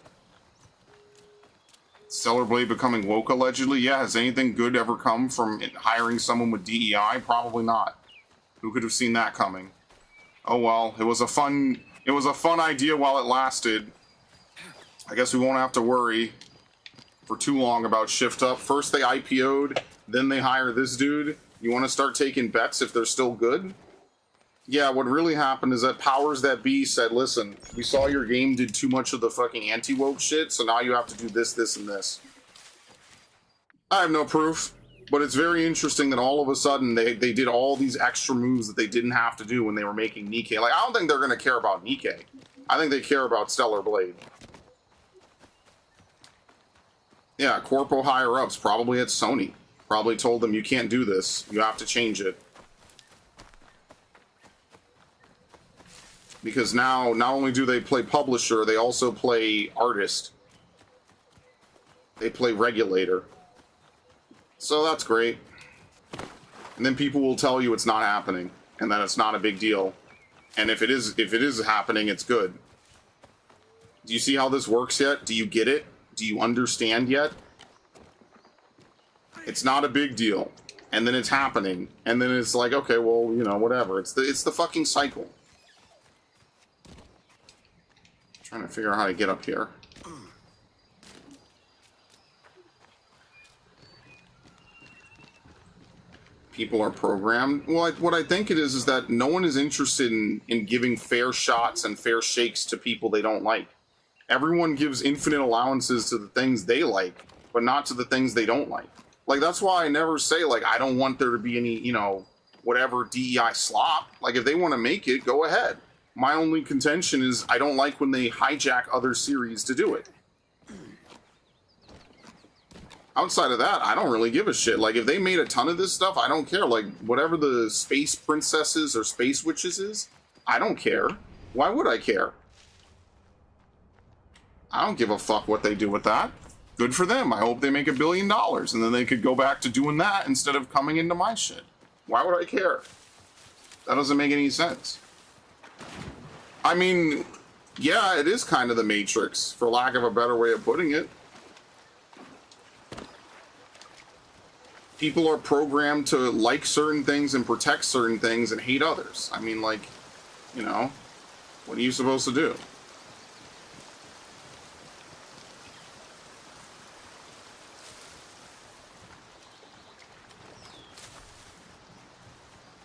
S1: Stellar Blade becoming woke, allegedly? Yeah, has anything good ever come from hiring someone with DEI? Probably not. Who could have seen that coming? Oh well, it was a fun idea while it lasted. I guess we won't have to worry for too long about Shift Up. First they IPO'd, then they hire this dude. You want to start taking bets if they're still good? Yeah, what really happened is that Powers That Be said, listen, we saw your game did too much of the fucking anti-woke shit, so now you have to do this, this, and this. I have no proof, but it's very interesting that all of a sudden they did all these extra moves that they didn't have to do when they were making Nikkei. Like, I don't think they're going to care about Nikkei. I think they care about Stellar Blade. Yeah, corpo higher-ups, probably at Sony. Probably told them, you can't do this. You have to change it. Because now, not only do they play publisher, they also play artist. They play regulator. So that's great. And then people will tell you it's not happening, and that it's not a big deal. And if it is happening, it's good. Do you see how this works yet? Do you get it? Do you understand yet? It's not a big deal, and then it's happening, and then it's like, okay, well, you know, whatever. It's the fucking cycle. I'm trying to figure out how to get up here. People are programmed. Well, what I think it is that no one is interested in giving fair shots and fair shakes to people they don't like. Everyone gives infinite allowances to the things they like, but not to the things they don't like. Like, that's why I never say, like, I don't want there to be any, you know, whatever DEI slop. Like, if they want to make it, go ahead. My only contention is I don't like when they hijack other series to do it. Outside of that, I don't really give a shit. Like, if they made a ton of this stuff, I don't care. Like, whatever the space princesses or space witches is, I don't care. Why would I care? I don't give a fuck what they do with that. Good for them. I hope they make $1 billion, and then they could go back to doing that instead of coming into my shit. Why would I care? That doesn't make any sense. I mean, yeah, it is kind of the Matrix, for lack of a better way of putting it. People are programmed to like certain things and protect certain things and hate others. I mean, like, you know, what are you supposed to do?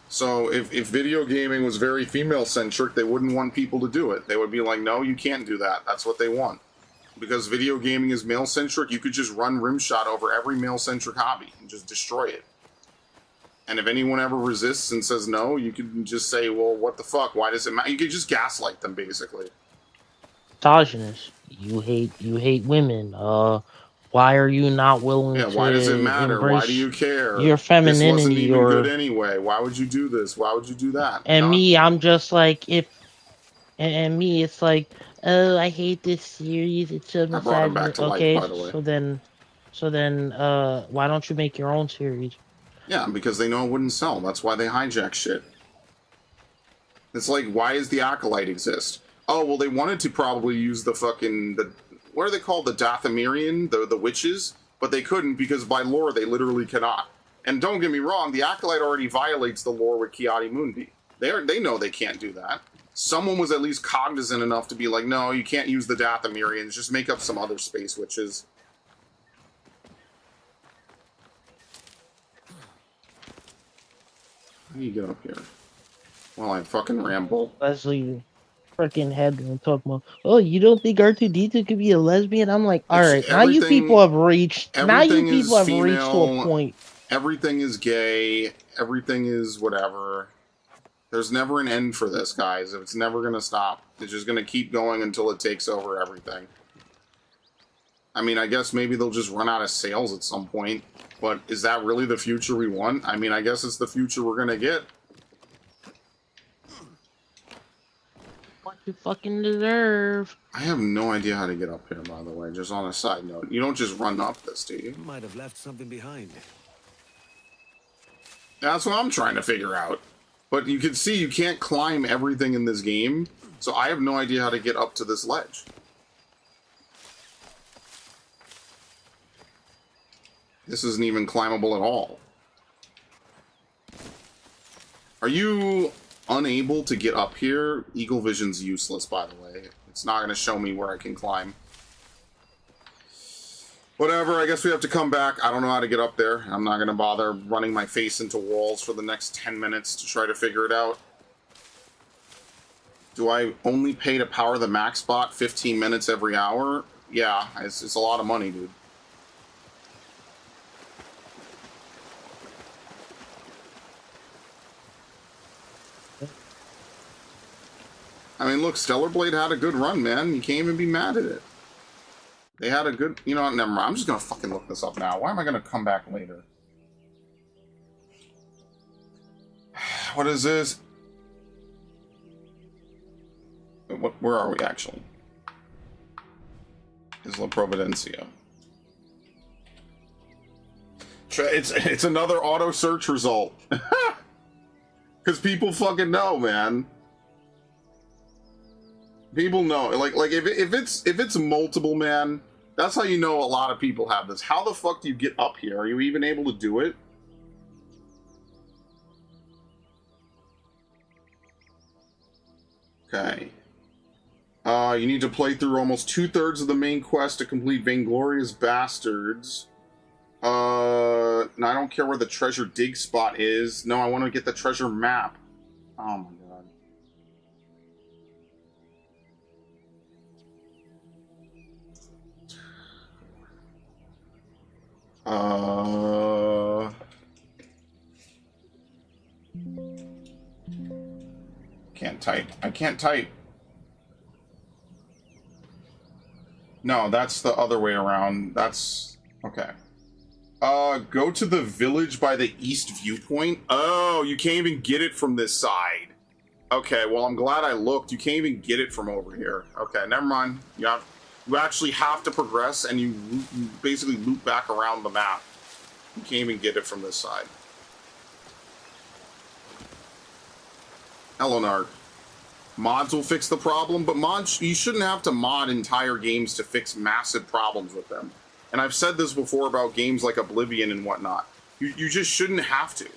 S1: So if video gaming was very female-centric, they wouldn't want people to do it. They would be like, no, you can't do that. That's what they want. Because video gaming is male-centric, you could just run Rimshot over every male-centric hobby and just destroy it. And if anyone ever resists and says no, you can just say, well, what the fuck? Why does it matter? You could just gaslight them, basically.
S2: Misogynist. You hate women. Why are you not willing
S1: Yeah,
S2: to
S1: why does it matter? Why
S2: embrace
S1: do you care?
S2: your
S1: This wasn't
S2: femininity?
S1: even good
S2: Or
S1: anyway. Why would you do this? Why would you do that?
S2: and me, I'm just like if and me, it's like, oh, I hate this series. It's so
S1: I brought him back
S2: misogynist.
S1: to life,
S2: Okay,
S1: by the way.
S2: so then, why don't you make your own series?
S1: Yeah, because they know it wouldn't sell. That's why they hijack shit. It's like, why does the Acolyte exist? Oh, well, they wanted to probably use the fucking... what are they called? The Dathomirian? The witches? But they couldn't because by lore they literally cannot. And don't get me wrong, the Acolyte already violates the lore with Kiadi Mundi. They know they can't do that. Someone was at least cognizant enough to be like, no, you can't use the Dathomirians, just make up some other space witches. How do you get up here? Well, I fucking ramble.
S2: Leslie freaking head and talk about, oh, you don't think R2D2 could be a lesbian? I'm like, all right, now you people have reached to a point.
S1: Everything is gay. Everything is whatever. There's never an end for this, guys. It's never going to stop. It's just going to keep going until it takes over everything. I mean, I guess maybe they'll just run out of sales at some point. But is that really the future we want? I mean, I guess it's the future we're going to get.
S2: What you fucking deserve.
S1: I have no idea how to get up here, by the way. Just on a side note. You don't just run up this, do you?
S12: Might have left something behind.
S1: That's what I'm trying to figure out. But you can see you can't climb everything in this game, so I have no idea how to get up to this ledge. This isn't even climbable at all. Are you unable to get up here? Eagle Vision's useless, by the way. It's not going to show me where I can climb. Whatever, I guess we have to come back. I don't know how to get up there. I'm not going to bother running my face into walls for the next 10 minutes to try to figure it out. Do I only pay to power the max bot 15 minutes every hour? Yeah, it's a lot of money, dude. I mean, look, Stellar Blade had a good run, man. You can't even be mad at it. They had a good... You know what? Never mind. I'm just going to fucking look this up now. Why am I going to come back later? What is this? Where are we, actually? Isla Providencia. It's another auto search result. Because people fucking know, man. People know. Like if it's multiple, man... That's how you know a lot of people have this. How the fuck do you get up here? Are you even able to do it? Okay. You need to play through almost 2/3 of the main quest to complete Vainglorious Bastards. No, I don't care where the treasure dig spot is. No, I want to get the treasure map. Oh my god. Can't type. I can't type. No, that's the other way around. That's... okay. Go to the village by the east viewpoint. Oh, you can't even get it from this side. Okay, well, I'm glad I looked. You can't even get it from over here. Okay, never mind. You actually have to progress, and you basically loop back around the map. You can't even get it from this side. Eleanor. Mods will fix the problem, but mods, you shouldn't have to mod entire games to fix massive problems with them. And I've said this before about games like Oblivion and whatnot. You just shouldn't have to.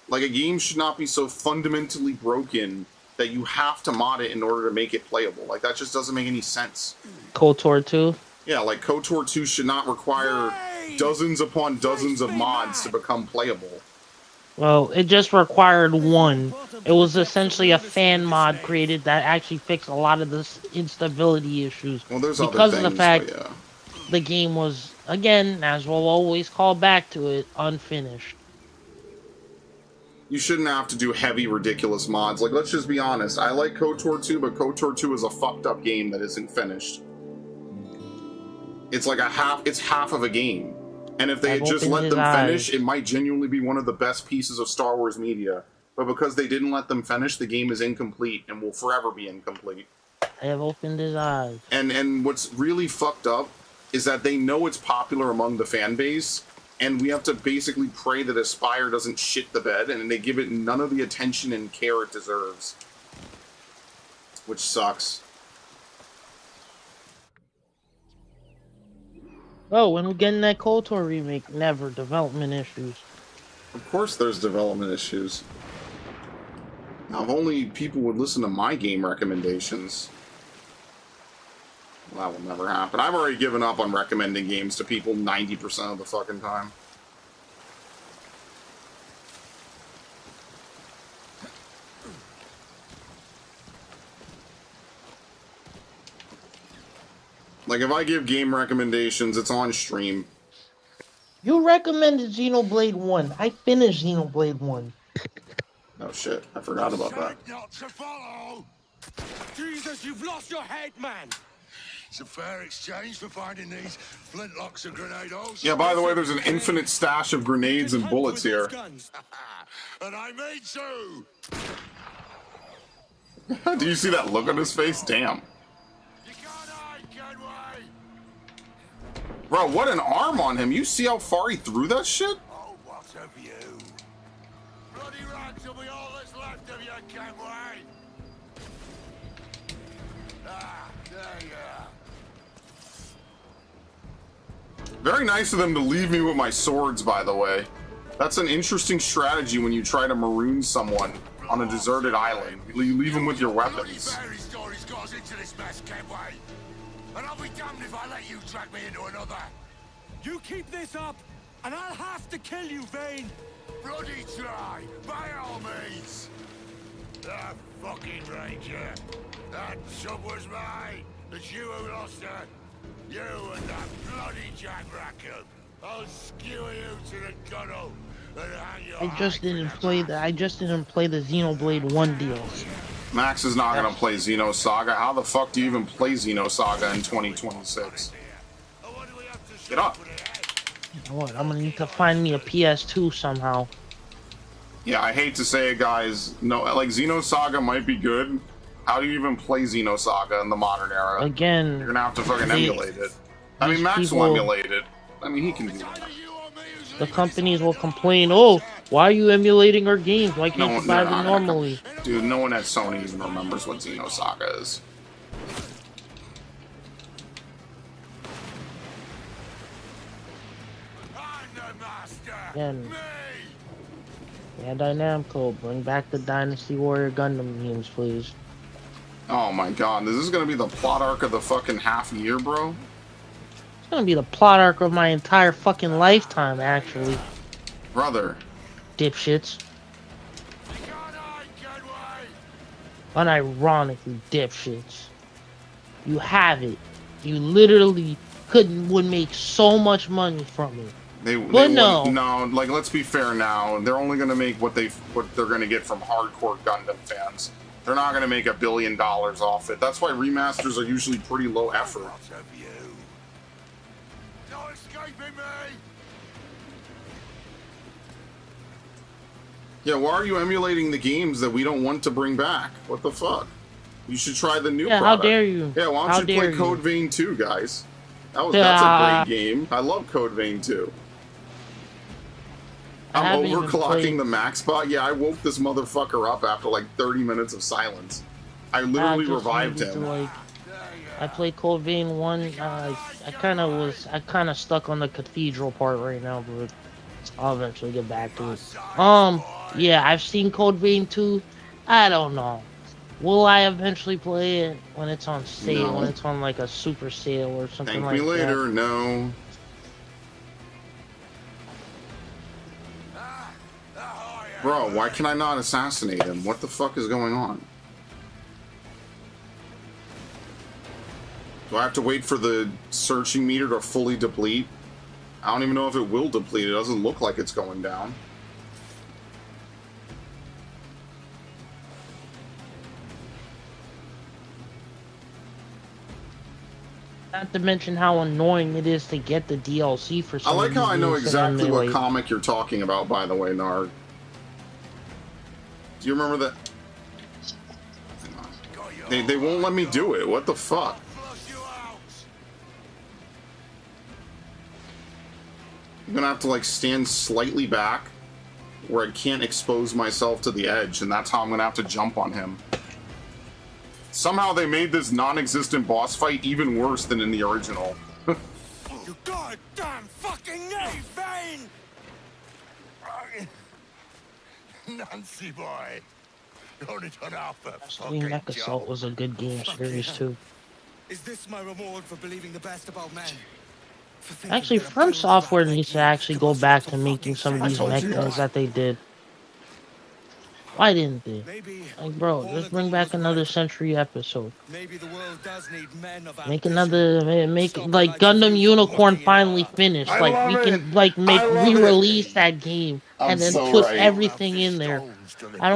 S1: Like, a game should not be so fundamentally broken that you have to mod it in order to make it playable. Like, that just doesn't make any sense.
S2: KOTOR 2?
S1: Yeah, like, KOTOR 2 should not require dozens upon dozens of mods to become playable.
S2: Well, it just required one. It was essentially a fan mod created that actually fixed a lot of the instability issues.
S1: Well, there's
S2: because
S1: other things,
S2: of the fact
S1: but yeah.
S2: The game was, again, as we'll always call back to it, unfinished.
S1: You shouldn't have to do heavy, ridiculous mods. Like, let's just be honest. I like KOTOR 2, but KOTOR 2 is a fucked up game that isn't finished. It's like it's half of a game. And if they had just
S2: opened
S1: let
S2: his
S1: them finish,
S2: eyes.
S1: it might genuinely be one of the best pieces of Star Wars media. But because they didn't let them finish, the game is incomplete and will forever be incomplete.
S2: I have opened his eyes.
S1: And what's really fucked up is that they know it's popular among the fan base, and we have to basically pray that Aspire doesn't shit the bed, and they give it none of the attention and care it deserves. Which sucks.
S2: Oh, when we're getting that KOTOR remake, never. Development issues.
S1: Of course there's development issues. Now, if only people would listen to my game recommendations. Well, that will never happen. I've already given up on recommending games to people 90% of the fucking time. Like, if I give game recommendations, it's on stream.
S2: You recommended Xenoblade 1. I finished Xenoblade 1.
S1: Oh shit, I forgot about that.
S4: Not to follow!
S3: Jesus, you've lost your head, man!
S4: It's a fair exchange for finding these flintlocks and grenados.
S1: Yeah, by the way, there's an infinite stash of grenades and bullets here.
S4: And I made two!
S1: Do you see that look on his face? Damn. Bro, what an arm on him. You see how far he threw that shit?
S4: Oh, what a view. Bloody rags will be all that's left of you, Kenway. Ah, there you are.
S1: Very nice of them to leave me with my swords, by the way. That's an interesting strategy when you try to maroon someone on a deserted island. You leave them with your weapons.
S4: Fairy stories got us into this mess, Kenway. And I'll be damned if I let you drag me into another.
S3: You keep this up, and I'll have to kill you, Vane.
S4: Bloody try, by all means. That fucking ranger. That chub was mine. It's you who lost her. You and that bloody Jack Rackham. I'll skewer you to the gunnel and hang your
S2: I just didn't play the Xenoblade 1 DLC.
S1: Max is not gonna play Xenosaga. How the fuck do you even play Xenosaga in 2026? Get up.
S2: You know what? I'm gonna need to find me a PS2 somehow.
S1: Yeah, I hate to say it, guys. No, like, Xenosaga might be good. How do you even play Xenosaga in the modern era?
S2: Again,
S1: you're gonna have to fucking emulate it. I mean, Max will emulate it. I mean, he can do that.
S2: The companies will complain, oh, why are you emulating our games? Why can't you buy
S1: they're
S2: them
S1: not.
S2: normally?
S1: Dude, no one at Sony even remembers what Xenosaga is.
S2: Again, Bandai Namco, bring back the Dynasty Warrior Gundam games, please.
S1: Oh my god, is this gonna be the plot arc of the fucking half year, bro?
S2: It's gonna be the plot arc of my entire fucking lifetime, actually.
S1: Brother.
S2: Dipshits. Unironically, dipshits. You have it. You literally would make so much money from it.
S1: No, like, let's be fair now. They're only gonna make what they're gonna get from hardcore Gundam fans. They're not gonna make $1 billion off it. That's why remasters are usually pretty low effort.
S4: No escaping me!
S1: Yeah, why are you emulating the games that we don't want to bring back? What the fuck? You should try the new product.
S2: How dare you?
S1: Yeah, why
S2: How
S1: don't you play
S2: dare
S1: Code Vein 2, guys? That's a great game. I love Code Vein 2. I'm overclocking the max bot. Yeah, I woke this motherfucker up after like 30 minutes of silence. I literally revived him.
S2: I played Code Vein 1. I kind of stuck on the cathedral part right now, but I'll eventually get back to it. Yeah, I've seen Code Vein 2. I don't know. Will I eventually play it when it's on sale?
S1: No.
S2: When it's on like a super sale or something
S1: Thank
S2: like
S1: me later.
S2: that?
S1: No. Bro, why can I not assassinate him? What the fuck is going on? Do I have to wait for the searching meter to fully deplete? I don't even know if it will deplete. It doesn't look like it's going down.
S2: Not to mention how annoying it is to get the DLC for
S1: I
S2: some
S1: like
S2: of
S1: how
S2: these
S1: I know
S2: games, and then
S1: exactly
S2: they,
S1: what
S2: like,
S1: comic you're talking about, by the way, Nard. Do you remember that? They won't let me do it. What the fuck? I'm gonna have to like stand slightly back where I can't expose myself to the edge, and that's how I'm gonna have to jump on him. Somehow they made this non-existent boss fight even worse than in the original.
S12: You goddamn fucking knave, Vane!
S4: Nancy boy, you only done half the
S2: Team
S4: fucking
S2: Mech Assault
S4: job.
S2: was a good game series too.
S12: Is this my reward for believing the best about men?
S2: Actually, From Software needs to actually go back to making some of these mech games that they did. Why didn't they? Like, bro, just bring back another Century episode.
S12: Maybe the world does need men of
S2: Make
S12: ambition.
S2: another, make like Gundam Unicorn finally finished.
S1: I
S2: Like
S1: love
S2: we
S1: it.
S2: can like make
S1: I love it.
S2: re-release that game
S1: I'm
S2: and then
S1: so
S2: put
S1: right.
S2: everything in there.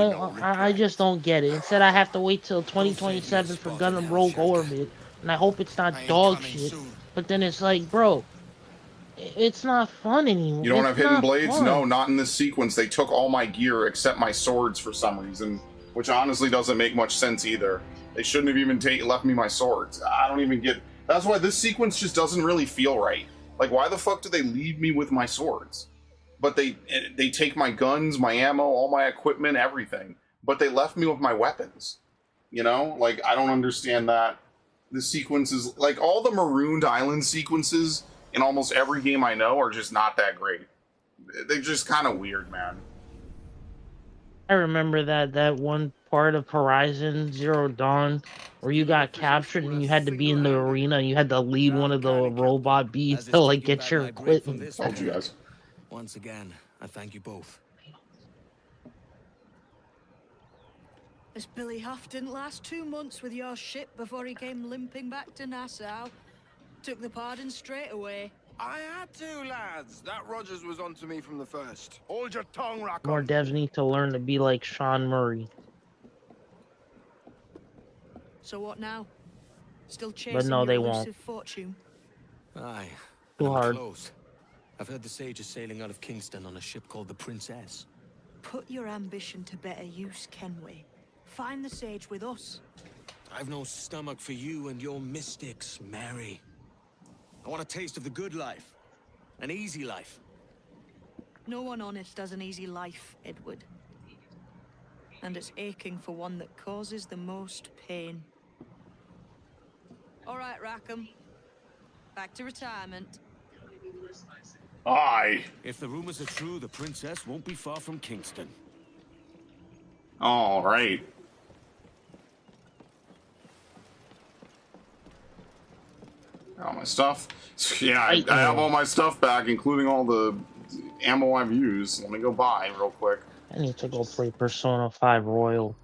S2: I just don't get it. Instead, I have to wait till 2027 for Gundam Rogue Orbit, and I hope it's not dog shit. But then it's like, bro, it's not fun anymore.
S1: You don't
S2: It's
S1: have hidden
S2: not
S1: blades?
S2: fun.
S1: No, not in this sequence. They took all my gear except my swords for some reason, which honestly doesn't make much sense either. They shouldn't have even left me my swords. I don't even get... That's why this sequence just doesn't really feel right. Like, why the fuck do they leave me with my swords? But they take my guns, my ammo, all my equipment, everything. But they left me with my weapons. You know? Like, I don't understand that. This sequence is... Like, all the Marooned Island sequences in almost every game I know are just not that great. They're just kind of weird, man.
S2: I remember that one part of Horizon Zero Dawn where you got captured and you had to be in the arena and you had to lead one of the robot bees to like get your equipment.
S1: Told you guys.
S12: Once again, I thank you both.
S17: This Billy Huff didn't last 2 months with your ship before he came limping back to Nassau. Took the pardon straight away.
S19: I had to, lads. That Rogers was onto me from the first. Hold your tongue, Rackham.
S2: More devs need to learn to be like Sean Murray.
S17: So what now? Still chasing
S2: no,
S17: your
S2: they won't.
S17: elusive fortune?
S12: Aye.
S2: Too
S12: I'm
S2: hard.
S12: Close. I've heard the sage is sailing out of Kingston on a ship called the Princess.
S17: Put your ambition to better use, Kenway. Find the sage with us.
S12: I've no stomach for you and your mystics, Mary. I want a taste of the good life. An easy life.
S17: No one honest has an easy life, Edward. And it's aching for one that causes the most pain. All right, Rackham. Back to retirement.
S1: Aye.
S12: If the rumors are true, the princess won't be far from Kingston.
S1: All right. All my stuff. Yeah, I have all my stuff back, including all the ammo I've used. Let me go buy real quick.
S2: I need to go play Persona 5 Royal.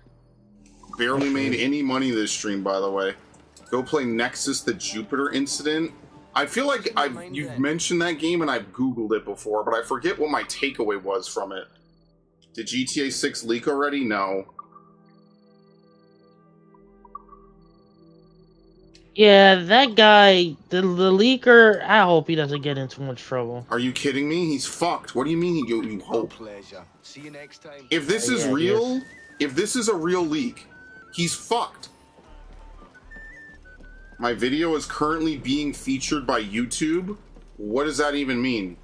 S1: Barely made any money this stream, by the way. Go play Nexus: The Jupiter Incident. I feel like you've mentioned that game and I've Googled it before, but I forget what my takeaway was from it. Did GTA 6 leak already? No.
S2: Yeah, that guy, the leaker, I hope he doesn't get in too much trouble.
S1: Are you kidding me? He's fucked. What do you mean you hope?
S19: Pleasure. See you next time.
S1: If this is real, if this is a real leak, he's fucked. My video is currently being featured by YouTube. What does that even mean?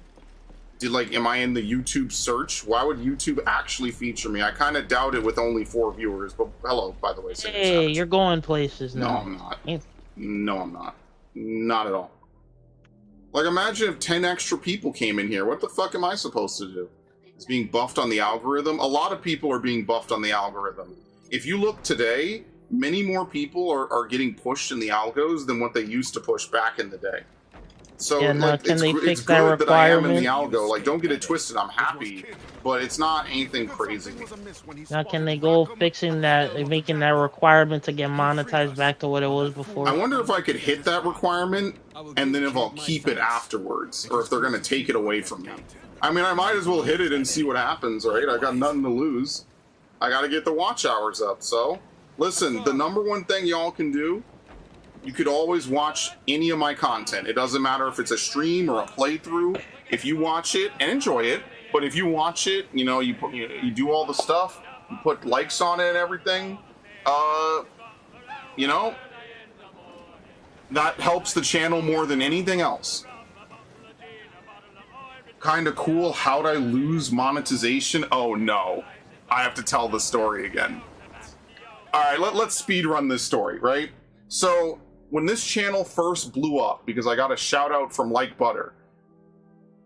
S1: Am I in the YouTube search? Why would YouTube actually feature me? I kind of doubt it with only 4 viewers, but hello, by the way.
S2: Hey, you're going places
S1: No,
S2: now.
S1: I'm not. No, I'm not. Not at all. Like, imagine if 10 extra people came in here. What the fuck am I supposed to do? Is being buffed on the algorithm? A lot of people are being buffed on the algorithm. If you look today, many more people are getting pushed in the algos than what they used to push back in the day. So,
S2: Yeah, now,
S1: like,
S2: can
S1: it's,
S2: they
S1: it's
S2: fix that
S1: good that I am in the
S2: requirement?
S1: algo. Like, don't get it twisted. I'm happy, but it's not anything crazy.
S2: Now can they go fixing that, making that requirement to get monetized back to what it was before?
S1: I wonder if I could hit that requirement, and then if I'll keep it afterwards, or if they're going to take it away from me. I mean, I might as well hit it and see what happens, right? I got nothing to lose. I got to get the watch hours up, so... Listen, the number one thing y'all can do you could always watch any of my content. It doesn't matter if it's a stream or a playthrough. If you watch it and enjoy it, but if you watch it, you know, you do all the stuff, you put likes on it and everything, you know, that helps the channel more than anything else. Kind of cool. How'd I lose monetization? Oh no, I have to tell the story again. All right, let's speed run this story, right? So when this channel first blew up, because I got a shout out from Like Butter,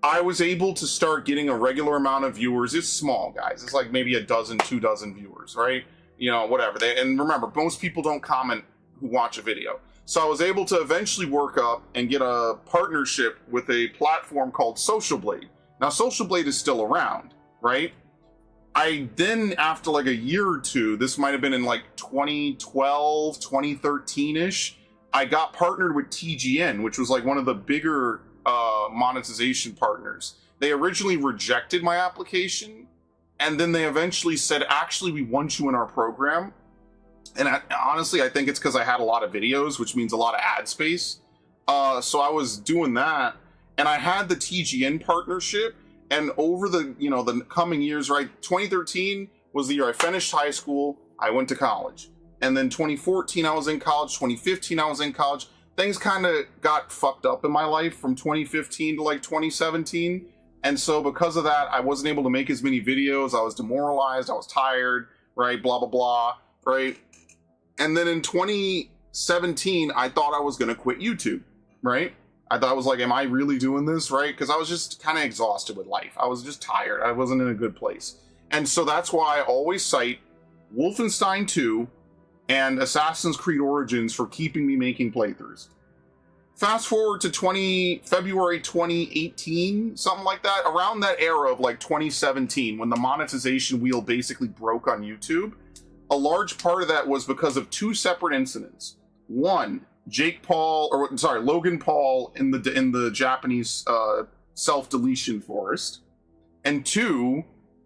S1: I was able to start getting a regular amount of viewers. It's small, guys. It's like maybe a dozen, 2 dozen viewers, right? You know, whatever. And remember, most people don't comment who watch a video. So I was able to eventually work up and get a partnership with a platform called Social Blade. Now, Social Blade is still around, right? I then, after like a year or two, this might have been in like 2012, 2013-ish, I got partnered with TGN, which was like one of the bigger monetization partners. They originally rejected my application, and then they eventually said, actually, we want you in our program. And honestly, I think it's because I had a lot of videos, which means a lot of ad space. So I was doing that, and I had the TGN partnership. And over the, you know, the coming years, right? 2013 was the year I finished high school. I went to college, and then 2014 I was in college. 2015 I was in college. Things kind of got fucked up in my life from 2015 to like 2017. And so because of that, I wasn't able to make as many videos. I was demoralized. I was tired, right? Blah, blah, blah, right? And then in 2017, I thought I was going to quit YouTube, right? I thought I was like, am I really doing this, right? Because I was just kind of exhausted with life. I was just tired. I wasn't in a good place. And so that's why I always cite Wolfenstein 2 and Assassin's Creed Origins for keeping me making playthroughs. Fast forward to February 2018, something like that, around that era of like 2017, when the monetization wheel basically broke on YouTube. A large part of that was because of 2 separate incidents. One, Logan Paul in the Japanese self-deletion forest, and 2,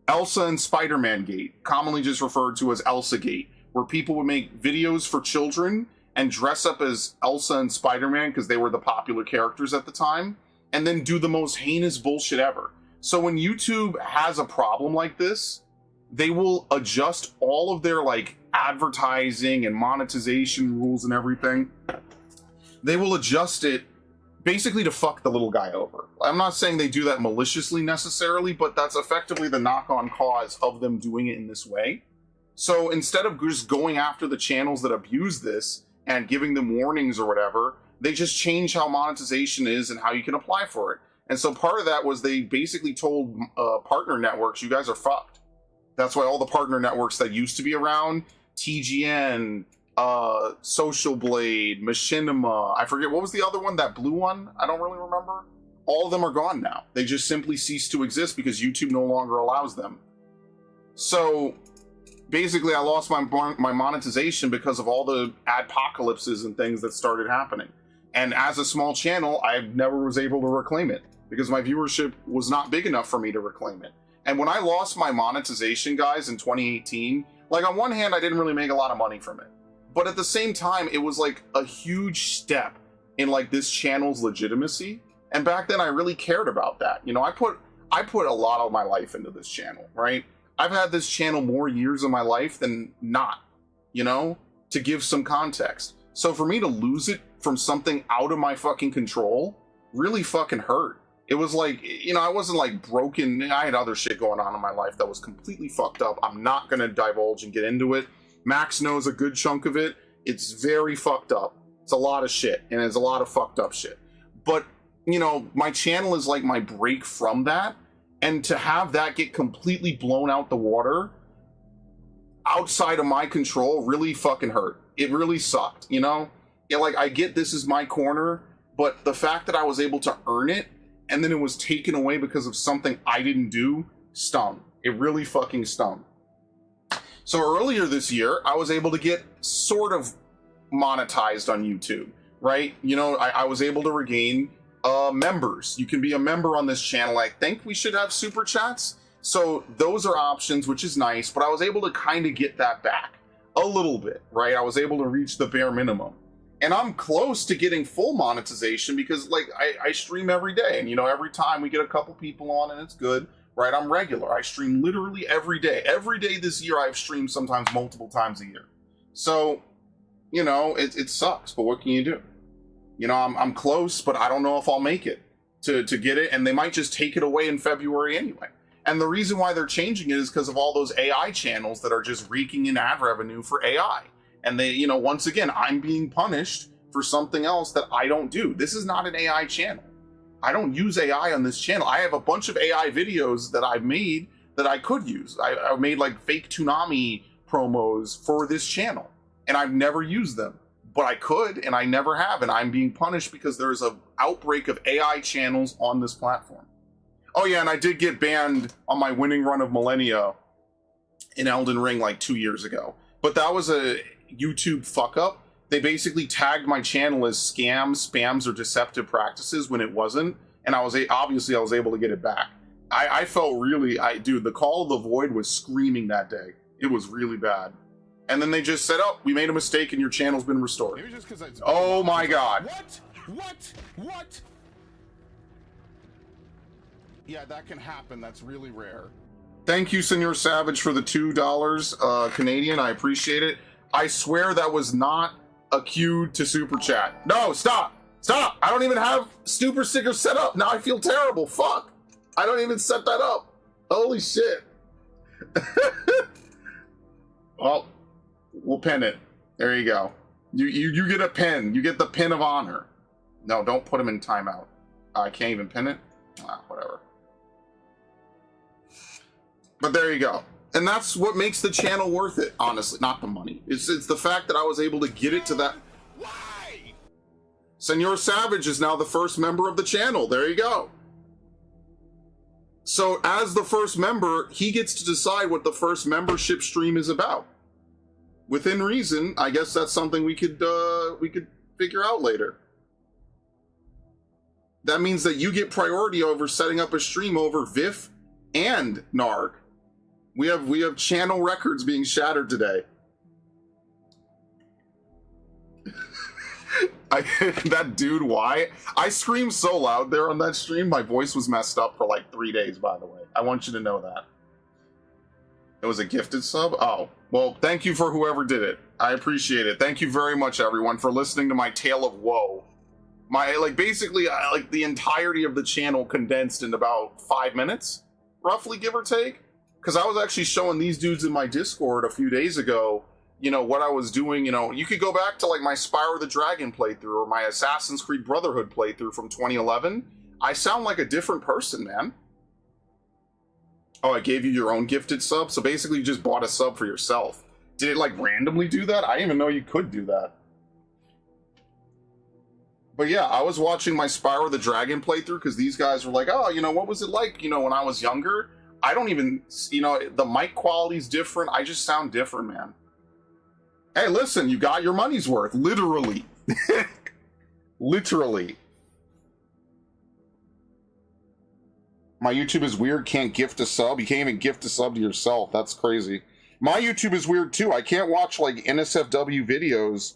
S1: Elsa and Spider-Man Gate, commonly just referred to as Elsa Gate, where people would make videos for children and dress up as Elsa and Spider-Man because they were the popular characters at the time, and then do the most heinous bullshit ever. So when YouTube has a problem like this, they will adjust all of their like advertising and monetization rules and everything. They will adjust it basically to fuck the little guy over. I'm not saying they do that maliciously necessarily, but that's effectively the knock-on cause of them doing it in this way. So instead of just going after the channels that abuse this and giving them warnings or whatever, they just change how monetization is and how you can apply for it. And so part of that was they basically told partner networks, you guys are fucked. That's why all the partner networks that used to be around, TGN, Social Blade, Machinima, I forget, what was the other one, that blue one? I don't really remember. All of them are gone now. They just simply cease to exist because YouTube no longer allows them. So basically I lost my monetization because of all the adpocalypses and things that started happening. And as a small channel, I never was able to reclaim it because my viewership was not big enough for me to reclaim it. And when I lost my monetization, guys, in 2018, like on one hand, I didn't really make a lot of money from it. But at the same time, it was like a huge step in like this channel's legitimacy. And back then I really cared about that. You know, I put a lot of my life into this channel, right? I've had this channel more years of my life than not, you know, to give some context. So for me to lose it from something out of my fucking control really fucking hurt. It was like, you know, I wasn't like broken. I had other shit going on in my life that was completely fucked up. I'm not going to divulge and get into it. Max knows a good chunk of it. It's very fucked up. It's a lot of shit, and it's a lot of fucked up shit. But, you know, my channel is like my break from that. And to have that get completely blown out the water outside of my control really fucking hurt. It really sucked, you know? Yeah, like, I get this is my corner, but the fact that I was able to earn it and then it was taken away because of something I didn't do stung. It really fucking stung. So earlier this year, I was able to get sort of monetized on YouTube, right? You know, I was able to regain members. You can be a member on this channel. I think we should have super chats. So those are options, which is nice, but I was able to kind of get that back a little bit, right? I was able to reach the bare minimum. And I'm close to getting full monetization because, like, I stream every day. And, you know, every time we get a couple people on and it's good, right? I'm regular. I stream literally every day. Every day this year I've streamed sometimes multiple times a year. So, you know, it sucks, but what can you do? You know, I'm close, but I don't know if I'll make it to get it. And they might just take it away in February anyway. And the reason why they're changing it is because of all those AI channels that are just reeking in ad revenue for AI. And they, you know, once again, I'm being punished for something else that I don't do. This is not an AI channel. I don't use AI on this channel. I have a bunch of AI videos that I've made that I could use. I made like fake Toonami promos for this channel, and I've never used them. But I could, and I never have, and I'm being punished because there's an outbreak of AI channels on this platform. Oh yeah, and I did get banned on my winning run of Millennia in Elden Ring like 2 years ago. But that was a YouTube fuck up. They basically tagged my channel as scams, spams, or deceptive practices when it wasn't, and I was able to get it back. I felt really, dude, the call of the void was screaming that day. It was really bad. And then they just said, "Oh, we made a mistake, and your channel's been restored."
S15: Maybe just 'cause
S1: Oh my god!
S15: What? Yeah, that can happen. That's really rare.
S1: Thank you, Senor Savage, for the $2 Canadian. I appreciate it. I swear that was not a cue to super chat. No, stop! Stop! I don't even have super sticker set up. Now I feel terrible. Fuck! I don't even set that up. Holy shit. Well, we'll pin it. There you go. You get a pin. You get the pin of honor. No, don't put him in timeout. I can't even pin it. Whatever. But there you go. And that's what makes the channel worth it, honestly. Not the money. It's the fact that I was able to get it to that. Why? Senor Savage is now the first member of the channel. There you go. So as the first member, he gets to decide what the first membership stream is about. Within reason, I guess that's something we could figure out later. That means that you get priority over setting up a stream over Vif and Narg. We have channel records being shattered today. That dude, why? I screamed so loud there on that stream, my voice was messed up for like 3 days, by the way. I want you to know that. It was a gifted sub? Oh, well, thank you for whoever did it. I appreciate it. Thank you very much, everyone, for listening to my tale of woe. Basically, the entirety of the channel condensed in about 5 minutes, roughly, give or take. Because I was actually showing these dudes in my Discord a few days ago, you know, what I was doing. You know, you could go back to like my Spyro the Dragon playthrough or my Assassin's Creed Brotherhood playthrough from 2011. I sound like a different person, man. Oh, I gave you your own gifted sub? So basically you just bought a sub for yourself. Did it like randomly do that? I didn't even know you could do that. But yeah, I was watching my Spyro the Dragon playthrough because these guys were like, oh, you know, what was it like, you know, when I was younger? I don't even, you know, the mic quality's different. I just sound different, man. Hey, listen, you got your money's worth. Literally. Literally. My YouTube is weird. Can't gift a sub. You can't even gift a sub to yourself. That's crazy. My YouTube is weird, too. I can't watch, like, NSFW videos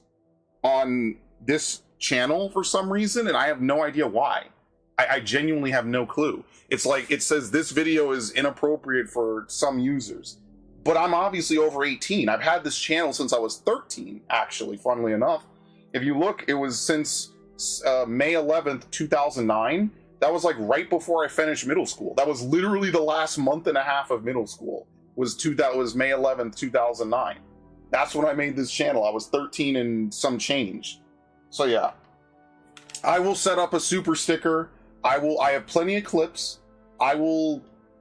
S1: on this channel for some reason, and I have no idea why. I genuinely have no clue. It's like, it says this video is inappropriate for some users. But I'm obviously over 18. I've had this channel since I was 13, actually, funnily enough. If you look, it was since May 11th, 2009. That was like right before I finished middle school. That was literally the last month and a half of middle school. That was May 11th, 2009. That's when I made this channel. I was 13 and some change. So yeah. I will set up a super sticker. I have plenty of clips.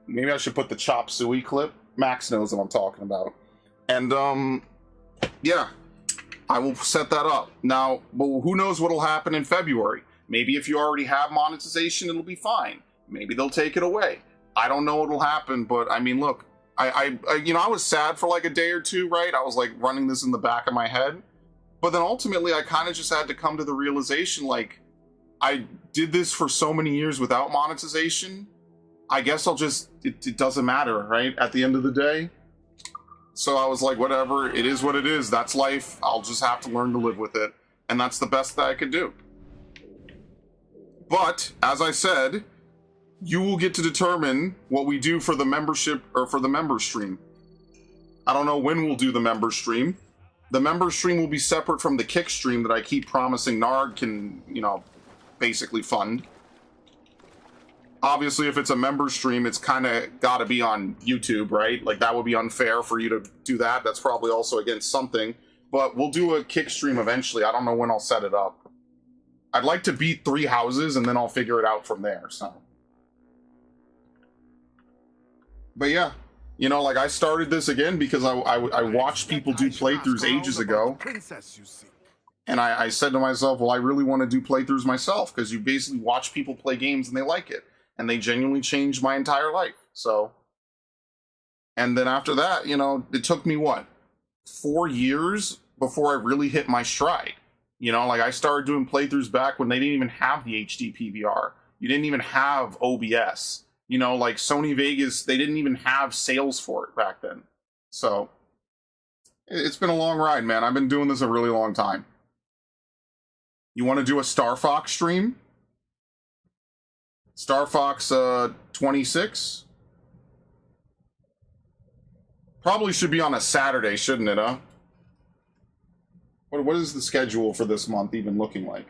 S1: Maybe I should put the Chop Suey clip. Max knows what I'm talking about. And, yeah, I will set that up. Now, who knows what'll happen in February? Maybe if you already have monetization, it'll be fine. Maybe they'll take it away. I don't know what'll happen, but I mean, look, I was sad for like a day or two, right? I was like running this in the back of my head. But then ultimately, I kind of just had to come to the realization, like, I did this for so many years without monetization. I guess it doesn't matter, right? At the end of the day. So I was like, whatever, it is what it is. That's life. I'll just have to learn to live with it. and that's the best that I could do. But, as I said, you will get to determine what we do for the membership, or for the member stream. I don't know when we'll do the member stream. The member stream will be separate from the kick stream that I keep promising Narg can, you know, basically fund. Obviously, if it's a member stream, it's kind of got to be on YouTube, right? Like, that would be unfair for you to do that. That's probably also against something. But we'll do a kick stream eventually. I don't know when I'll set it up. I'd like to beat 3 houses, and then I'll figure it out from there, so. But yeah, you know, like, I started this again because I watched people do playthroughs ages ago. And I said to myself, well, I really want to do playthroughs myself, because you basically watch people play games and they like it. And they genuinely changed my entire life, so. And then after that, you know, it took me, what, 4 years before I really hit my stride. You know, like, I started doing playthroughs back when they didn't even have the HD PVR. You didn't even have OBS. You know, like, Sony Vegas, they didn't even have sales for it back then. So, it's been a long ride, man. I've been doing this a really long time. You want to do a Star Fox stream? Star Fox 26? Probably should be on a Saturday, shouldn't it, huh? What is the schedule for this month even looking like?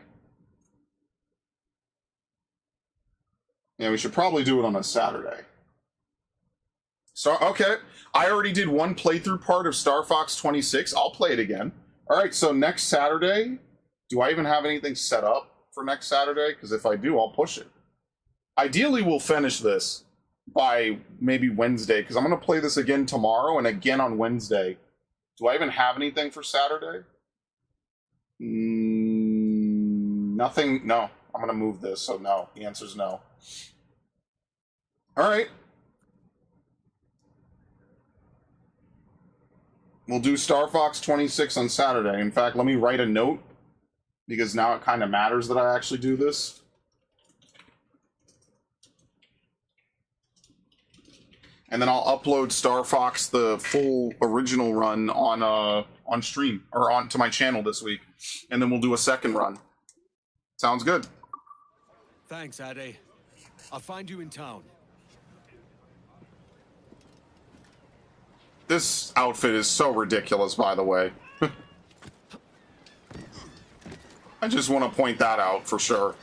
S1: Yeah, we should probably do it on a Saturday. So, okay. I already did one playthrough part of Star Fox 26. I'll play it again. Alright, so next Saturday, do I even have anything set up for next Saturday? Because if I do, I'll push it. Ideally, we'll finish this by maybe Wednesday, because I'm going to play this again tomorrow and again on Wednesday. Do I even have anything for Saturday? Nothing. No. I'm going to move this, so no. The answer's no. Alright. We'll do Star Fox 26 on Saturday. In fact, let me write a note, because now it kind of matters that I actually do this. And then I'll upload Star Fox, the full original run, on stream, or onto my channel this week. And then we'll do a second run. Sounds good.
S12: Thanks, Ade. I'll find you in town.
S1: This outfit is so ridiculous, by the way. I just want to point that out for sure.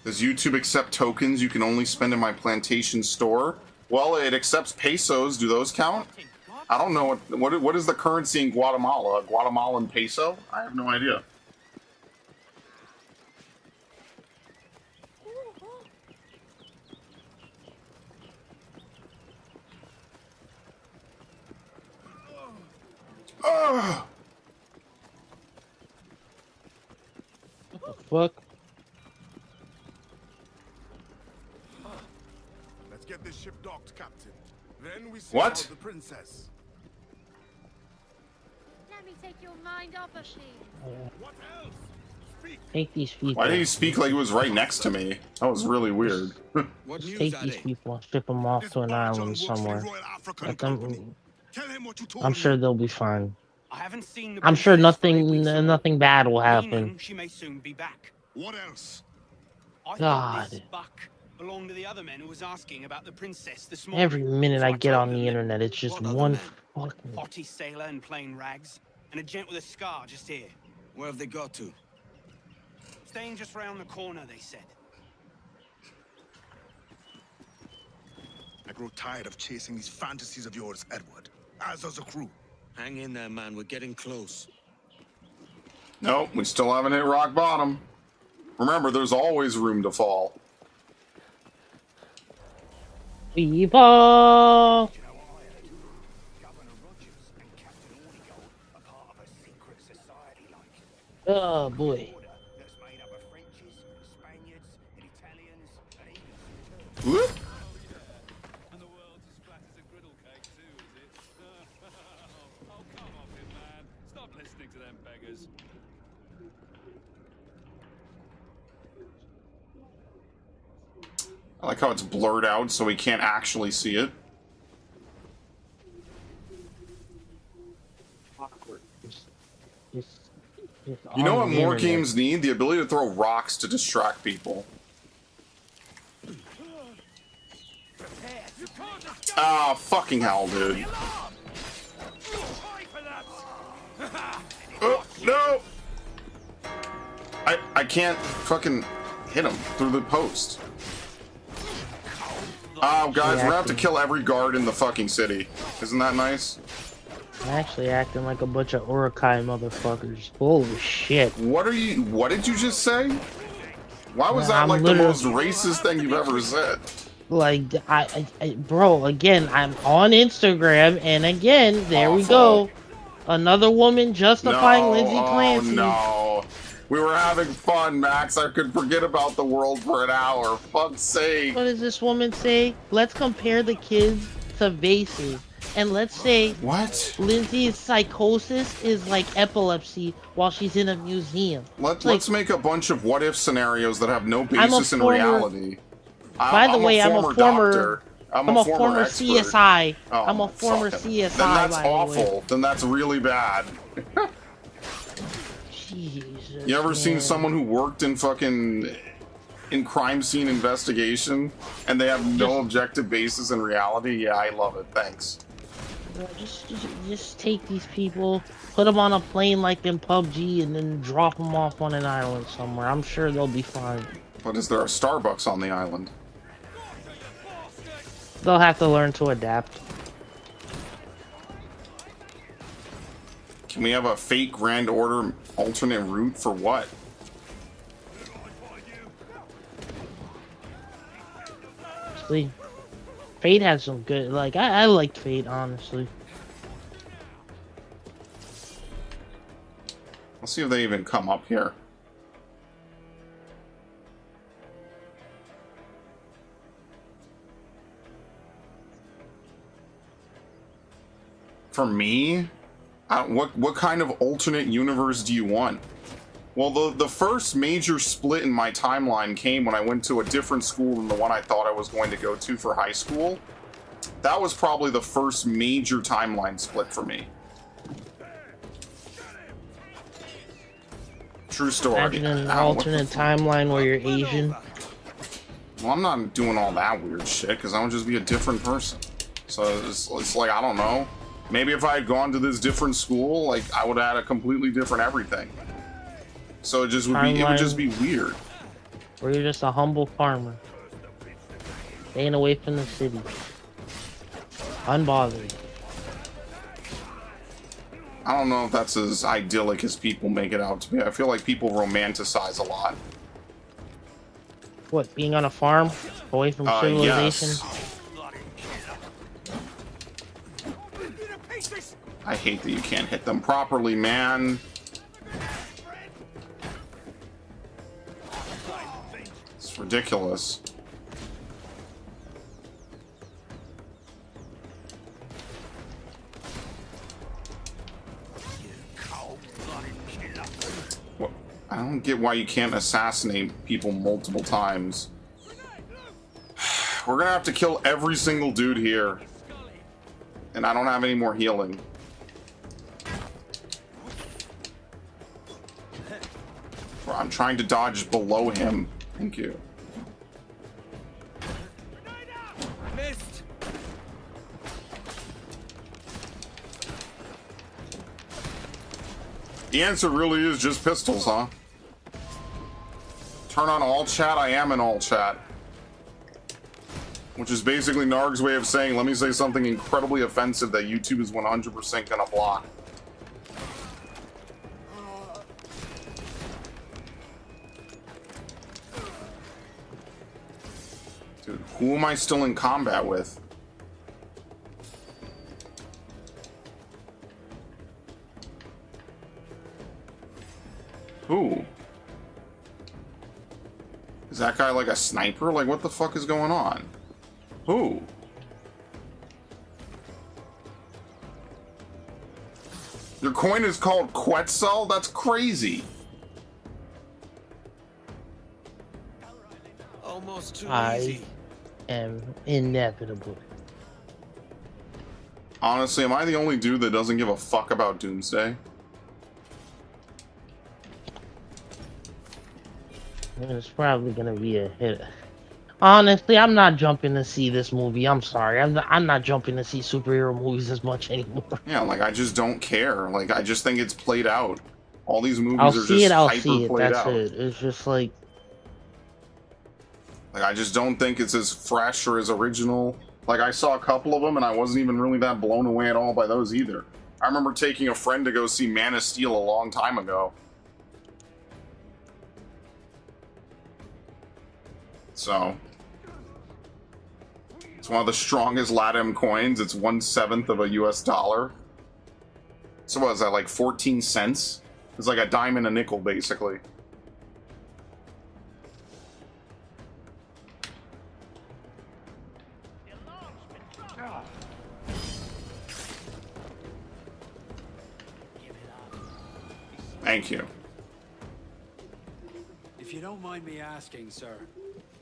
S1: Does YouTube accept tokens you can only spend in my plantation store? Well, it accepts pesos. Do those count? I don't know what is the currency in Guatemala? Guatemalan peso? I have no idea. Ugh.
S2: What the fuck?
S15: Let's get this ship docked, Captain. Then we
S1: What?
S15: see the princess.
S18: Let me take your mind off of things.
S15: What else? Speak.
S2: Take these people.
S1: Why did he speak like he was right next to me? That was really weird.
S2: Just take these people and ship them off to an island somewhere. Let them, I'm sure they'll be fine.
S11: I haven't seen the
S2: I'm sure
S11: princess for 8
S2: nothing
S11: weeks or more,
S2: nothing bad will
S11: meaning
S2: happen.
S11: she may soon be back.
S15: What else?
S11: I thought
S2: God.
S11: this buck belonged to the other man who was asking about the princess this morning.
S2: Every minute
S11: So
S2: I get
S11: told
S2: on
S11: him
S2: the
S11: that
S2: internet, it's just
S11: what other
S2: one
S11: man?
S2: fucking...
S11: Haughty sailor in plain rags, and a gent with a scar just here.
S12: Where have they got to?
S11: Staying just round the corner, they said.
S15: I grow tired of chasing these fantasies of yours, Edward. As does the crew.
S12: Hang in there, man. We're getting close.
S1: Nope, we still haven't hit rock bottom. Remember, there's always room to fall.
S2: People! Oh boy.
S1: Whoop.
S7: And the world's as flat as a griddle cake too, is it? Oh, come off it, man. Stop listening to them beggars.
S1: I like how it's blurred out so we can't actually see it.
S2: awkward. Just
S1: You know
S2: on
S1: what
S2: the
S1: more
S2: internet.
S1: games need? The ability to throw rocks to distract people. Ah, fucking hell, dude. Oh, no! I can't fucking hit him through the post. Oh, guys, we're gonna have to kill every guard in the fucking city. Isn't that nice?
S2: I'm actually acting like a bunch of Urukai motherfuckers. Holy shit.
S1: What did you just say? Why was that
S2: I'm
S1: like the most racist thing you've ever said?
S2: Like, bro, again, I'm on Instagram, and again, there we go. Another woman justifying Lindsay Clancy.
S1: Oh no. We were having fun, Max. I could forget about the world for an hour. Fuck's sake.
S2: What does this woman say? Let's compare the kids to vases. And let's say Lindsay's psychosis is like epilepsy while she's in a museum.
S1: Let's make a bunch of what if scenarios that have no basis in reality.
S2: By the way, I'm a former
S1: doctor. I'm a former expert.
S2: CSI.
S1: Oh,
S2: I'm a former
S1: fuck it.
S2: CSI.
S1: Then that's
S2: by the way.
S1: awful. Then that's really bad.
S2: Jesus,
S1: You ever seen
S2: man.
S1: someone who worked in crime scene investigation and they have no objective basis in reality? Yeah, I love it. Thanks.
S2: Just take these people, put them on a plane like in PUBG, and then drop them off on an island somewhere. I'm sure they'll be fine.
S1: But is there a Starbucks on the island?
S2: They'll have to learn to adapt.
S1: Can we have a fake Grand Order alternate route for what?
S2: Honestly, Fate had some good, like, I liked Fate, honestly.
S1: Let's see if they even come up here. For me, what kind of alternate universe do you want? Well, the first major split in my timeline came when I went to a different school than the one I thought I was going to go to for high school. That was probably the first major timeline split for me. True story.
S2: Imagine an
S1: Ow, what the
S2: alternate
S1: fuck?
S2: timeline where you're Asian.
S1: Well, I'm not doing all that weird shit, because I would just be a different person. So it's like, I don't know. Maybe if I had gone to this different school, like, I would have had a completely different everything. So it would just be weird.
S2: Where you're just a humble farmer. Staying away from the city. Unbothered.
S1: I don't know if that's as idyllic as people make it out to be. I feel like people romanticize a lot.
S2: What, being on a farm? Away from civilization?
S1: Yes. I hate that you can't hit them properly, man. It's ridiculous. What? I don't get why you can't assassinate people multiple times. We're gonna have to kill every single dude here. And I don't have any more healing. I'm trying to dodge below him. Thank you.
S3: Missed.
S1: The answer really is just pistols, huh? Turn on all chat. I am in all chat. Which is basically Narg's way of saying, let me say something incredibly offensive that YouTube is 100% gonna block. Dude, who am I still in combat with? Who? Is that guy like a sniper? Like, what the fuck is going on? Who? Your coin is called Quetzal? That's crazy.
S3: Almost too
S2: I
S3: easy.
S2: am inevitable.
S1: Honestly, am I the only dude that doesn't give a fuck about Doomsday?
S2: It's probably gonna be a hit. Honestly, I'm not jumping to see this movie. I'm sorry. I'm not jumping to see superhero movies as much anymore.
S1: Yeah, like, I just don't care. Like, I just think it's played out. All these movies
S2: I'll
S1: are
S2: see
S1: just
S2: it. I'll
S1: hyper
S2: see it.
S1: played
S2: That's
S1: out.
S2: it. It's just like
S1: I just don't think it's as fresh or as original. Like, I saw a couple of them, and I wasn't even really that blown away at all by those either. I remember taking a friend to go see Man of Steel a long time ago. So, it's one of the strongest LATAM coins. It's 1/7 of a US dollar. So what is that, like 14 cents? It's like a dime and a nickel, basically. Thank you.
S11: If you don't mind me asking, sir,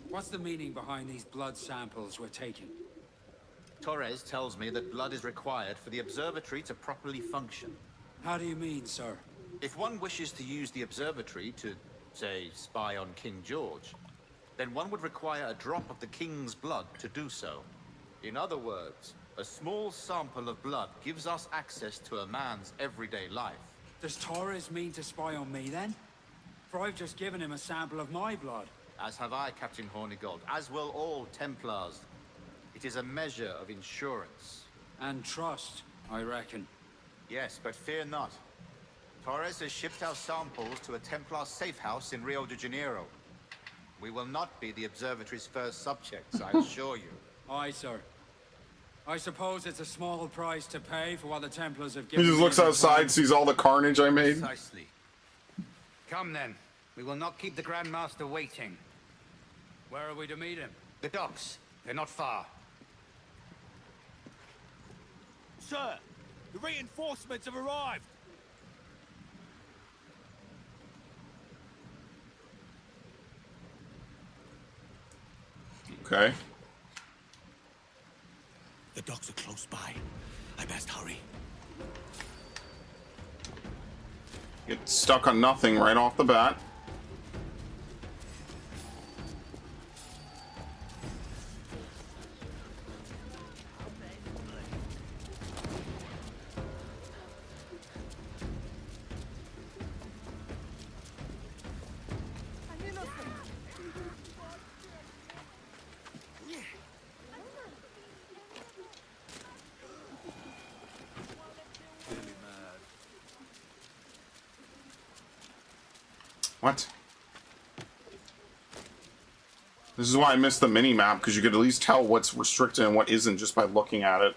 S11: what's the meaning behind these blood samples we're taking?
S20: Torres tells me that blood is required for the observatory to properly function.
S11: How do you mean, sir?
S20: If one wishes to use the observatory to, say, spy on King George, then one would require a drop of the King's blood to do so. In other words, a small sample of blood gives us access to a man's everyday life.
S11: Does Torres mean to spy on me, then? For I've just given him a sample of my blood.
S20: As have I, Captain Hornigold, as will all Templars. It is a measure of insurance.
S11: And trust, I reckon.
S20: Yes, but fear not. Torres has shipped our samples to a Templar safe house in Rio de Janeiro. We will not be the observatory's first subjects, I assure you.
S11: Aye, sir. I suppose it's a small price to pay for what the Templars have given
S1: He just
S11: me
S1: looks
S11: in
S1: outside,
S11: return.
S1: sees all the carnage I made.
S21: Precisely. Come then. We will not keep the Grand Master waiting.
S11: Where are we to meet him?
S21: The docks. They're not far.
S5: Sir, the reinforcements have arrived.
S1: Okay.
S12: The docks are close by. I best hurry.
S1: Get stuck on nothing right off the bat. What? This is why I missed the mini-map, because you could at least tell what's restricted and what isn't just by looking at it.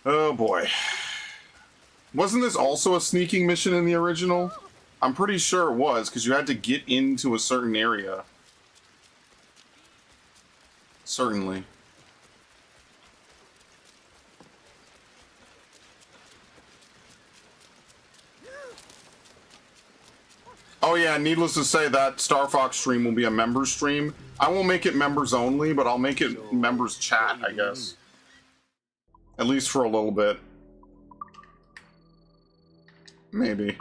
S1: Oh boy. Wasn't this also a sneaking mission in the original? I'm pretty sure it was, because you had to get into a certain area. Certainly. Oh yeah, needless to say, that Star Fox stream will be a members stream. I won't make it members only, but I'll make it members chat, I guess. At least for a little bit. Maybe.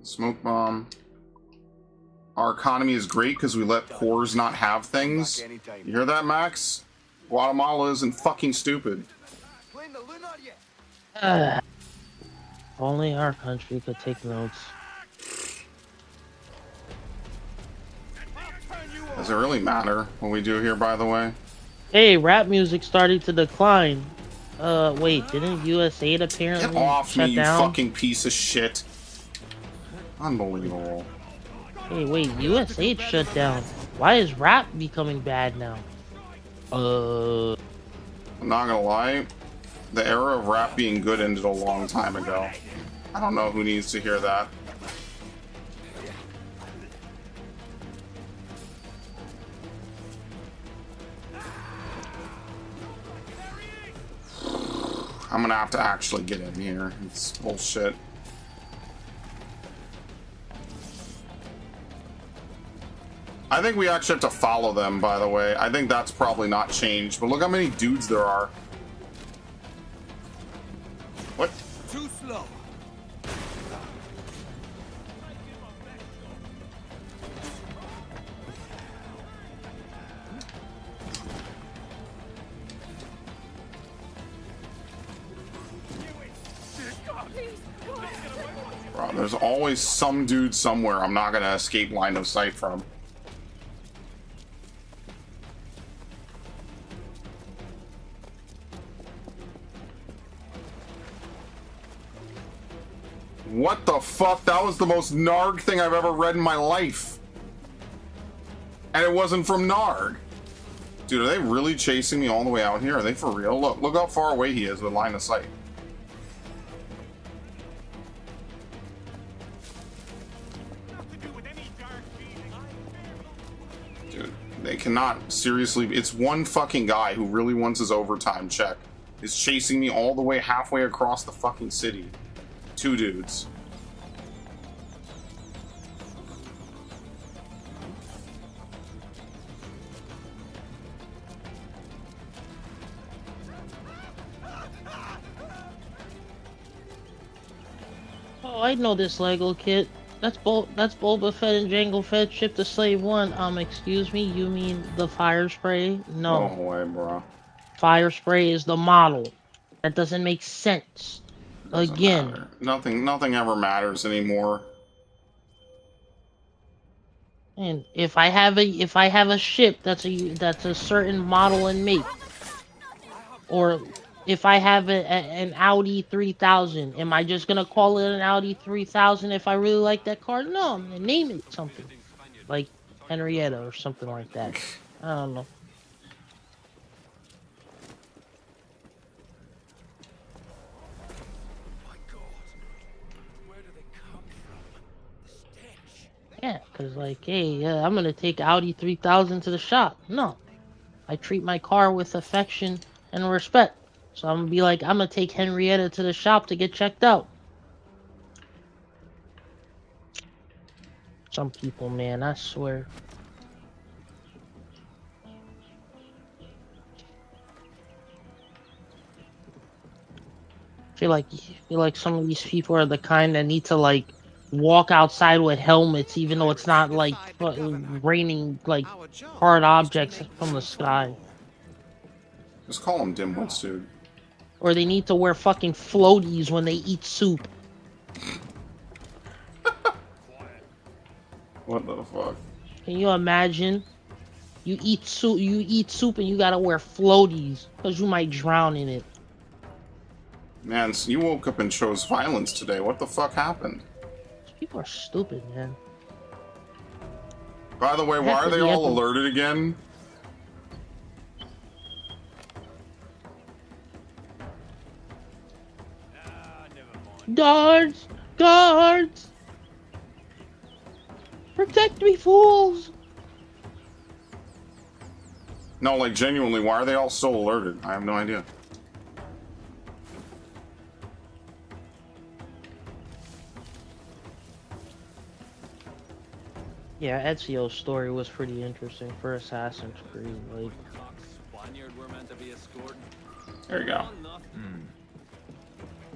S1: Smoke bomb. Our economy is great because we let poors not have things. You hear that, Max? Guatemala isn't fucking stupid.
S2: Only our country could take notes.
S1: Does it really matter what we do here, by the way?
S2: Hey, rap music started to decline. Wait, didn't US8 apparently
S1: Get off me,
S2: shut
S1: you
S2: down?
S1: fucking piece of shit. Unbelievable.
S2: Hey, wait, US8 shut down. Why is rap becoming bad now?
S1: I'm not gonna lie. The era of rap being good ended a long time ago. I don't know who needs to hear that. I'm gonna have to actually get in here. It's bullshit. I think we actually have to follow them, by the way. I think that's probably not changed, but look how many dudes there are. What?
S3: Too slow.
S1: Bro, there's always some dude somewhere I'm not gonna escape line of sight from. What the fuck? That was the most Narg thing I've ever read in my life. And it wasn't from Narg. Dude, are they really chasing me all the way out here? Are they for real? Look how far away he is with line of sight. Dude, they cannot seriously. It's one fucking guy who really wants his overtime check. Is chasing me all the way halfway across the fucking city. Two dudes.
S2: Oh, I know this Lego kit. That's Boba Fett and Jango Fett ship to Slave 1. Excuse me, you mean the fire spray? No.
S1: No way, bro.
S2: Fire spray is the model. That doesn't make sense.
S1: Doesn't
S2: Again.
S1: matter. Nothing ever matters anymore.
S2: And if I have a ship that's a certain model and make, or if I have an Audi 3000, am I just gonna call it an Audi 3000 if I really like that car? No, I'm gonna name it something like Henrietta or something like that. I don't know. Yeah, cause like, hey, I'm gonna take Audi 3000 to the shop. No, I treat my car with affection and respect. So I'm gonna be like, I'm gonna take Henrietta to the shop to get checked out. Some people, man, I swear. I feel like some of these people are the kind that need to like walk outside with helmets, even though it's not like raining like hard objects from the sky.
S1: Just call them dimwits, dude.
S2: Or they need to wear fucking floaties when they eat soup.
S1: What the fuck?
S2: Can you imagine? You eat soup and you gotta wear floaties because you might drown in it.
S1: Man, so you woke up and chose violence today. What the fuck happened?
S2: People are stupid, man.
S1: By the way, why are they all alerted again?
S2: Guards! Guards! Protect me, fools!
S1: No, like genuinely, why are they all so alerted? I have no idea.
S2: Yeah, Ezio's story was pretty interesting for Assassin's Creed. Like,
S7: Spaniard we're meant to be escorting.
S1: There you go.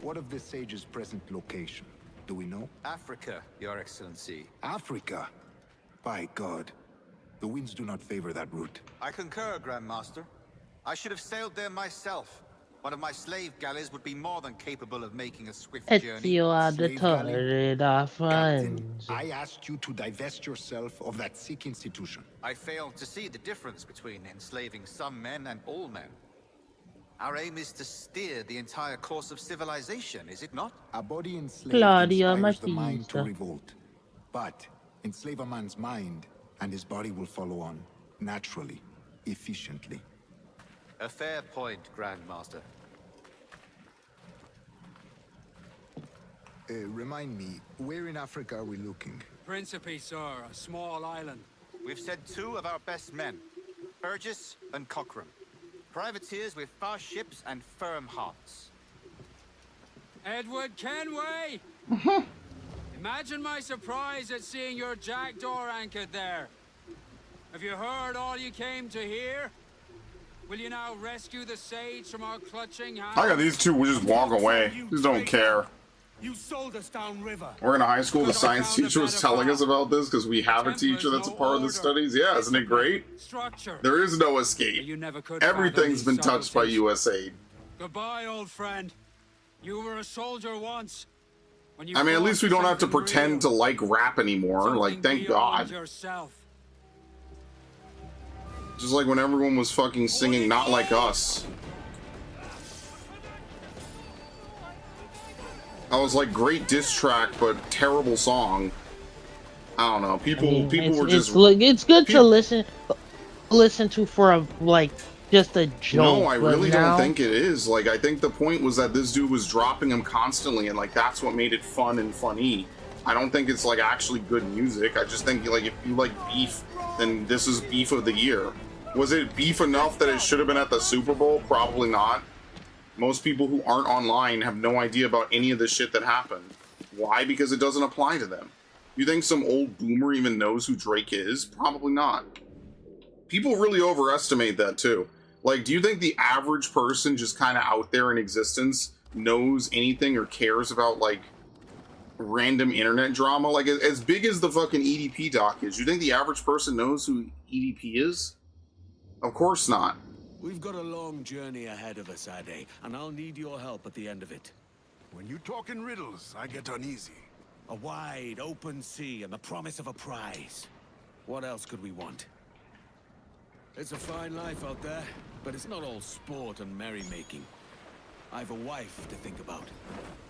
S9: What of the sage's present location? Do we know?
S20: Africa, Your Excellency.
S9: Africa? By God. The winds do not favor that route.
S20: I concur, Grand Master. I should have sailed there myself. One of my slave galleys would be more than capable of making a swift journey.
S2: Ezio had deterred our friends.
S9: I asked you to divest yourself of that sick institution.
S20: I failed to see the difference between enslaving some men and all men. Our aim is to steer the entire course of civilization, is it not?
S9: A body enslaved
S2: Claudia
S9: inspires the mind to
S2: Matista.
S9: revolt. But enslave a man's mind, and his body will follow on, naturally, efficiently.
S20: A fair point, Grand Master.
S9: Remind me, where in Africa are we looking?
S11: Principe, sir, a small island.
S20: We've sent two of our best men, Burgess and Cockram. Privateers with fast ships and firm hearts.
S11: Edward Kenway! Imagine my surprise at seeing your jackdaw anchored there. Have you heard all you came to hear? Will you now rescue the sage from our clutching hands?
S1: I got these two will just walk away. Just don't care.
S12: You sold us downriver.
S1: We're in a high school. The science teacher was telling us about this because we have a teacher that's a part of the studies. Yeah, isn't it great? There is no escape. Everything's been touched by US aid.
S11: Goodbye, old friend. You were a soldier once.
S1: I mean, at least we don't have to pretend to like rap anymore. Like, thank God. Just like when everyone was fucking singing Not Like Us. I was like, great diss track, but terrible song. I don't know. People were just.
S2: It's good to listen to for a just a joke.
S1: No, I really don't think it is. Like, I think the point was that this dude was dropping him constantly, and like that's what made it fun and funny. I don't think it's like actually good music. I just think like if you like beef, then this is beef of the year. Was it beef enough that it should have been at the Super Bowl? Probably not. Most people who aren't online have no idea about any of the shit that happened. Why? Because it doesn't apply to them. You think some old boomer even knows who Drake is? Probably not. People really overestimate that too. Like, do you think the average person just kind of out there in existence knows anything or cares about, like, random internet drama? Like, as big as the fucking EDP doc is, do you think the average person knows who EDP is? Of course not.
S12: We've got a long journey ahead of us, Ade, and I'll need your help at the end of it.
S15: When you talk in riddles, I get uneasy.
S12: A wide, open sea and the promise of a prize. What else could we want? It's a fine life out there, but it's not all sport and merrymaking. I've a wife to think about.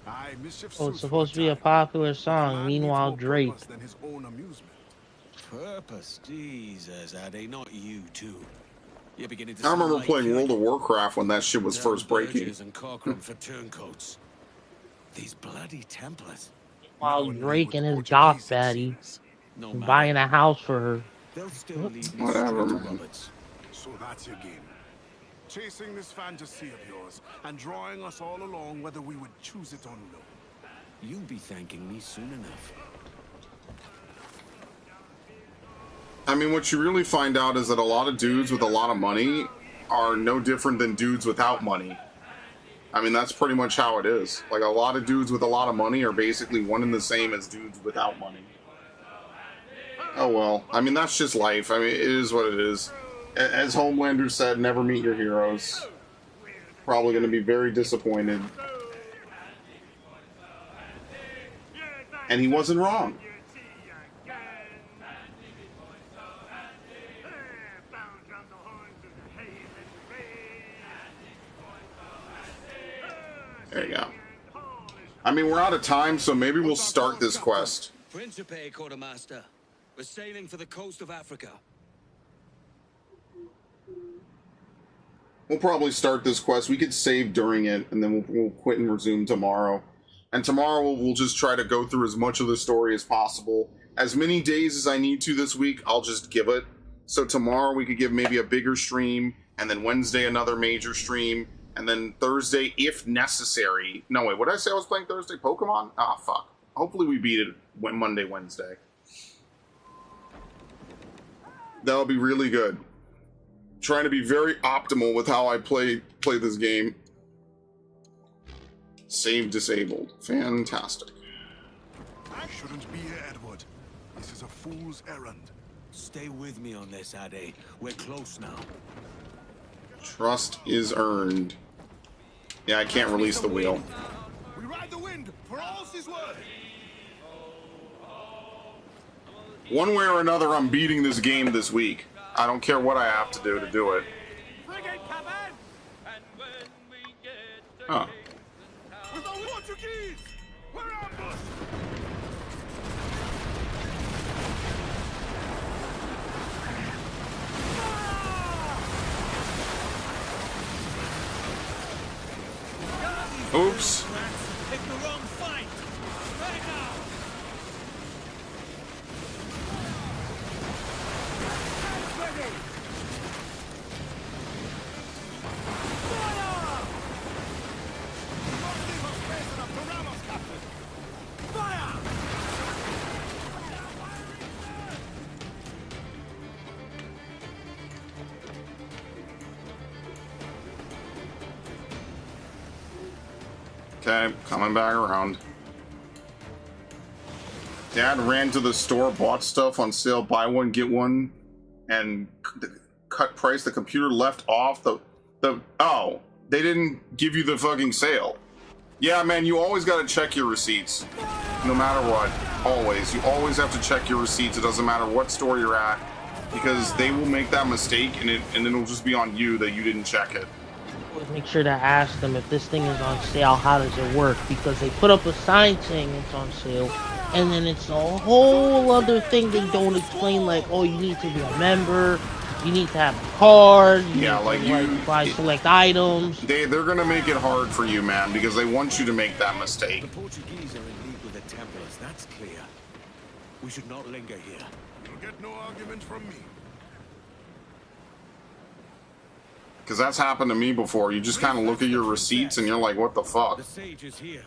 S2: Oh, it's supposed to be a popular song. Meanwhile, Drake.
S15: Than his own amusement.
S12: Purpose? Jesus, Ade, not you too. You're beginning to
S1: I remember
S12: like
S1: playing World of Warcraft when that shit was first breaking.
S12: And Corcoran for turncoats. These bloody Templars.
S2: While Drake and his goth baddie buying a house for her.
S12: They'll still lead
S1: Whatever.
S15: So that's your game. Chasing this fantasy of yours and drawing us all along whether we would choose it or no.
S12: You'll be thanking me soon enough.
S1: I mean, what you really find out is that a lot of dudes with a lot of money are no different than dudes without money. I mean, that's pretty much how it is. Like, a lot of dudes with a lot of money are basically one and the same as dudes without money. Oh well. I mean, that's just life. I mean, it is what it is. As Homelander said, never meet your heroes. Probably going to be very disappointed. And he wasn't wrong. There you go. I mean, we're out of time, so maybe we'll start this quest.
S3: Principe, Quartermaster. We're sailing for the coast of Africa.
S1: We'll probably start this quest. We could save during it, and then we'll quit and resume tomorrow. And tomorrow we'll just try to go through as much of the story as possible. As many days as I need to this week, I'll just give it. So tomorrow we could give maybe a bigger stream, and then Wednesday another major stream, and then Thursday, if necessary. No, wait, what did I say I was playing Thursday? Pokemon? Ah, fuck. Hopefully we beat it Monday, Wednesday. That'll be really good. Trying to be very optimal with how I play this game. Save disabled. Fantastic.
S15: I shouldn't be here, Edward. This is a fool's errand.
S12: Stay with me on this, Ade. We're close now.
S1: Trust is earned. Yeah, I can't release the wheel.
S15: We ride the wind for all she's worth.
S1: One way or another, I'm beating this game this week. I don't care what I have to do it. Huh.
S15: With our Portuguese! We're ambushed!
S1: Oops.
S3: Pick the wrong fight. Right now.
S1: Okay, coming back around. Dad ran to the store, bought stuff on sale, buy one, get one, and cut price. The computer left off oh, they didn't give you the fucking sale. Yeah, man, you always gotta check your receipts. No matter what. Always. You always have to check your receipts. It doesn't matter what store you're at. Because they will make that mistake and then it'll just be on you that you didn't check it.
S2: Always make sure to ask them if this thing is on sale, how does it work? Because they put up a sign saying it's on sale, and then it's a whole other thing they don't explain, like, oh, you need to be a member, you need to have a card, you need to buy select items.
S1: They're gonna make it hard for you, man, because they want you to make that mistake.
S12: The Portuguese are in league with the Templars, that's clear. We should not linger here.
S15: You'll get no argument from me.
S1: Because that's happened to me before. You just kind of look at your receipts and you're like, what the fuck?
S12: The sage is here.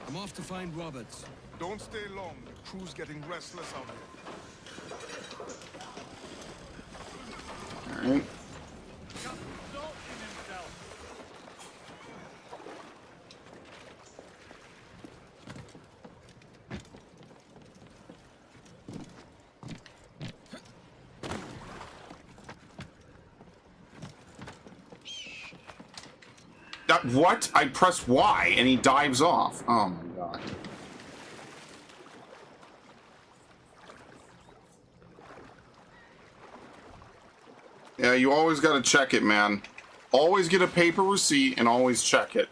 S12: I'm off to find Roberts.
S15: Don't stay long. The crew's getting restless out here.
S1: Alright. What? I press Y and he dives off. Oh my god. Yeah, you always gotta check it, man. Always get a paper receipt and always check it.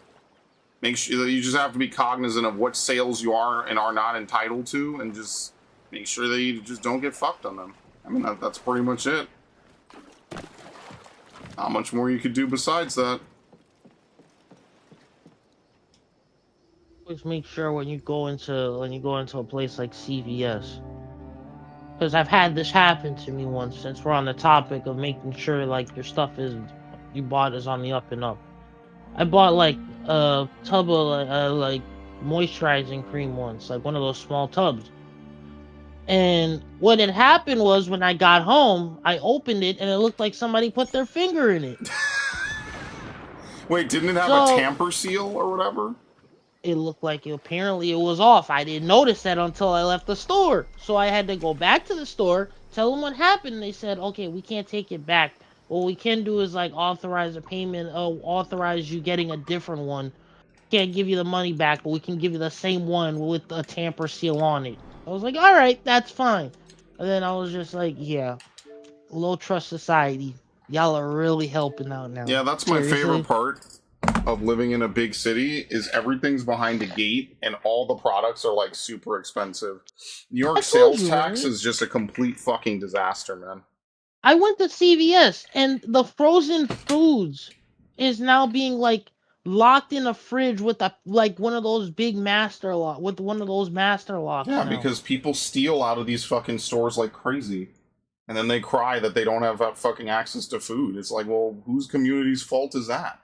S1: Make sure that you just have to be cognizant of what sales you are and are not entitled to, and just make sure that you just don't get fucked on them. I mean, that's pretty much it. Not much more you could do besides that.
S2: Always make sure when you go into a place like CVS, because I've had this happen to me once. Since we're on the topic of making sure like your stuff you bought is on the up and up, I bought like a tub of like moisturizing cream once, like one of those small tubs. And what had happened was when I got home, I opened it and it looked like somebody put their finger in it.
S1: Wait, didn't it have a tamper seal or whatever?
S2: It looked like apparently it was off. I didn't notice that until I left the store. So I had to go back to the store, tell them what happened. They said, okay, we can't take it back. What we can do is like authorize a payment, authorize you getting a different one. Can't give you the money back, but we can give you the same one with a tamper seal on it. I was like, all right, that's fine. And then I was just like, yeah, low trust society. Y'all are really helping out now.
S1: Yeah, that's my favorite part of living in a big city is everything's behind a gate and all the products are like super expensive. New York sales tax is just a complete fucking disaster, man.
S2: I went to CVS and the frozen foods is now being like locked in a fridge with one of those big master locks
S1: Yeah,
S2: now.
S1: because people steal out of these fucking stores like crazy. And then they cry that they don't have fucking access to food. It's like, well, whose community's fault is that?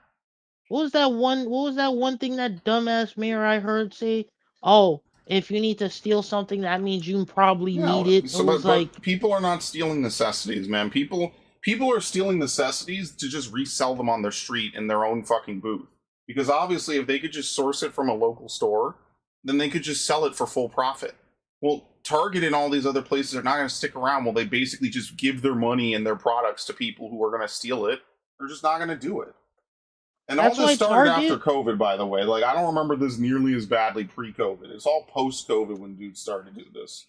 S2: What was that one thing that dumbass mayor I heard say? Oh, if you need to steal something, that means you probably need it.
S1: So, but people are not stealing necessities, man. People are stealing necessities to just resell them on their street in their own fucking booth. Because obviously, if they could just source it from a local store, then they could just sell it for full profit. Well, Target and all these other places are not going to stick around. Well, they basically just give their money and their products to people who are going to steal it. They're just not going to do it. And all this started after COVID, by the way. Like, I don't remember this nearly as badly pre-COVID. It's all post-COVID when dudes started to do this.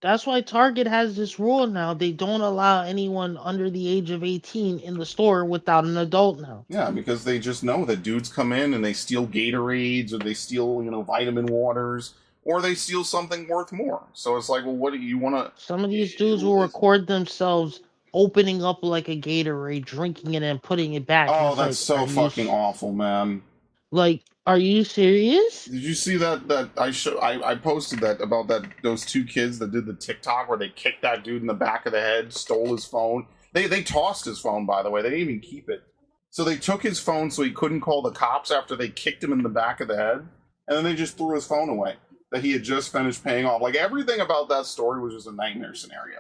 S2: That's why Target has this rule now. They don't allow anyone under the age of 18 in the store without an adult now.
S1: Yeah, because they just know that dudes come in and they steal Gatorades or they steal, vitamin waters or they steal something worth more. So it's like, well, what do you want to...
S2: Some of these dudes will record themselves opening up like a Gatorade, drinking it and putting it back.
S1: Oh, that's so fucking awful, man.
S2: Like, are you serious?
S1: Did you see that I posted that about those two kids that did the TikTok where they kicked that dude in the back of the head, stole his phone. They tossed his phone, by the way. They didn't even keep it. So they took his phone so he couldn't call the cops after they kicked him in the back of the head, and then they just threw his phone away that he had just finished paying off. Like, everything about that story was just a nightmare scenario.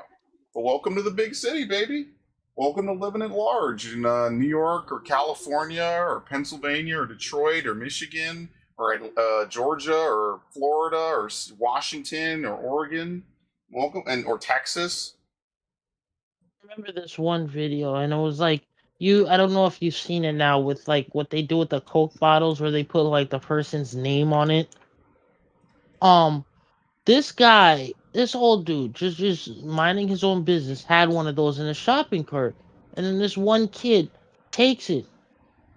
S1: But welcome to the big city, baby. welcome to living at large in New York or California or Pennsylvania or Detroit or Michigan or Georgia or Florida or Washington or Oregon. Welcome, and or Texas.
S2: I remember this one video, and it was like I don't know if you've seen it now with like what they do with the Coke bottles, where they put like the person's name on it. This guy, this old dude, just minding his own business, had one of those in a shopping cart, and then this one kid takes it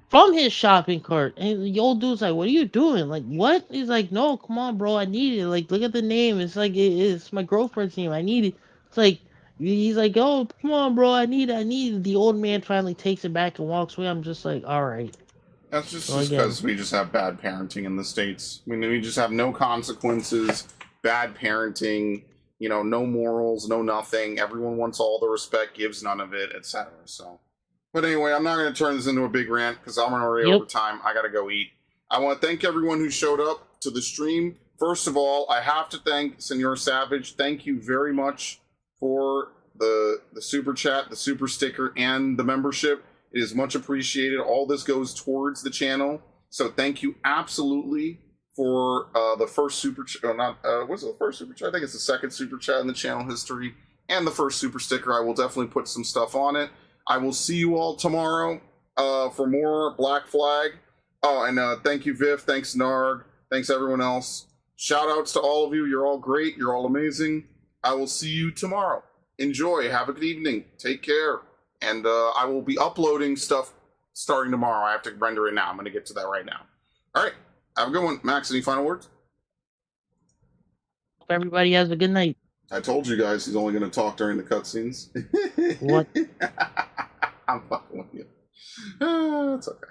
S2: from his shopping cart, and the old dude's like, "What are you doing? Like, what?" He's like, "No, come on, bro, I need it. Like, look at the name. It's like it's my girlfriend's name. I need it." It's like he's like, "Oh, come on, bro, I need it. I need it." The old man finally takes it back and walks away. I'm just like, "All right."
S1: That's just
S2: So again,
S1: because we just have bad parenting in the States. I mean, we just have no consequences, bad parenting, no morals, no nothing. Everyone wants all the respect, gives none of it, etc. So, but anyway, I'm not going to turn this into a big rant because I'm already over time. I got to go eat. I want to thank everyone who showed up to the stream. First of all, I have to thank Senor Savage. Thank you very much for the super chat, the super sticker, and the membership. It is much appreciated. All this goes towards the channel. So thank you absolutely for the first super chat. What's the first super chat? I think it's the second super chat in the channel history. And the first super sticker. I will definitely put some stuff on it. I will see you all tomorrow for more Black Flag. Oh, and thank you, Viv. Thanks, Narg. Thanks, everyone else. Shout outs to all of you. You're all great. You're all amazing. I will see you tomorrow. Enjoy. Have a good evening. Take care. And I will be uploading stuff starting tomorrow. I have to render it now. I'm going to get to that right now. All right. Have a good one. Max, any final words?
S2: Hope everybody has a good night.
S1: I told you guys he's only going to talk during the cutscenes.
S2: What?
S1: I'm fucking with you. It's okay.